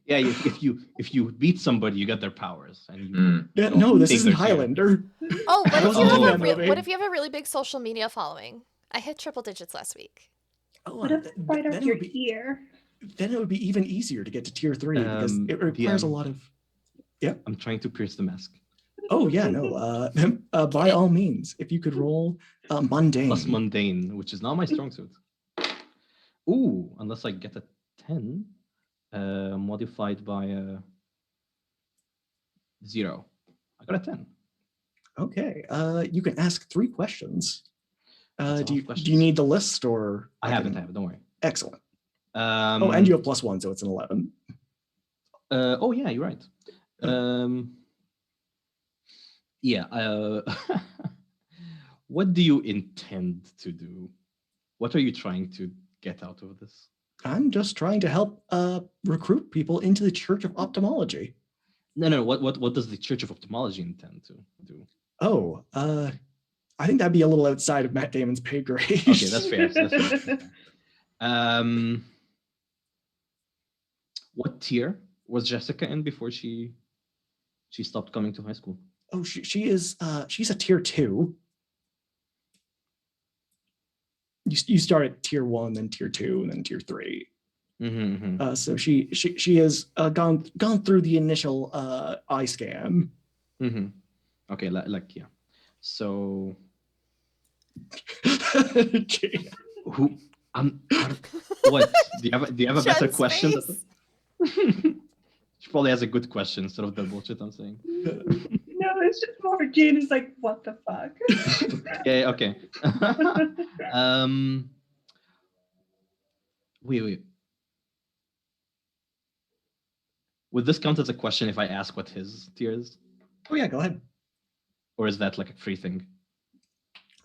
Yeah, if you beat somebody, you get their powers, and you. Yeah, no, this think isn't they're here. Highlander. Oh, what if wasn't you in have that a movie. what if you have a really big social media following? I hit triple digits last week. Oh, What if right then off it your would be ear? then it would be even easier to get to tier 3 because it requires a DM. lot of. I'm trying to pierce the mask. Oh yeah, no. By all means, if you could roll mundane. Plus mundane, which is not my strong suit. Ooh, unless I get a 10, modified by a 0. I got a 10. Okay. You can ask 3 questions. That's a Do lot you of questions. need the list or? I have it. Don't worry. Excellent. And you have +1, so it's an 11. Oh yeah, you're right. Yeah. What do you intend to do? What are you trying to get out of this? I'm just trying to help recruit people into the Church of Ophthalmology. No. What does the Church of Ophthalmology intend to do? Oh, I think that'd be a little outside of Matt Damon's pay grade. Okay, that's fair. What tier was Jessica in before she stopped coming to high school? Oh, she's a tier 2. You start at tier 1, then tier 2, and then tier 3. Mm-hmm. So she has gone through the initial eye scan. Mm-hmm. Okay, yeah. So who? What? Do you have a better Jed's question? face. She probably has a good question instead of the bullshit I'm saying. No, it's just more Jane is like, what the fuck? Yeah. Okay. Wait. Would this count as a question if I ask what his tier is? Oh yeah, go ahead. Or is that like a free thing?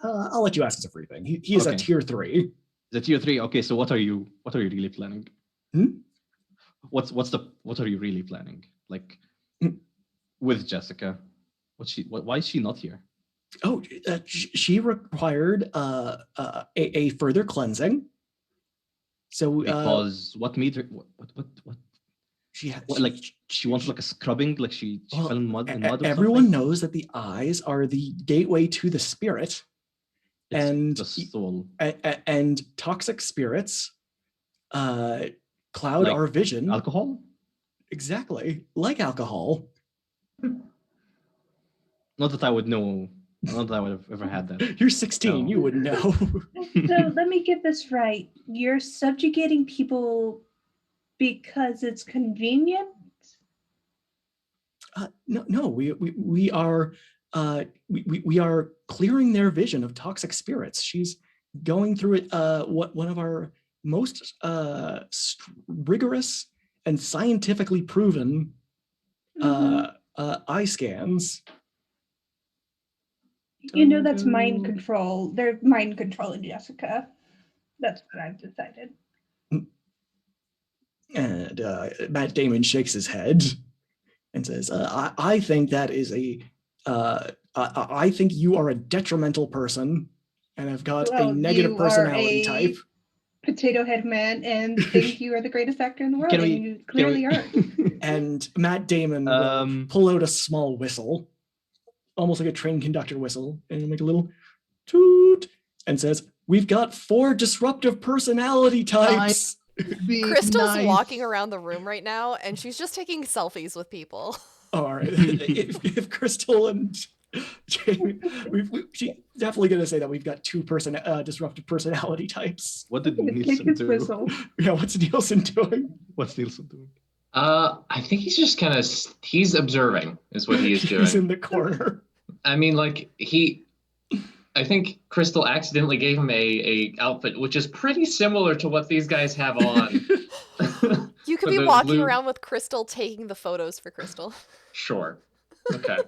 I'll let you ask as a free thing. He is Okay. a tier 3. Is it tier 3? Okay, so what are you really planning? What are you really planning? Like with Jessica? Why is she not here? Oh, she required a further cleansing. So Because what made her what she wants like a scrubbing, like she fell in mud or everyone something? knows that the eyes are the gateway to the spirit. It's and the soul. And toxic spirits cloud Like our vision. Alcohol? Exactly, like alcohol. Not that I would know. Not that I would have ever had that. You're 16, No. you wouldn't know. So let me get this right. You're subjugating people because it's convenient? No, we are clearing their vision of toxic spirits. She's going through it. One of our most rigorous and scientifically proven eye scans. You know that's mind control. They're mind controlling Jessica. That's what I've decided. And Matt Damon shakes his head and says, I think that is I think you are a detrimental person and have got a negative personality type. Potato head man and think you are the greatest actor in the world, and you clearly aren't. And Matt Damon will pull out a small whistle, almost like a train conductor whistle, and make a little toot, and says, "We've got 4 disruptive personality types." Crystal's walking around the room right now, and she's just taking selfies with people. All right, if Crystal and Jamie, she's definitely going to say that we've got 2 disruptive personality types. What did Nielsen do? Whistle. Yeah, what's Nielsen doing? What's Nielsen doing? I think he's just kind of he's observing is what he is doing. He's in the corner. I mean, like I think Crystal accidentally gave him a outfit which is pretty similar to what these guys have on. You could be walking around with Crystal taking the photos for Crystal. Sure. Okay.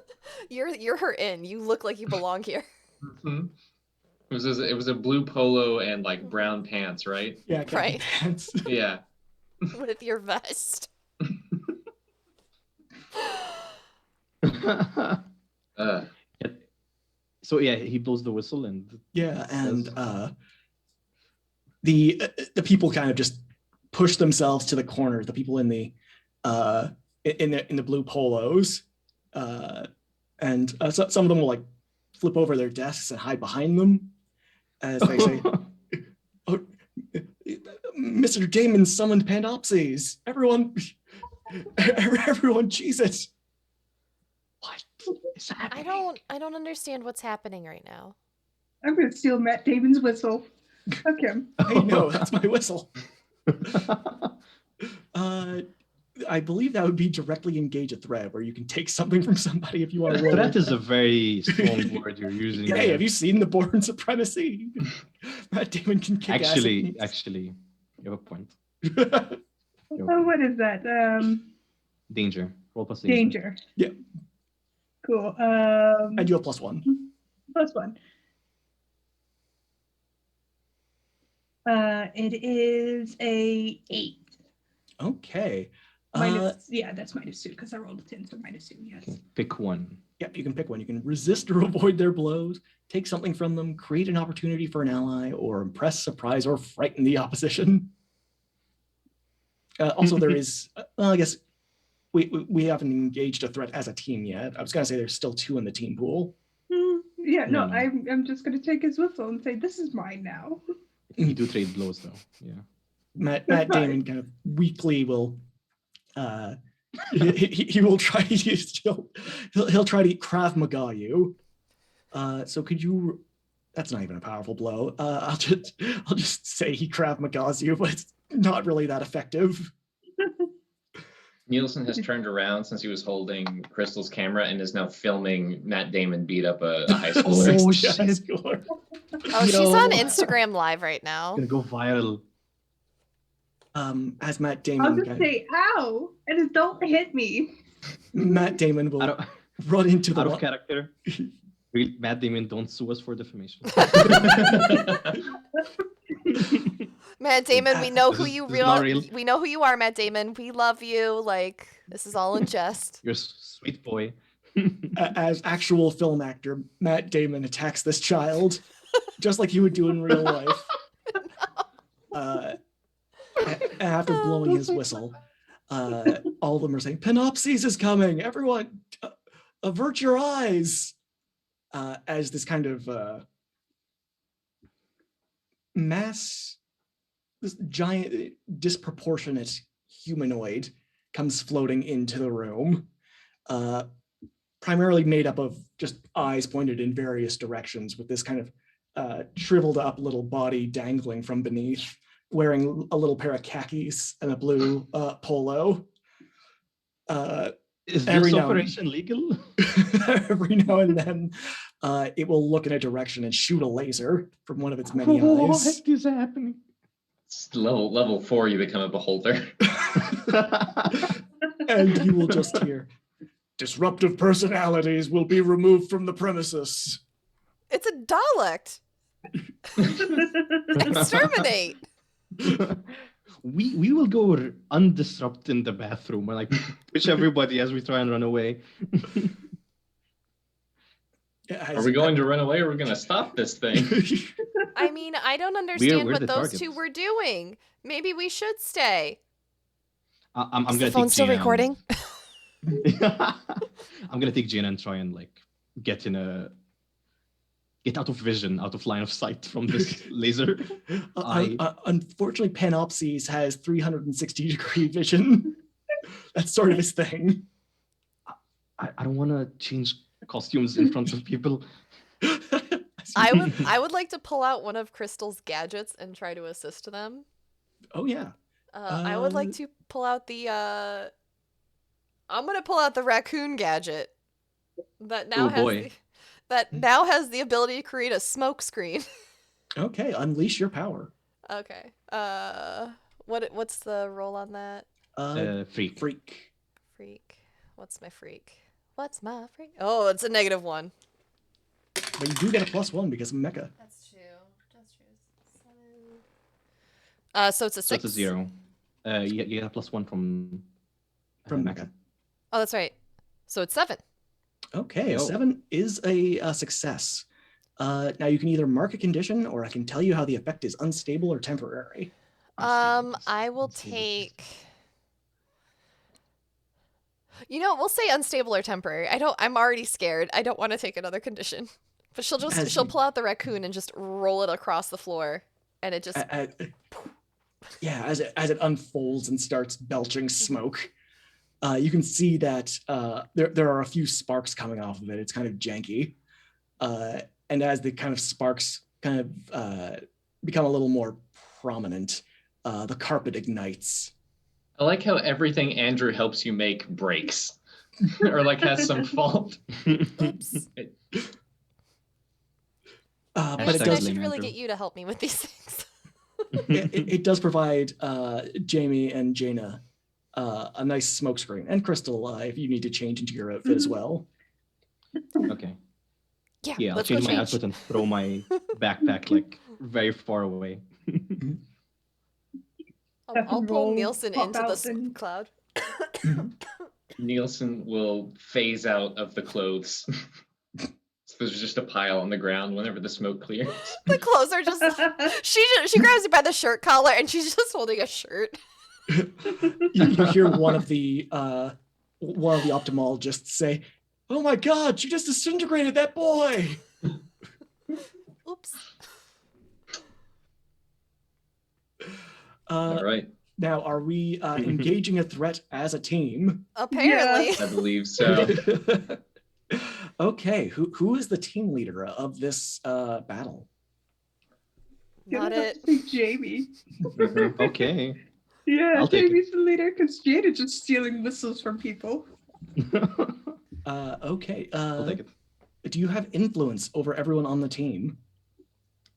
You're her in. You look like you belong here. Mm-hmm. It was a blue polo and like brown pants, right? Yeah, right. Pants. Yeah. With your vest. So yeah, he blows the whistle and the people kind of just push themselves to the corner. The people in the blue polos, and some of them will like flip over their desks and hide behind them as they say, "Oh, Mr. Damon summoned Panopsies. Everyone, Jesus! What is happening? I don't understand what's happening right now. I'm going to steal Matt Damon's whistle. Fuck him. Hey, no, that's my whistle. I believe that would be directly engage a threat, where you can take something from somebody if you want to roll. Threat is a very strong word you're using. Hey, have you seen The Born Supremacy? Matt Damon can kick actually, you have a point. What is that? Danger. Roll plus danger. Yeah. Cool. And you have +1. +1. It is a 8. Okay. That's -2 because I rolled a 10, so -2. Yes. Okay. Pick one. Yep, you can pick one. You can resist or avoid their blows, take something from them, create an opportunity for an ally, or impress, surprise, or frighten the opposition. Also, there is. I guess we haven't engaged a threat as a team yet. I was going to say there's still 2 in the team pool. I'm just going to take his whistle and say, "This is mine now." You do trade blows though. Yeah. Matt Damon kind of weakly will. He will try to he'll try to Krav Maga you. So could you? That's not even a powerful blow. I'll just say he Krav Magas you, but it's not really that effective. Nielsen has turned around since he was holding Crystal's camera and is now filming Matt Damon beat up a high schooler. Oh shit! Oh, she's on Instagram Live right now. It's gonna go viral. As Matt Damon, I'll just say "ow" and just don't hit me. Matt Damon will run into the out of character. Matt Damon, don't sue us for defamation. Matt Damon, we know who you we know who you are, Matt Damon. We love you. Like, this is all in jest. You're a sweet boy. As actual film actor, Matt Damon attacks this child, just like he would do in real life. After blowing his whistle, all of them are saying, "Panopsies is coming! Everyone, avert your eyes!" As this kind of this giant, disproportionate humanoid comes floating into the room, primarily made up of just eyes pointed in various directions, with this kind of shriveled up little body dangling from beneath, wearing a little pair of khakis and a blue polo. Is this operation legal? Every now and then, it will look in a direction and shoot a laser from one of its many eyes. What is happening? It's level 4, you become a beholder. And you will just hear, "Disruptive personalities will be removed from the premises." It's a Dalek. Exterminate. We will go undisrupt in the bathroom. We're like push everybody as we try and run away. Are we going to run away or are we going to stop this thing? I mean, I don't understand we're what the those two targets. were doing. Maybe we should stay. I'm Is gonna the phone take still Gina recording? I'm gonna take Gina and try and like get out of vision, out of line of sight from this laser. Unfortunately, Panopsis has 360-degree vision. That's sort of his thing. I don't want to change costumes in front of people. I would like to pull out one of Crystal's gadgets and try to assist them. Oh yeah. I would like to pull out the I'm gonna pull out the raccoon gadget that now has the ability to create a smoke screen. Okay, unleash your power. Okay. What's the roll on that? Freak. Freak. What's my freak? What's my freak? Oh, it's a -1. But you do get a +1 because of mecha. That's true. So it's a 6. So it's a 0. You get a +1 from Mecha. Oh, that's right. So it's 7. Okay, Oh. 7 is a success. Now you can either mark a condition, or I can tell you how the effect is unstable or temporary. I will take. We'll say unstable or temporary. I'm already scared. I don't want to take another condition. But she'll pull out the raccoon and just roll it across the floor, and it just. Yeah, as it unfolds and starts belching smoke, you can see that there are a few sparks coming off of it. It's kind of janky, and as the kind of sparks kind of become a little more prominent, the carpet ignites. I like how everything Andrew helps you make breaks, or like has some fault. Oops. But I it does. should really get you to help me with these things. it does provide Jamie and Jaina a nice smoke screen, and Crystal if you need to change into your outfit as well. Okay. Yeah, I'll let's change go my outfit and throw my backpack like very far away. I'll pull Nielsen pop into the out smoke and- cloud. Nielsen will phase out of the clothes. So there's just a pile on the ground whenever the smoke clears. The clothes are just. She grabs you by the shirt collar and she's just holding a shirt. You hear one of the ophthalmologists say, "Oh my God, you just disintegrated that boy!" Oops. All right. Now, are we engaging a threat as a team? Apparently. I believe so. Okay, who is the team leader of this battle? Not Gonna have it. to say Jamie. Okay. Yeah, I'll take it. Jamie's the leader because Jada's just stealing missiles from people. Okay. I'll take it. Do you have influence over everyone on the team?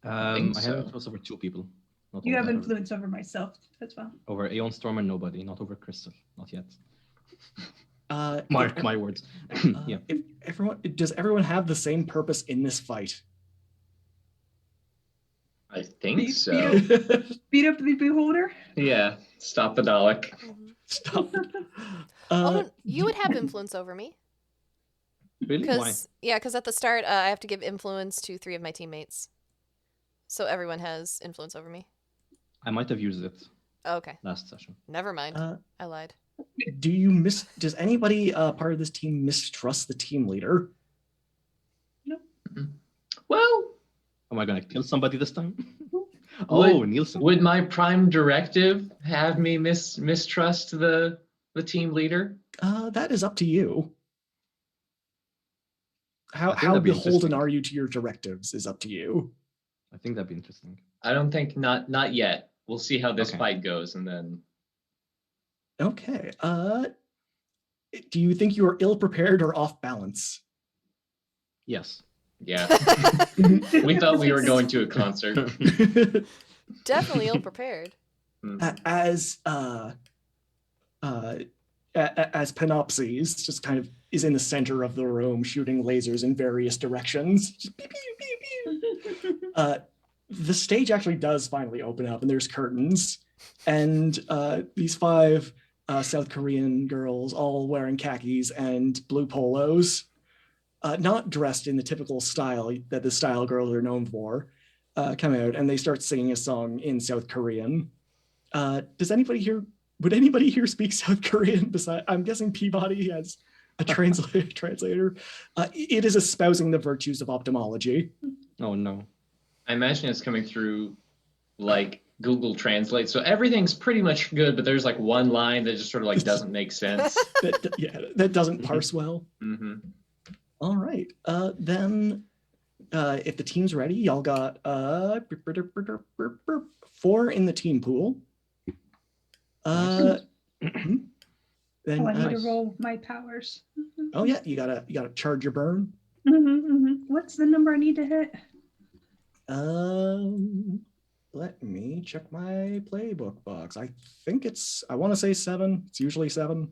I think have so. influence over 2 people. Not You have over, influence over myself as well. over Aeon Storm and nobody, not over Crystal, not yet. If Mark my words. Yeah. Does everyone have the same purpose in this fight? I think Beat so. Beat up the beholder. Yeah. Stop the Dalek. Mhm. Stop. No, you would have influence over me. Really? Why? Because at the start, I have to give influence to 3 of my teammates. So everyone has influence over me. I might have used it Oh, okay. last session. Never mind. I lied. Does anybody part of this team mistrust the team leader? Well, Am I gonna kill somebody this time? Oh, Nielsen. would my prime directive have me mistrust the team leader? That is up to you. I How think that'd be beholden interesting. are you to your directives is up to you. I think that'd be interesting. I don't think not yet. We'll see how this Okay. fight goes, and then Okay. Do you think you are ill prepared or off balance? Yes. yeah, we thought we were going to a concert. Definitely ill prepared. As Panopsis just kind of is in the center of the room, shooting lasers in various directions. Just pew, pew, pew, pew. The stage actually does finally open up, and there's curtains, and these 5 South Korean girls, all wearing khakis and blue polos, not dressed in the typical style that the style girls are known for, come out, and they start singing a song in South Korean. Does anybody here? Would anybody here speak South Korean? Besides, I'm guessing Peabody has a translator. It is espousing the virtues of ophthalmology. Oh no. I imagine it's coming through like Google Translate. So everything's pretty much good, but there's like one line that just sort of like doesn't make sense. That doesn't parse well. Mm-hmm. All right. Then if the team's ready, y'all got 4 in the team pool. Then Oh, I need Nice. to roll my powers. oh yeah, you gotta charge your burn. What's the number I need to hit? Let me check my playbook box. I think I want to say 7. It's usually 7.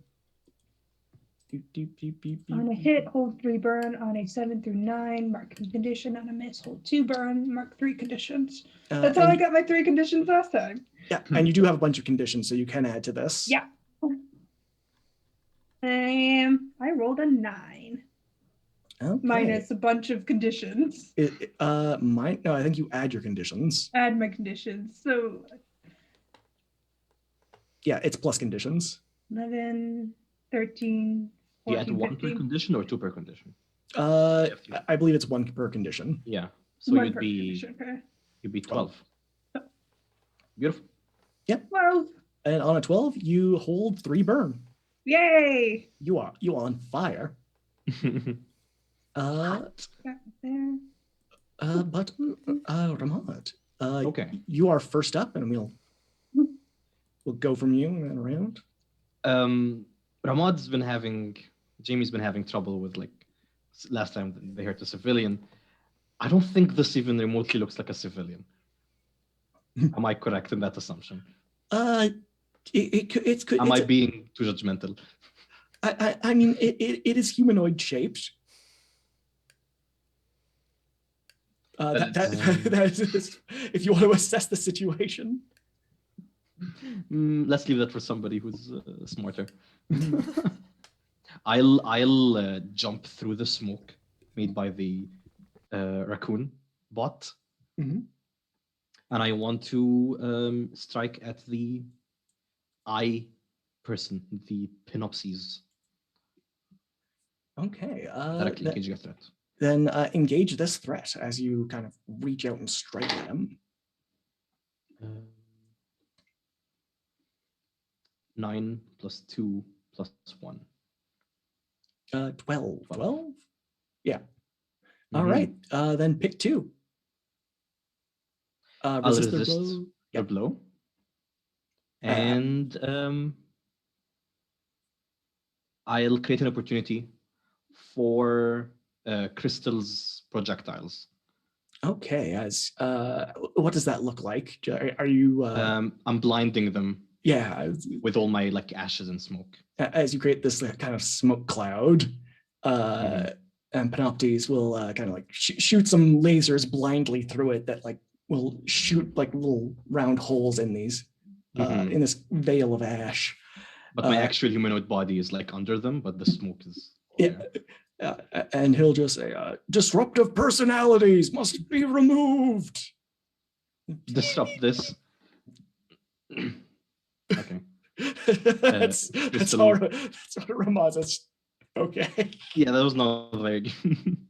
On a hit, hold 3 burn. On a 7 through 9, mark condition. On a miss, hold 2 burn. Mark 3 conditions. That's how I got my 3 conditions last time. Yeah, and you do have a bunch of conditions, so you can add to this. Yeah. I rolled a 9 Okay. minus a bunch of conditions. No, I think you add your conditions. Add my conditions. So Yeah, it's plus conditions. 11, 13, You 14, add 1 per 15. condition or 2 per condition? I believe it's 1 per condition. Yeah. So 1 you'd per be condition, okay. 12. Beautiful. 12. And on a 12, you hold 3 burn. Yay! You are on fire. Got there. But Ramad, Okay. you are first up, and we'll go from you and then around. Jamie's been having trouble with, like, last time they hurt a civilian. I don't think this even remotely looks like a civilian. Am I correct in that assumption? Am I being too judgmental? I mean, it is humanoid shaped. That is, if you want to assess the situation. Let's leave that for somebody who's smarter. I'll jump through the smoke made by the raccoon bot, Mhm. and I want to strike at the eye person, the pinopsies, Okay. directly engaging a threat. Then engage this threat as you kind of reach out and strike at him. 9 plus 2 plus 1. 12. 12? Yeah. Mhm. All right. Then pick 2. I'll Resist their resist blow. their blow. And I'll create an opportunity for Crystal's projectiles. Okay. As what does that look like? Are you? I'm blinding them Yeah. with all my, like, ashes and smoke. As you create this kind of smoke cloud, Mhm. and Panoptes will kind of like shoot some lasers blindly through it that like will shoot like little round holes in these Mhm. in this veil of ash. But my actual humanoid body is, like, under them, but the smoke is Yeah. there. And he'll just say, "Disruptive personalities must be removed." Disrupt this. Okay. that's Crystal- all. That's what Ramaz is. Okay. Yeah, that was not very good.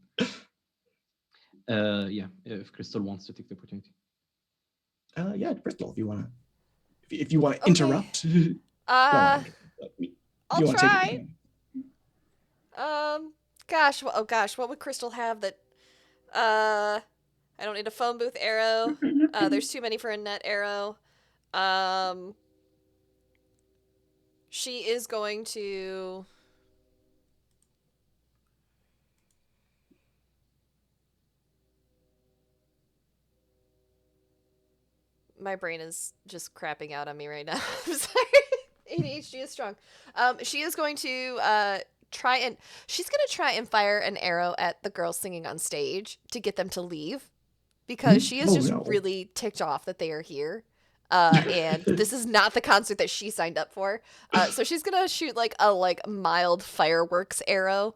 Yeah, if Crystal wants to take the opportunity. Yeah, Crystal, if you want to Okay. interrupt. I'll you wanna try. Gosh, what would Crystal have that? I don't need a phone booth arrow. There's too many for a net arrow. She is going to. My brain is just crapping out on me right now. I'm sorry. ADHD is strong. She is going to she's gonna try and fire an arrow at the girls singing on stage to get them to leave because she is Oh, just no. really ticked off that they are here. And this is not the concert that she signed up for. So she's gonna shoot like a mild fireworks arrow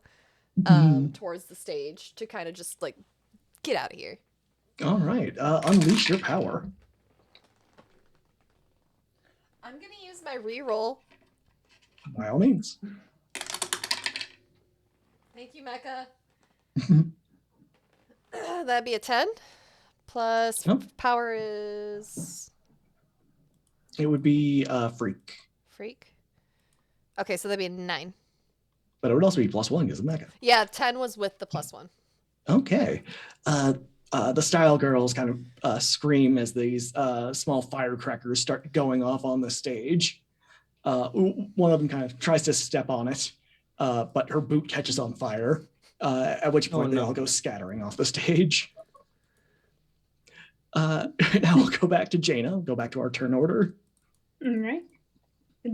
towards the stage to kind of just like get out of here. All right. Unleash your power. I'm gonna use my reroll. By all means. Thank you, Mecca. That'd be a 10. Plus Oh. power is It would be freak. freak. Okay, so that'd be a 9. But it would also be +1 because of Mecca. Yeah, 10 was with the +1. Okay. The style girls kind of scream as these small firecrackers start going off on the stage. One of them kind of tries to step on it, but her boot catches on fire, at which point they all go scattering off the stage. Now we'll go back to Jaina. We'll go back to our turn order. All right.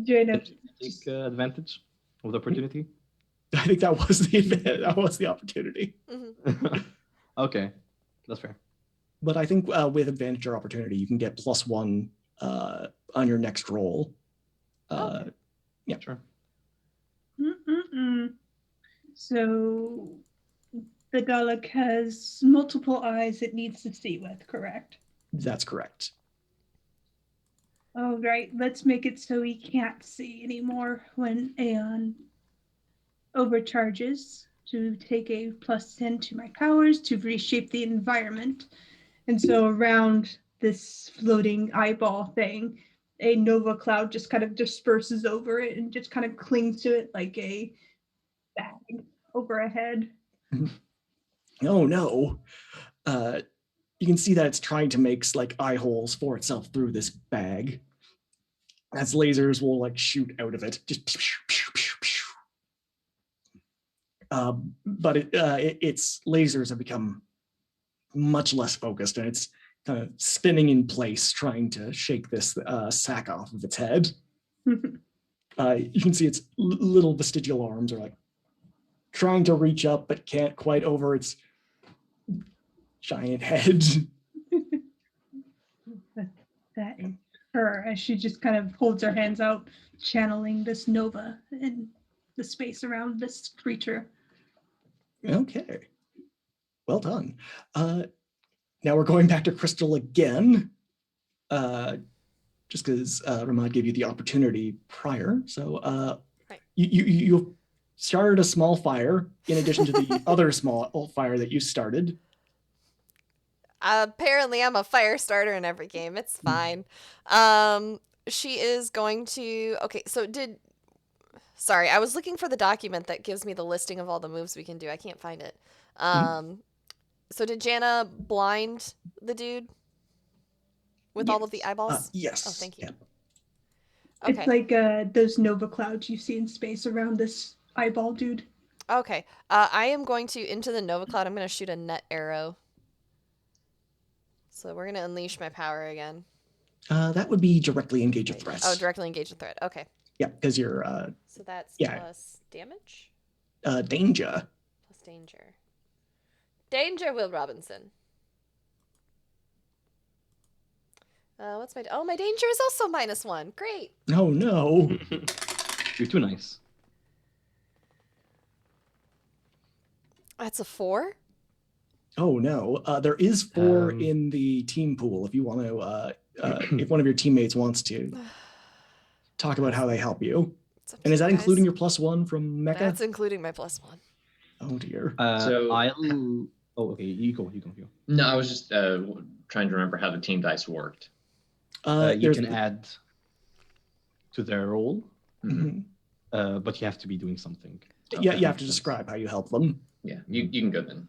Jaina. Take advantage of the opportunity. I think that was the opportunity. Mm-hmm. Okay, that's fair. But I think with advantage or opportunity, you can get +1 on your next roll. Okay. Yeah, Sure. So the Dalek has multiple eyes it needs to see with, correct? That's correct. All right, let's make it so he can't see anymore when Aeon overcharges to take a +10 to my powers to reshape the environment. And so around this floating eyeball thing, a nova cloud just kind of disperses over it and just kind of clings to it like a bag over a head. Oh no. You can see that it's trying to make like eye holes for itself through this bag. As lasers will like shoot out of it. Just pew, pew, pew, pew. But its lasers have become much less focused, and it's kind of spinning in place, trying to shake this sack off of its head. You can see its little vestigial arms are like trying to reach up, but can't quite over its giant head. That is her, as she just kind of holds her hands out, channeling this nova in the space around this creature. Okay. Well done. Now we're going back to Crystal again, just because Ramad gave you the opportunity prior. So Right. you started a small fire in addition to the other small fire that you started. Apparently, I'm a fire starter in every game. It's fine. She is going to. Okay, so Sorry, I was looking for the document that gives me the listing of all the moves we can do. I can't find it. So did Jana blind the dude with all of the eyeballs? Yes. Oh, thank you. Yeah. Okay. It's like those nova clouds you see in space around this eyeball dude. Okay. I am going to, into the Nova Cloud, I'm going to shoot a net arrow. So we're going to unleash my power again. That would be directly engage a threat. Oh, directly engage a threat. Okay. Yeah, because you're So that's yeah. plus damage? Danger. Plus danger. Danger, Will Robinson. What's my... Oh, my danger is also -1. Great. Oh, no. You're too nice. That's a 4? Oh, no. There is 4 Um, in the team pool if you want to, if one of your teammates wants to talk about how they help you. It's up to And is you that guys. including your +1 from Mecca? That's including my +1. Oh, dear. So- I'll... Oh, okay. You go. No, I was just trying to remember how the team dice worked. You There's can add to their roll, Mhm. but you have to be doing something. Yeah, you have to describe how you help them. Yeah, you can go then.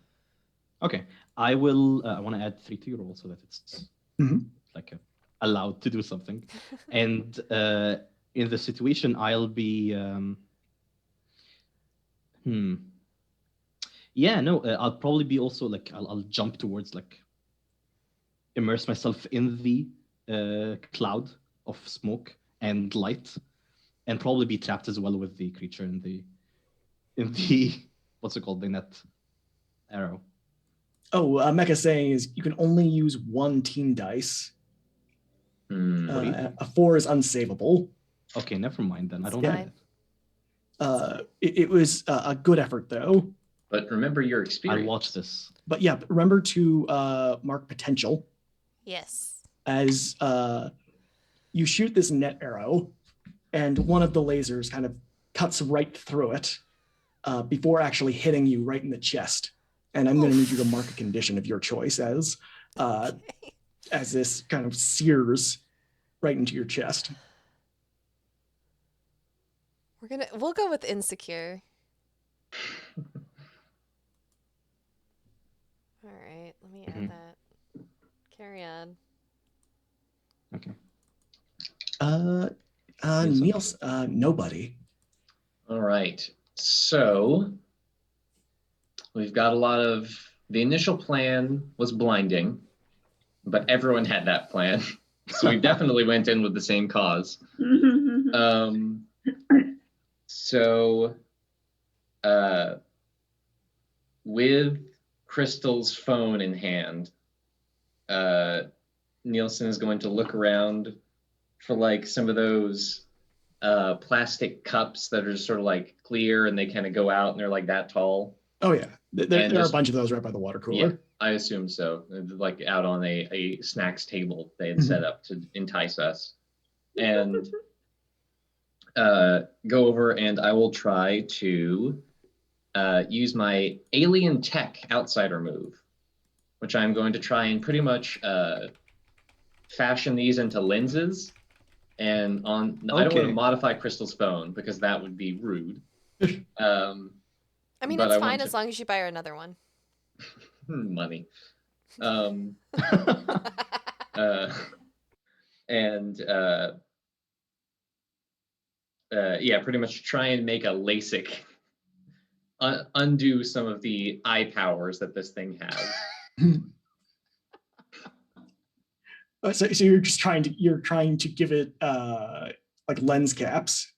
Okay, I will. I want to add 3 to your roll so that it's Mhm. like allowed to do something. And in the situation, I'll be. Yeah, no, I'll probably be also like I'll jump towards like immerse myself in the cloud of smoke and light, and probably be trapped as well with the creature in the in the what's it called? The net arrow. Oh, Mecha's saying is you can only use one team dice. Hmm. What do you- A 4 is unsavable. Okay, never mind then. I It's don't fine. need it. It was a good effort though. But remember your experience. I'll watch this. But yeah, remember to mark potential Yes. as you shoot this net arrow, and one of the lasers kind of cuts right through it before actually hitting you right in the chest. And I'm going to need you to mark a condition of your choice as this kind of sears right into your chest. We'll go with insecure. All right, let me add that. Carry on. Okay. Niels, nobody. All right. So we've got a lot of the initial plan was blinding, but everyone had that plan. So we definitely went in with the same cause. So with Crystal's phone in hand, Nielsen is going to look around for like some of those plastic cups that are just sort of like clear and they kind of go out and they're like that tall. Oh yeah, there are a just- bunch of those right by the water cooler. Yeah, I assume so. Like out on a snacks table they had set up to entice us. And go over and I will try to use my alien tech outsider move, which I'm going to try and pretty much fashion these into lenses. And I don't want to Okay. modify Crystal's phone because that would be rude. I mean, But it's I fine want as to- long as you buy her another one. money. And yeah, pretty much try and make a LASIK, undo some of the eye powers that this thing has. So you're just trying to give it like lens caps.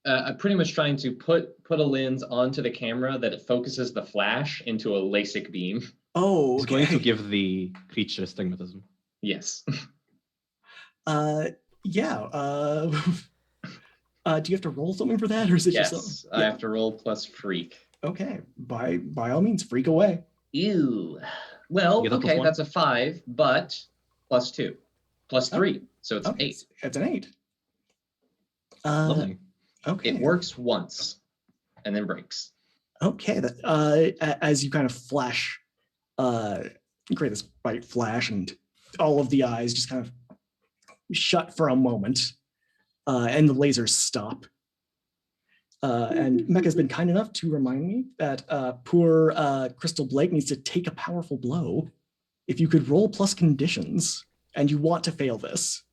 I'm pretty much trying to put a lens onto the camera that it focuses the flash into a LASIK beam. Oh, He's okay. going to give the creature stigmatism. Yes. Yeah. Do you have to roll something for that, or is it just Yes. something? I have to roll plus freak. Okay. By all means, freak away. Ew. Well, You get a plus okay, one? that's a 5, but plus 2. Plus 3. So it's Okay, 8. it's an 8. Lovely. Okay. It works once and then breaks. Okay. That as you kind of flash, you create this bright flash, and all of the eyes just kind of shut for a moment, and the lasers stop. And Mecca's been kind enough to remind me that poor Crystal Blake needs to take a powerful blow. If you could roll plus conditions, and you want to fail this.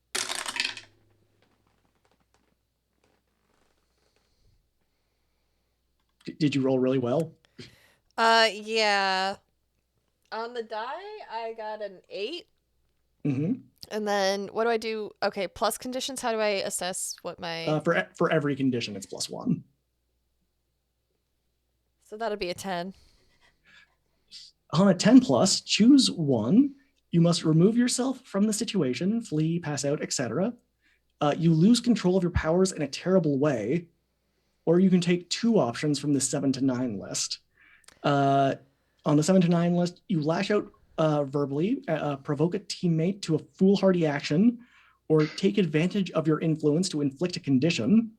Did you roll really well? Yeah. On the die, I got an 8. Mm-hmm. And then what do I do? Okay, plus conditions. How do I assess what my? For every condition, it's plus 1. So that'll be a 10. On a 10 plus, choose one. You must remove yourself from the situation, flee, pass out, etc. You lose control of your powers in a terrible way, or you can take 2 options from the 7 to 9 list. On the 7 to 9 list, you lash out verbally, provoke a teammate to a foolhardy action, or take advantage of your influence to inflict a condition.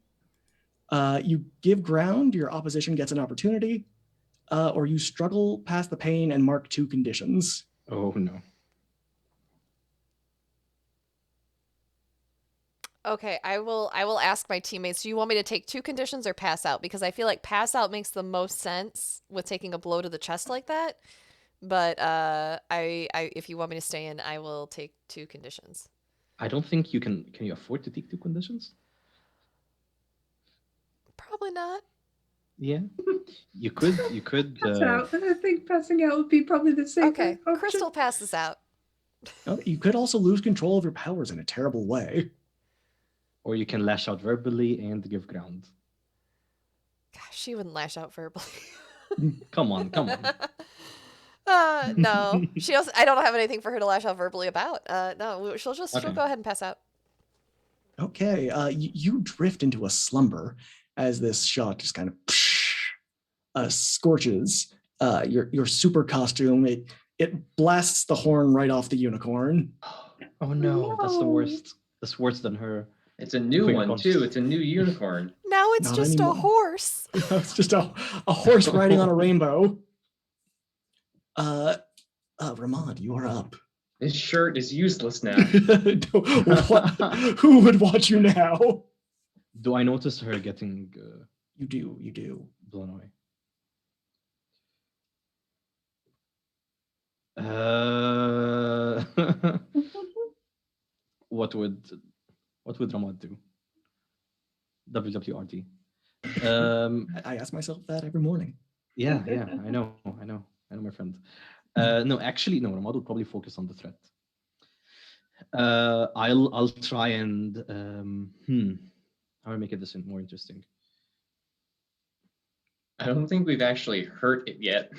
You give ground, your opposition gets an opportunity, or you struggle past the pain and mark 2 conditions. Oh no. Okay, I will ask my teammates, do you want me to take 2 conditions or pass out? Because I feel like pass out makes the most sense with taking a blow to the chest like that. But I if you want me to stay in, I will take 2 conditions. I don't think you can. Can you afford to take 2 conditions? Probably not. Yeah. You could. You could. Pass out. I think passing out would be probably the safer Okay, option. Crystal passes out. You could also lose control of your powers in a terrible way. Or you can lash out verbally and give ground. Gosh, she wouldn't lash out verbally. Come on. No, she also. I don't have anything for her to lash out verbally about. No, she'll Okay. go ahead and pass out. Okay, you drift into a slumber as this shot just kind of scorches your super costume. It blasts the horn right off the unicorn. Oh no, that's the No. worst. That's worse than her. It's a new Quick one punch. too. It's a new unicorn. Now it's Not just anymore. a horse. It's just a horse riding on a rainbow. Ramad, you are up. This shirt is useless now. Who would watch you now? Do I notice her getting You do. blown away? What would Ramad do? WWRD. I ask myself that every morning. Yeah, I know, my friend. No, actually, no. Ramad would probably focus on the threat. I'll try and how do I make it this more interesting? I don't think we've actually hurt it yet.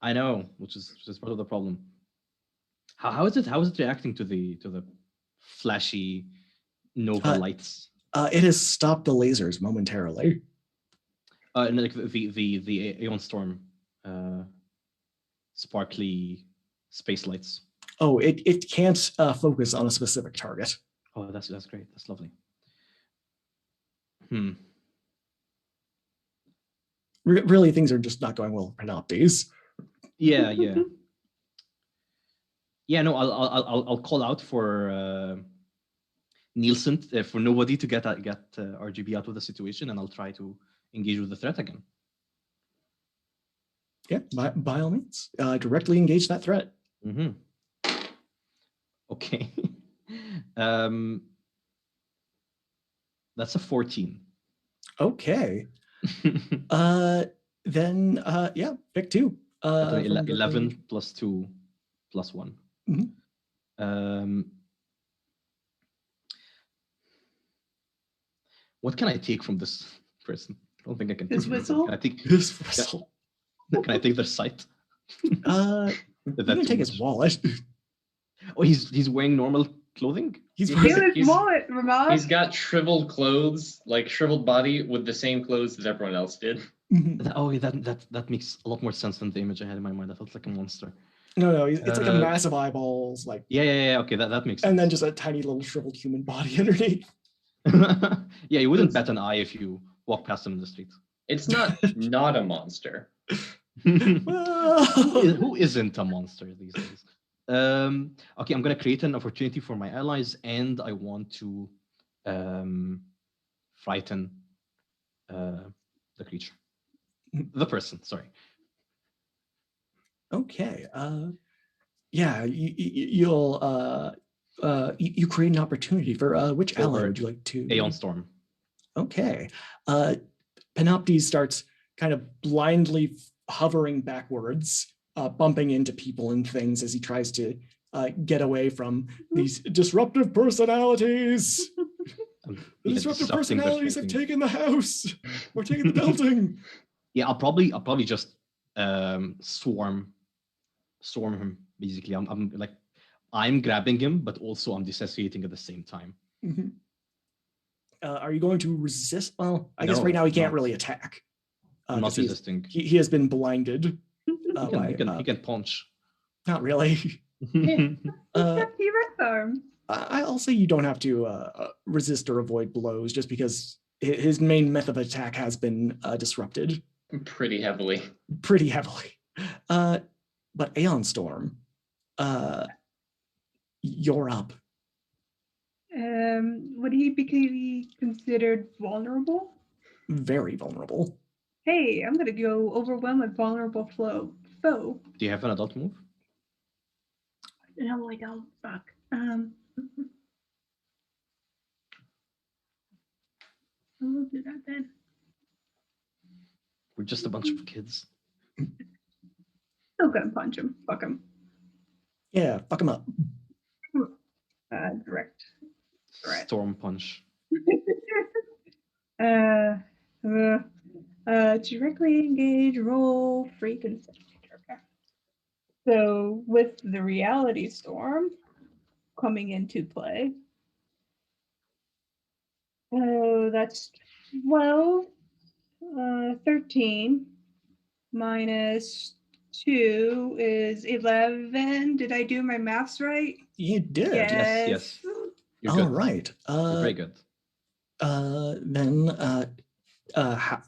I know, which is part of the problem. How is it reacting to the flashy nova lights? It has stopped the lasers momentarily. And like the Aeon Storm sparkly space lights. Oh, it can't focus on a specific target. Oh, that's great. That's lovely. Really, things are just not going well for Panoptes. Yeah. Yeah, no, I'll call out for Nielsen for nobody to get RGB out of the situation, and I'll try to engage with the threat again. Yeah, by all means, directly engage that threat. Mm-hmm. Okay. That's a 14. Okay. Then yeah, pick two. 11 plus 2 plus 1. Mm-hmm. What can I take from this person? I don't think I can. His whistle? Can I take His whistle. Can I take their sight? You can take his wallet. Oh, he's wearing normal clothing? He's He's- Steal his wallet, Ramad. He's got shriveled clothes, like shriveled body, with the same clothes that everyone else did. That makes a lot more sense than the image I had in my mind. I felt like a monster. No, it's like a massive eyeballs, like Yeah. Okay, that makes sense. and then just a tiny little shriveled human body underneath. Yeah, you wouldn't bat an eye if you walk past him in the street. It's not a monster. Who isn't a monster these days? Okay, I'm gonna create an opportunity for my allies, and I want to frighten the creature, the person. Sorry. Okay. Yeah, you'll you create an opportunity for which ally would you like to? Aeon Storm. Okay. Panoptes starts kind of blindly hovering backwards, bumping into people and things as he tries to get away from these disruptive personalities. The disruptive personalities have taken the house. We're taking the building. Yeah, I'll probably just swarm him. Basically, I'm grabbing him, but also I'm dissociating at the same time. Mm-hmm. Are you going to resist? Well, I guess right now he can't really attack. I'm not resisting. He has been blinded. He can punch. Not really. T-Rex arm. I'll say you don't have to resist or avoid blows just because his main method of attack has been disrupted. Pretty heavily. Pretty heavily. But Aeon Storm, you're up. Would he be considered vulnerable? Very vulnerable. Hey, I'm gonna go overwhelm a vulnerable foe. Do you have an adult move? No, I don't. Fuck. We'll do that then. We're just a bunch of kids. Still gonna punch him. Fuck him. Yeah, fuck him up. Direct. Right. Storm punch. Directly engage, roll, free consent. Okay. So with the reality storm coming into play, that's 12, 13 minus 2 is 11. Did I do my maths right? You did. Yes. You're All good. right. You're very good. Then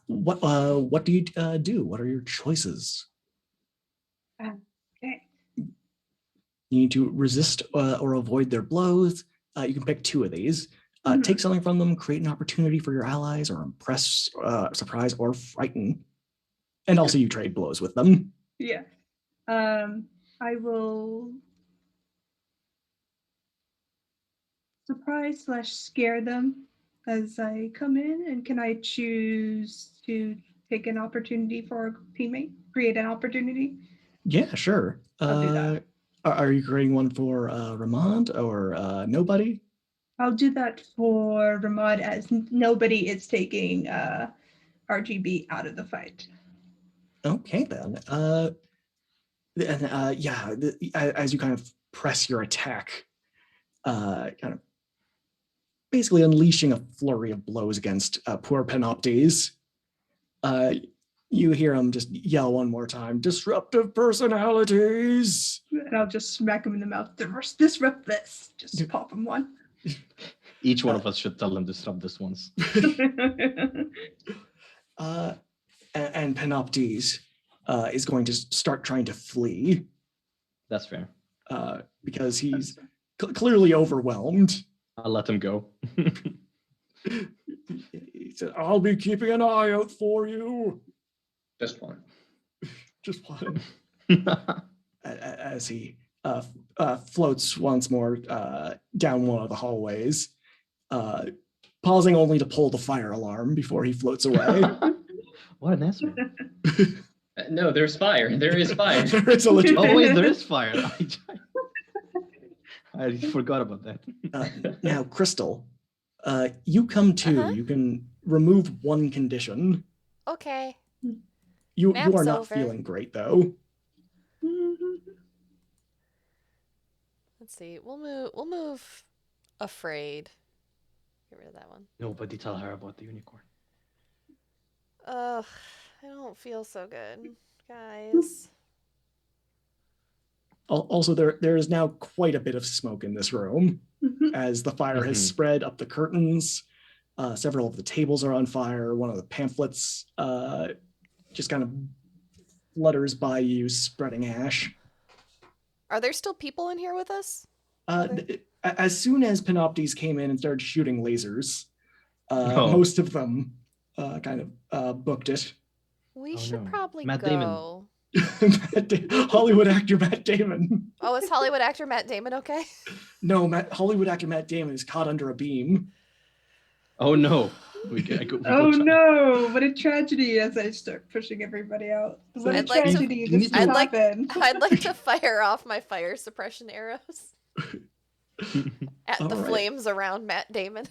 what do you do? What are your choices? Okay. You need to resist or avoid their blows. You can pick 2 of these. Mhm. Take something from them, create an opportunity for your allies, or impress, surprise, or frighten. And also you trade blows with them. Yeah. I will surprise / scare them as I come in. And can I choose to take an opportunity for a teammate? Create an opportunity? Yeah, sure. I'll do that. Are you creating one for Ramond or nobody? I'll do that for Ramad as nobody is taking RGB out of the fight. Okay, then. As you kind of press your attack, kind of basically unleashing a flurry of blows against poor Panoptes, you hear him just yell one more time, disruptive personalities. And I'll just smack him in the mouth. Disrupt this. Just pop him one. Each one of us should tell him to stop this once. And Panoptes is going to start trying to flee That's fair. because he's clearly overwhelmed. I'll let him go. He said, I'll be keeping an eye out for you. Just one. Just one. As he floats once more down one of the hallways, pausing only to pull the fire alarm before he floats away. What an answer. No, there's fire. There is fire. There is a legit- Oh, wait, there is fire. I forgot about that. Now, Crystal, you come to. Uh-huh. You can remove one condition. Okay. You Map's are not over. feeling great, though. Let's see. We'll move afraid. Get rid of that one. Nobody tell her about the unicorn. Ugh, I don't feel so good, guys. Also, there is now quite a bit of smoke in this room as the fire has Mhm. spread up the curtains. Several of the tables are on fire. One of the pamphlets just kind of flutters by you, spreading ash. Are there still people in here with us? As soon as Panoptes came in and started shooting lasers, Oh. most of them kind of booked it. We Oh, should no. probably Matt go. Damon. Hollywood actor Matt Damon. Oh, is Hollywood actor Matt Damon okay? No, Hollywood actor Matt Damon is caught under a beam. Oh no. We go Oh try. no, what a tragedy as I start pushing everybody out. What a I'd like to- tragedy you this need to- has I'd like- happened. I'd like to fire off my fire suppression arrows at the All right. flames around Matt Damon.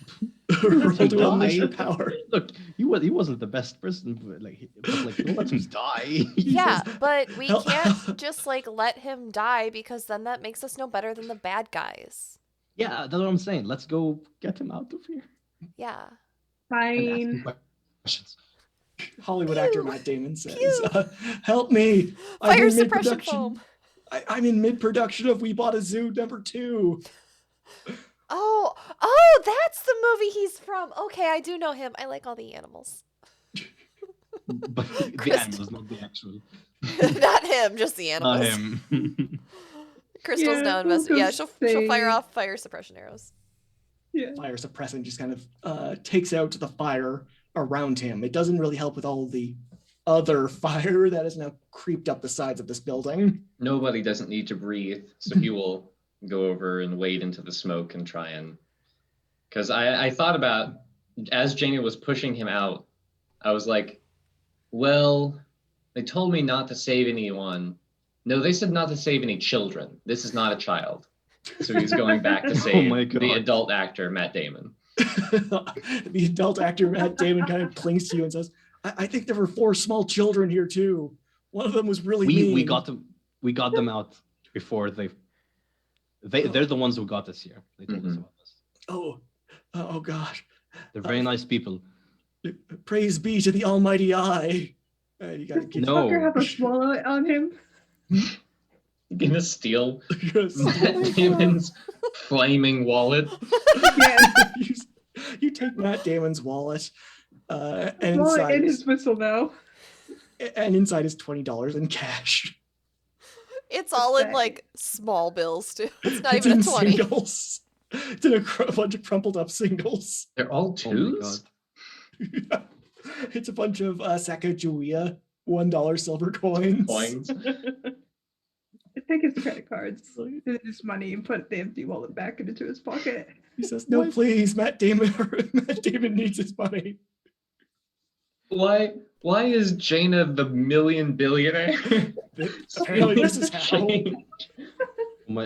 Roll to Die. unleash your power. Look, he wasn't the best person, but don't let him die. Yeah, but we Hell- can't just let him die because then that makes us no better than the bad guys. Yeah, that's what I'm saying. Let's go get him out of here Yeah. and ask him Fine. questions. Hollywood Pew! actor Matt Damon says, Pew! "Help me! I'm Fire in suppression mid-production. foam. I'm in mid-production of We Bought a Zoo #2." Oh, that's the movie he's from. Okay, I do know him. I like all the animals. But the Crystal. animals, not the actual. Not him, just the Not animals. him. Crystal's Yeah, now we'll invested. go Yeah, she'll fire save. off fire suppression arrows. Yeah. Fire suppressant just kind of takes out the fire around him. It doesn't really help with all the other fire that has now creeped up the sides of this building. Nobody doesn't need to breathe, so he will go over and wade into the smoke and try and. Because I thought about, as Jaina was pushing him out, I was like, well, they told me not to save anyone. No, they said not to save any children. This is not a child. So he's going back to save my the God. adult actor, Matt Damon. The adult actor Matt Damon kind of clings to you and says, I think there were 4 small children here too. One of them was really mean. We got them out before they're the ones who got us here. They told us about this. Oh gosh. They're very nice people. Praise be to the Almighty Eye. You gotta Does this No. fucker have a swallow on him? Gonna steal Yes. Matt Damon's flaming wallet. Yeah, You take Matt Damon's wallet, and wallet inside and his whistle now. is $20 in cash. It's all in Okay. like small bills too. It's not It's even a in 20. singles. It's in a bunch of crumpled up singles. They're all Oh my god. twos? It's a bunch of Sacagawea $1 silver coins. Coins. Take his credit cards, his money, and put the empty wallet back into his pocket. He says, "No, please, Matt Damon. Matt Damon needs his money." Why is Jaina the million billionaire? Apparently, this is how.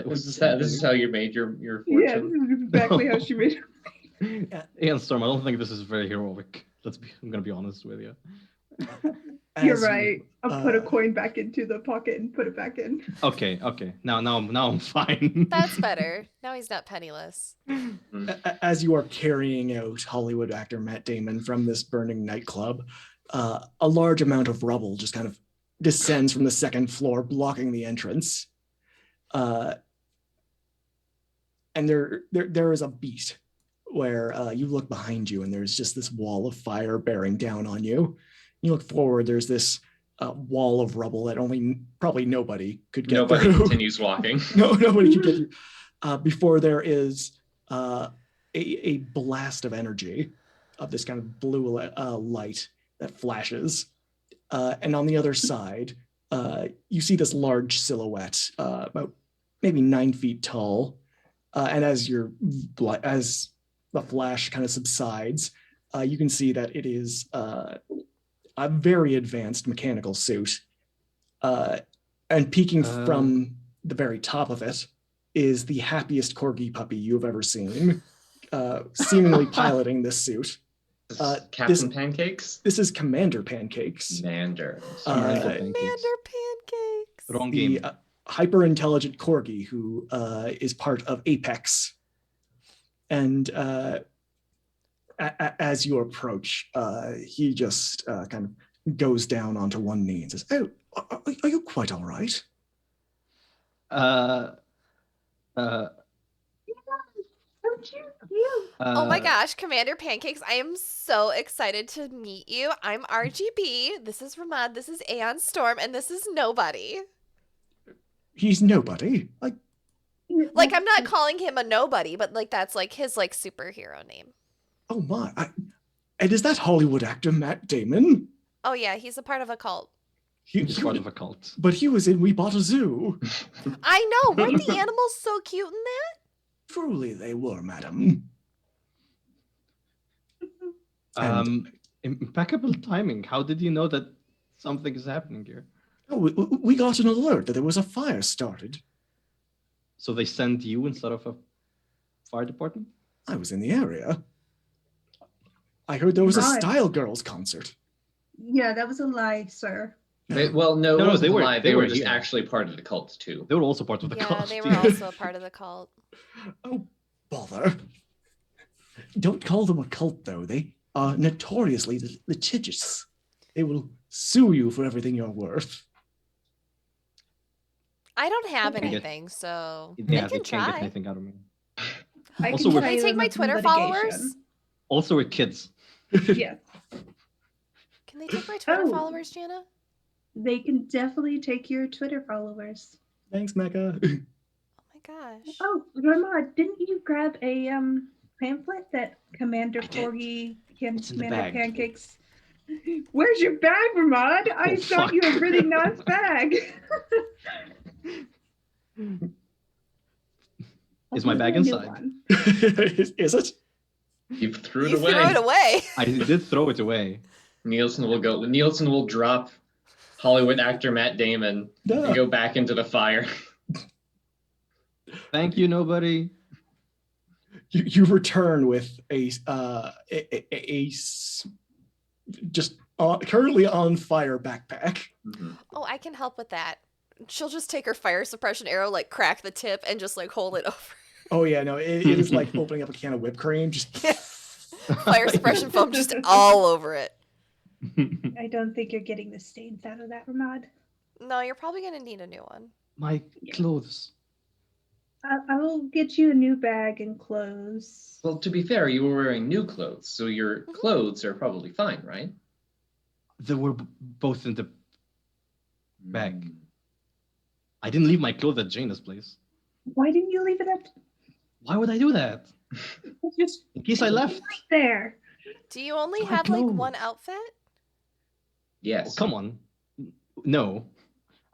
This is how you made your Yeah, fortune. this is exactly how she made it. Ian Storm, I don't think this is very heroic. I'm gonna be honest with you. You're As you, right. I'll put a uh, coin back into the pocket and put it back in. Okay. Now I'm fine. That's better. Now he's not penniless. As you are carrying out Hollywood actor Matt Damon from this burning nightclub, a large amount of rubble just kind of descends from the second floor, blocking the entrance. And there is a beat where you look behind you and there's just this wall of fire bearing down on you. You look forward, there's this wall of rubble that probably nobody could get Nobody through. continues walking. No, nobody could get through. Before there is a blast of energy of this kind of blue light that flashes. And on the other side, you see this large silhouette, about maybe 9 feet tall. And as the flash kind of subsides, you can see that it is a very advanced mechanical suit. And peeking from the very top of it is the happiest corgi puppy you've ever seen, seemingly piloting this suit. Captain Pancakes? This is Commander Pancakes. Commander. Commander Pancakes. Wrong The game. hyper-intelligent corgi who is part of Apex. And as you approach, he just kind of goes down onto one knee and says, "Oh, are you quite all right?" Oh my gosh, Commander Pancakes, I am so excited to meet you. I'm RGB. This is Ramad. This is Aeon Storm. And this is Nobody. He's nobody. Like, I'm not calling him a nobody, but like that's like his like superhero name. Oh my. And is that Hollywood actor Matt Damon? Oh yeah, he's a part of a cult. He's part of a cult. But he was in We Bought a Zoo. I know. Weren't the animals so cute in that? Truly they were, madam. Impeccable timing. How did you know that something is happening here? Oh, we got an alert that there was a fire started. So they send you instead of a fire department? I was in the area. I heard there was a Right. Style Girls concert. Yeah, that was a lie, sir. No, No, it they wasn't were- live. they They were were just here. actually part of the cult too. They were also part of the Yeah, cult. they were also a part of the cult. Oh, bother. Don't call them a cult, though. They are notoriously litigious. They will sue you for everything you're worth. I don't have Okay. anything, so Yeah, they they can can't get try. anything out of me. I Also, can we're- Can they try take my them Twitter litigation. followers? Also, we're kids. Yes, Can they take my Twitter Oh. followers, Jana? they can definitely take your Twitter followers. Thanks, Mecca. Oh my gosh. Oh, Ramad, didn't you grab a pamphlet that Commander I did. Porgy It's in the Commander bag. Pancakes? Where's your bag, Ramad? I Oh, got you a fuck. really nice bag. Is my bag I'll give you a new inside? one. is it? You threw it You away. threw it away. I did throw it away. Nielsen will drop Hollywood actor Matt Damon No. and go back into the fire. Thank you, nobody. You return with just currently on fire backpack. Mhm. Oh, I can help with that. She'll just take her fire suppression arrow, like crack the tip, and just like hold it over. Oh yeah, no, it is like opening up a can of whipped cream. Just Fire suppression foam just all over it. I don't think you're getting the stains out of that, Ramad. No, you're probably gonna need a new one. My clothes. I will get you a new bag and clothes. Well, to be fair, you were wearing new clothes, so your Mhm. clothes are probably fine, right? They were both in the bag. Mm. I didn't leave my clothes at Jaina's place. Why didn't you leave it up Why would I do that? just In case I left. there? Do you only I have like know. one outfit? Yes. Oh, come on. No.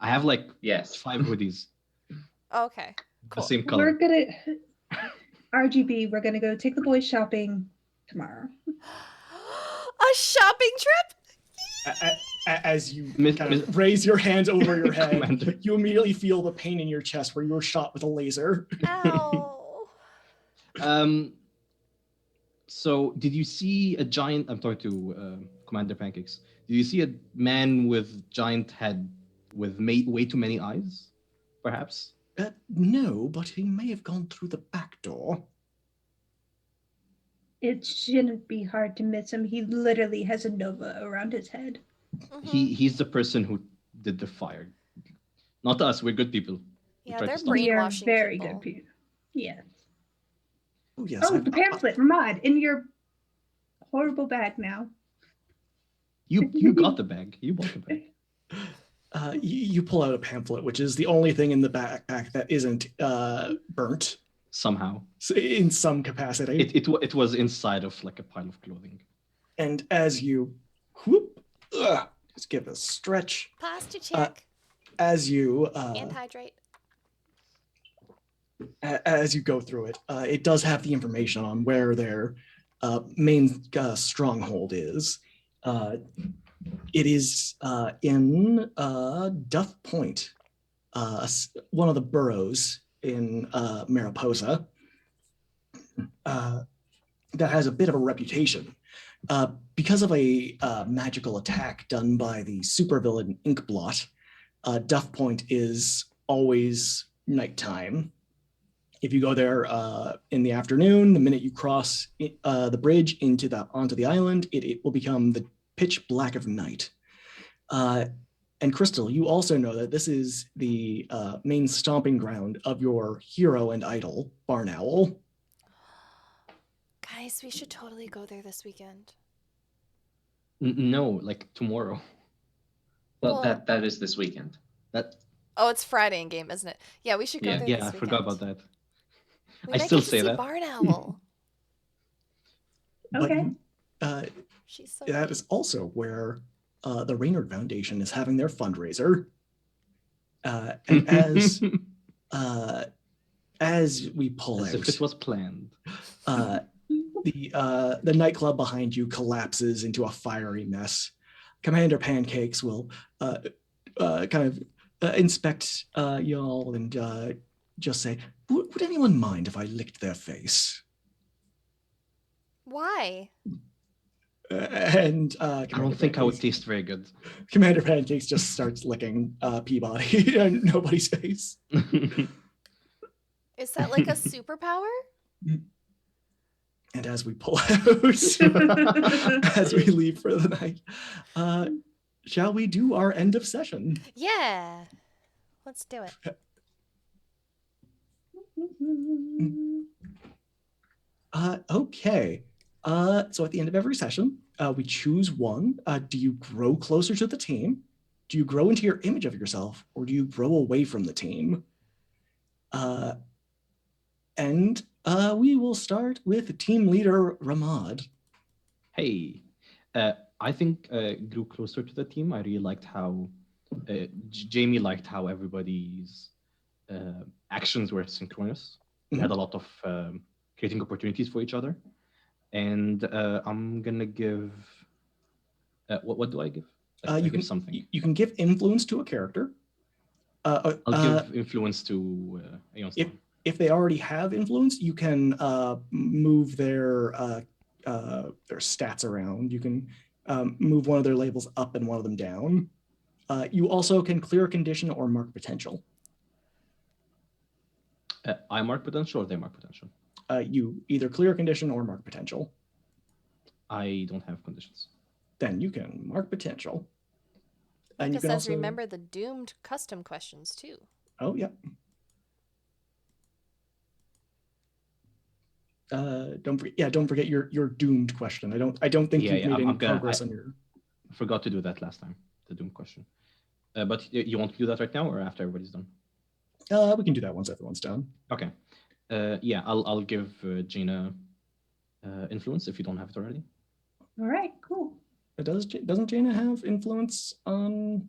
I have like Yes. 5 hoodies. Okay, The cool. same We're color. gonna RGB. We're gonna go take the boys shopping tomorrow. A shopping trip? as you Miss- kind of miss- raise your hands over your head, Commander. you immediately feel the pain in your chest where you were shot with a laser. Ow. So did you see a giant? I'm talking to Commander Pancakes. Did you see a man with giant head with way too many eyes? Perhaps. No, but he may have gone through the back door. It shouldn't be hard to miss him. He literally has a nova around his head. Mhm. He's the person who did the fire. Not us. We're good people. We Yeah, tried to they're stop We it. are brainwashing very people. good people. Yes. Oh yes. Oh, the pamphlet, Ramad, in your horrible bag now. You got the bag. You bought the bag. You pull out a pamphlet, which is the only thing in the backpack that isn't burnt Somehow. in some capacity. It was inside of like a pile of clothing. And as you just give a stretch, Posture check as you and hydrate. as you go through it, it does have the information on where their main stronghold is. It is in Duff Point, one of the boroughs in Mariposa, that has a bit of a reputation. Because of a magical attack done by the supervillain Inkblot, Duff Point is always nighttime. If you go there in the afternoon, the minute you cross the bridge onto the island, it will become the pitch black of night. And Crystal, you also know that this is the main stomping ground of your hero and idol, Barn Owl. Guys, we should totally go there this weekend. No, like tomorrow. Well, Well- that is this weekend. That Oh, it's Friday in game, isn't it? Yeah, we should go there yeah, this I weekend. forgot about that. We I might still get to say see that. Barn Owl. But Okay. She's so that is also where the Raynard Foundation is having their fundraiser. And as we pull As out, if it was planned. the nightclub behind you collapses into a fiery mess. Commander Pancakes will kind of inspect y'all and just say, would anyone mind if I licked their face? Why? And I don't think I would taste very good. Commander Pancakes just starts licking Peabody and nobody's face. Is that like a superpower? And as we pull out, as we leave for the night, shall we do our end of session? Yeah. Let's do it. Okay. So at the end of every session, we choose one. Do you grow closer to the team? Do you grow into your image of yourself, or do you grow away from the team? And we will start with team leader Ramad. Hey, I think grew closer to the team. I really liked how Jamie liked how everybody's actions were synchronous. We had a lot of creating opportunities for each other. And I'm gonna give. What do I give? I You give can something. You can give influence to a character. I'll give influence to Aeon's If they already have influence, you can move their stats around. You can move one of their labels up and one of them down. You also can clear a condition or mark potential. I mark potential or they mark potential? You either clear a condition or mark potential. I don't have conditions. Then you can mark potential. And Micah you can says, also remember the doomed custom questions too. Oh, yeah. Don't forget your doomed question. I don't think you've made any progress on your. I forgot to do that last time, the doom question. But you want to do that right now or after everybody's done? We can do that once everyone's done. Okay. Yeah, I'll give Gina influence if you don't have it already. All right, cool. Doesn't Jaina have influence on?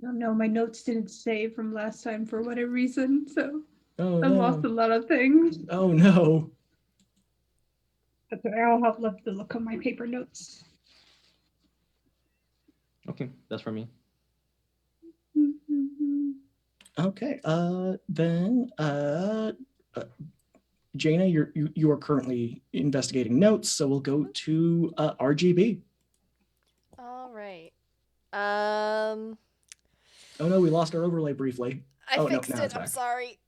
I don't know. My notes didn't save from last time for whatever reason, so I No. lost a lot of things. Oh no. That's all right. I'll have left to look on my paper notes. Okay, that's for me. Okay. Then Jaina, you are currently investigating notes, so we'll go to RGB. All right. Oh no, we lost our overlay briefly. I fixed now it. it's I'm back. sorry.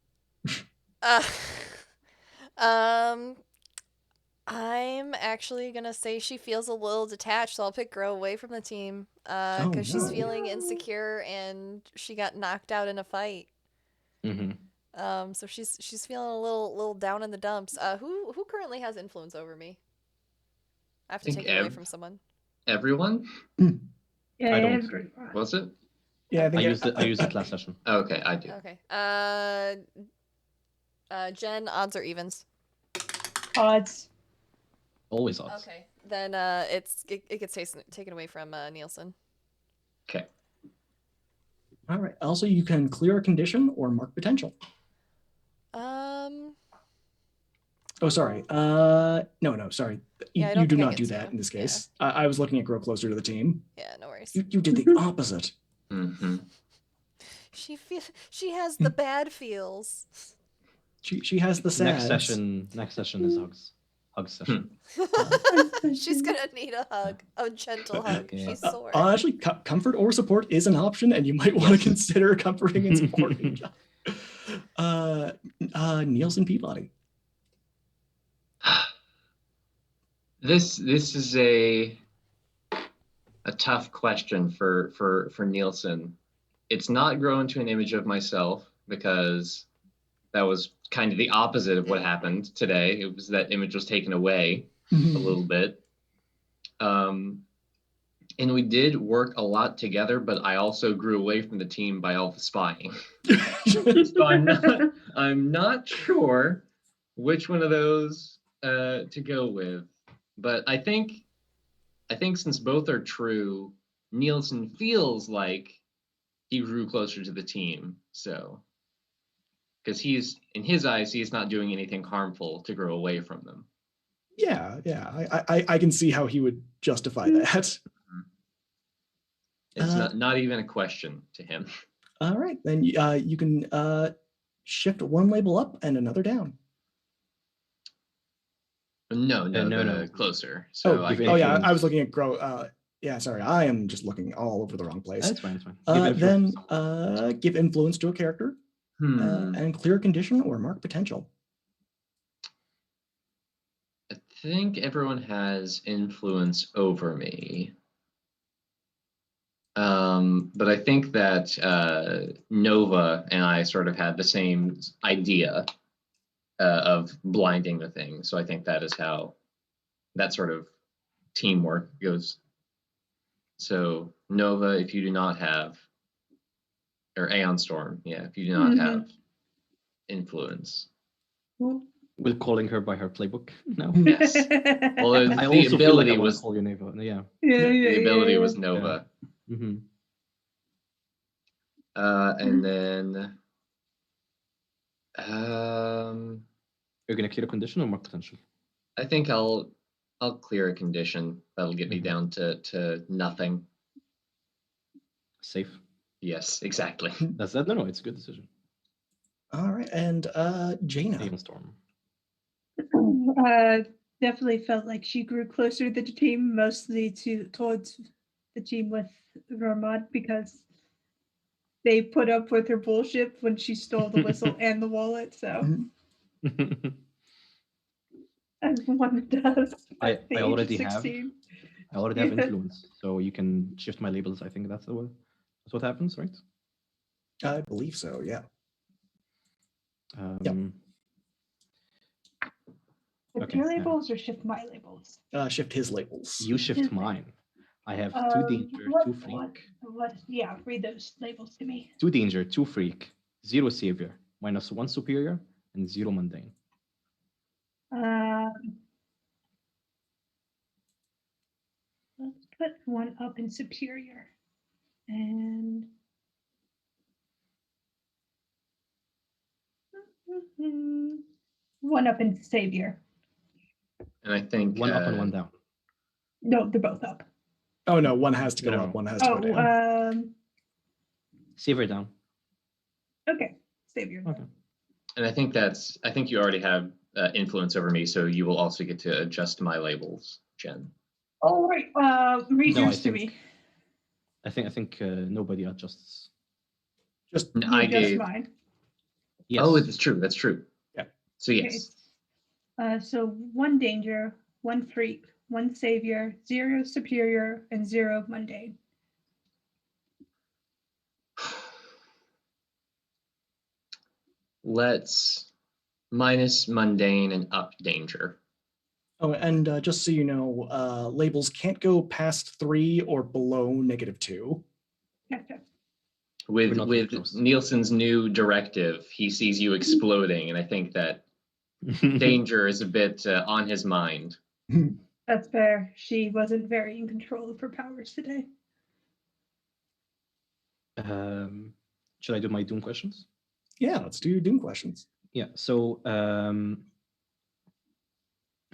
I'm actually gonna say she feels a little detached, so I'll pick Grow away from the team. Because she's feeling insecure and she got knocked out in a fight. Mm-hmm. So she's feeling a little down in the dumps. Who currently has influence over me? I have to take it away from someone. Everyone? I don't. Was it? Yeah, I used it last session. Okay, I do. Okay. Jen, odds or evens? Odds. Always odds. Okay. Then it gets taken away from Nielsen. Okay. All right. Also, you can clear a condition or mark potential. Oh, sorry. No, sorry. You do not do that in this case. Yeah. I was looking at grow closer to the team. Yeah, no worries. You did the opposite. Mm-hmm. She has the bad feels. She has the sads. Next session is hug session. She's gonna need a hug, a gentle hug. Yeah. She's sore. Actually, comfort or support is an option, and you might want to consider comforting and supporting. Nielsen Peabody. This is a tough question for Nielsen. It's not grow into an image of myself because that was kind of the opposite of what happened today. It was that image was taken away a little bit. And we did work a lot together, but I also grew away from the team by all the spying. So I'm not sure which one of those to go with. But I think since both are true, Nielsen feels like he grew closer to the team. So because he's, in his eyes, he's not doing anything harmful to grow away from them. Yeah. I can see how he would justify that. It's not even a question to him. All right, then you can shift one label up and another down. No, closer. So I was looking at grow. Yeah, sorry, I am just looking all over the wrong place. That's fine. Then give influence to a character and clear condition or mark potential. I think everyone has influence over me. But I think that Nova and I sort of had the same idea of blinding the thing. So I think that is how that sort of teamwork goes. So Nova, if you do not have, or Aeon Storm, if you do not have influence. With calling her by her playbook? No. Yes. Well, the ability was call you Nova. Yeah. The ability was Nova. Yeah. Mm-hmm. And then you're gonna clear a condition or mark potential? I think I'll clear a condition. That'll get me down to nothing. Safe. Yes, exactly. That's that. No, it's a good decision. All right, and Jaina. Aeon Storm. definitely felt like she grew closer to the team, mostly towards the team with Ramad, because they put up with her bullshit when she stole the whistle and the wallet. So as one does I at the age of already have 16. I already have Yeah. influence, so you can shift my labels. I think that's what happens, right? I believe so. Yeah. Shift Okay, your labels or shift my labels? Shift his labels. You shift His mine. I have 2 danger, 2 freak. Yeah, read those labels to me. 2 danger, 2 freak, 0 savior, -1 superior, and 0 mundane. Let's put 1 up in superior and 1 up in savior. And I think 1 up and 1 down. No, they're both up. Oh no, one has to go No. up, one has to go down. Savior down. Okay, savior. Okay. And I think you already have influence over me, so you will also get to adjust my labels, Jen. Oh right, read yours to me. I think nobody adjusts. Just I Adjust gave. mine. Yes. Oh, it's true. That's true. Yeah. So yes. Okay. So 1 danger, 1 freak, 1 savior, 0 superior, and 0 mundane. Let's minus mundane and up danger. Oh, and just so you know, labels can't go past 3 or below -2. Gotcha. With not very close. Nielsen's new directive, he sees you exploding, and I think that danger is a bit on his mind. That's fair. She wasn't very in control of her powers today. Should I do my Doom questions? Yeah, let's do Doom questions. Yeah. So,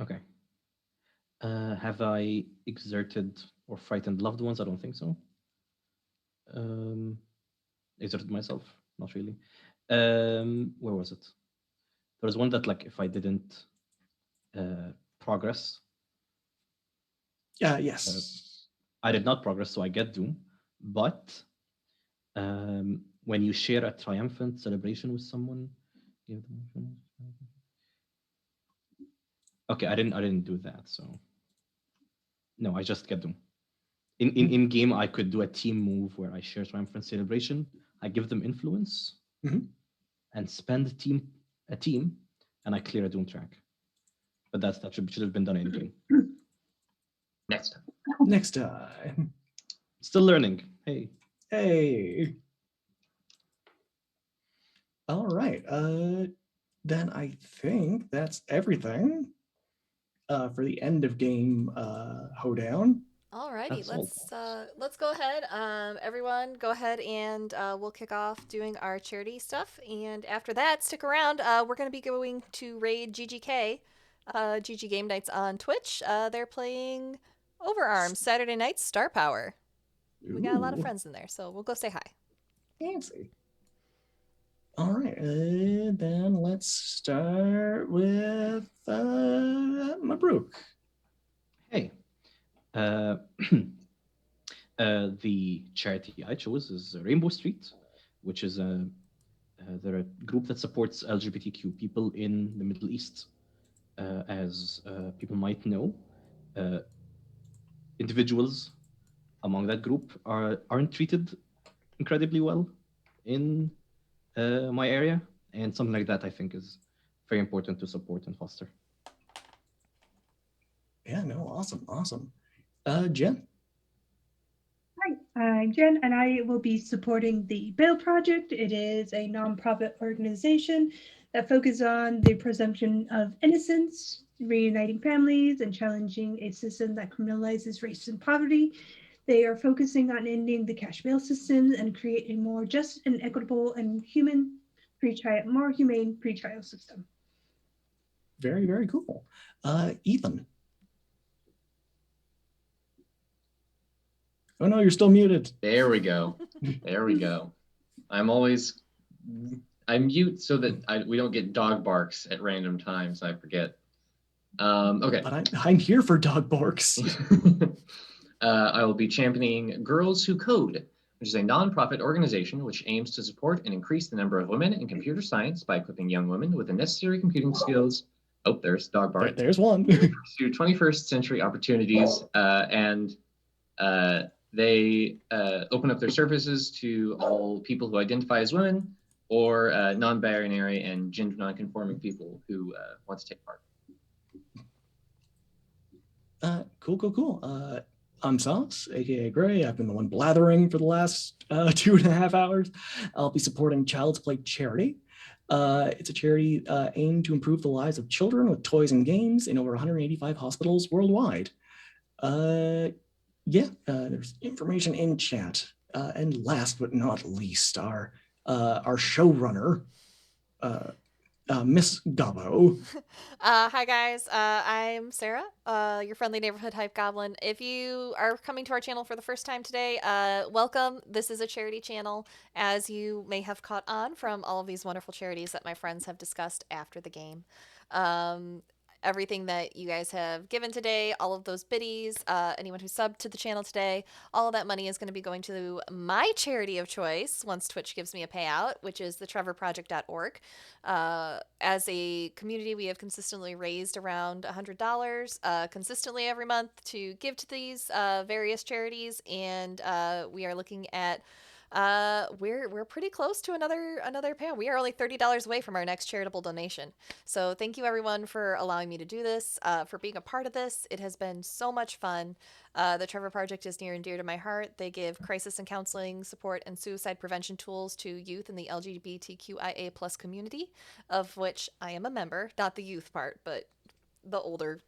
okay. Have I exerted or frightened loved ones? I don't think so. Exerted myself? Not really. Where was it? There was one that, like, if I didn't progress. Yes. I did not progress, so I get Doom. But when you share a triumphant celebration with someone, give them. Okay, I didn't do that, so no, I just get Doom. In game, I could do a team move where I share triumphant celebration. I give them influence and spend a team, and I clear a Doom track. But that should have been done in game. Next time. Still learning. Hey. All right. Then I think that's everything for the end of game hoedown. Alrighty, let's go ahead. Everyone, go ahead and we'll kick off doing our charity stuff. And after that, stick around. We're going to be going to raid GGK, GG Game Nights on Twitch. They're playing Overarms Saturday night Star Power. We got a lot of friends in there, so we'll go say hi. Fancy. All right, then let's start with Mabruk. Hey. The charity I chose is Rainbow Street, which is they're a group that supports LGBTQ people in the Middle East. As people might know, individuals among that group aren't treated incredibly well in my area, and something like that I think is very important to support and foster. Yeah, no, awesome. Jen? Hi, I'm Jen, and I will be supporting the Bail Project. It is a nonprofit organization that focuses on the presumption of innocence, reuniting families, and challenging a system that criminalizes race and poverty. They are focusing on ending the cash bail system and create a more just and equitable and more humane pre-trial system. Very, very cool. Ethan? Oh no, you're still muted. There we go. I mute so that we don't get dog barks at random times. I forget. Okay. But I'm here for dog barks. I will be championing Girls Who Code, which is a nonprofit organization which aims to support and increase the number of women in computer science by equipping young women with the necessary computing skills. Oh, there's dog bark. There's one. Pursue 21st century opportunities, and they open up their services to all people who identify as women or non-binary and gender non-conforming people who want to take part. Cool. I'm Sauce, aka Gray. I've been the one blathering for the last 2.5 hours. I'll be supporting Child's Play Charity. It's a charity aimed to improve the lives of children with toys and games in over 185 hospitals worldwide. There's information in chat. And last but not least, our showrunner, Miss Gobbo. Hi guys, I'm Sarah, your friendly neighborhood hype goblin. If you are coming to our channel for the first time today, welcome. This is a charity channel, as you may have caught on from all of these wonderful charities that my friends have discussed after the game. Everything that you guys have given today, all of those biddies, anyone who subbed to the channel today, all of that money is going to be going to my charity of choice once Twitch gives me a payout, which is the Ttrpg.org. As a community, we have consistently raised around $100 consistently every month to give to these various charities, and we are looking at we're pretty close to another payout. We are only $30 away from our next charitable donation. So thank you everyone for allowing me to do this, for being a part of this. It has been so much fun. The Trevor Project is near and dear to my heart. They give crisis and counseling support and suicide prevention tools to youth in the LGBTQIA plus community, of which I am a member. Not the youth part, but the older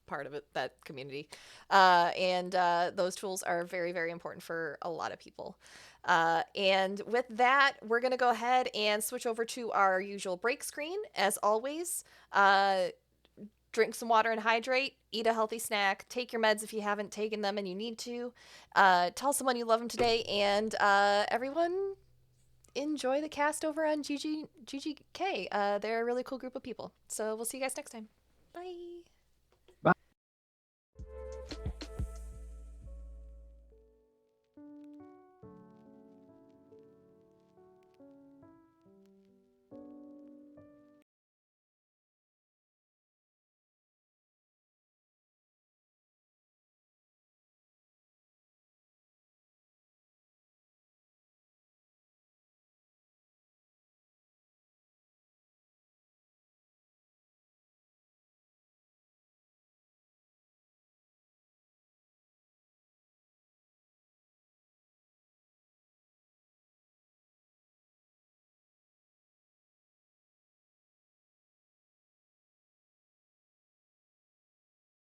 part of it, that community. And those tools are very, very important for a lot of people. And with that, we're going to go ahead and switch over to our usual break screen. As always, drink some water and hydrate, eat a healthy snack, take your meds if you haven't taken them and you need to, tell someone you love them today, and everyone enjoy the cast over on GGK. They're a really cool group of people. So we'll see you guys next time. Bye.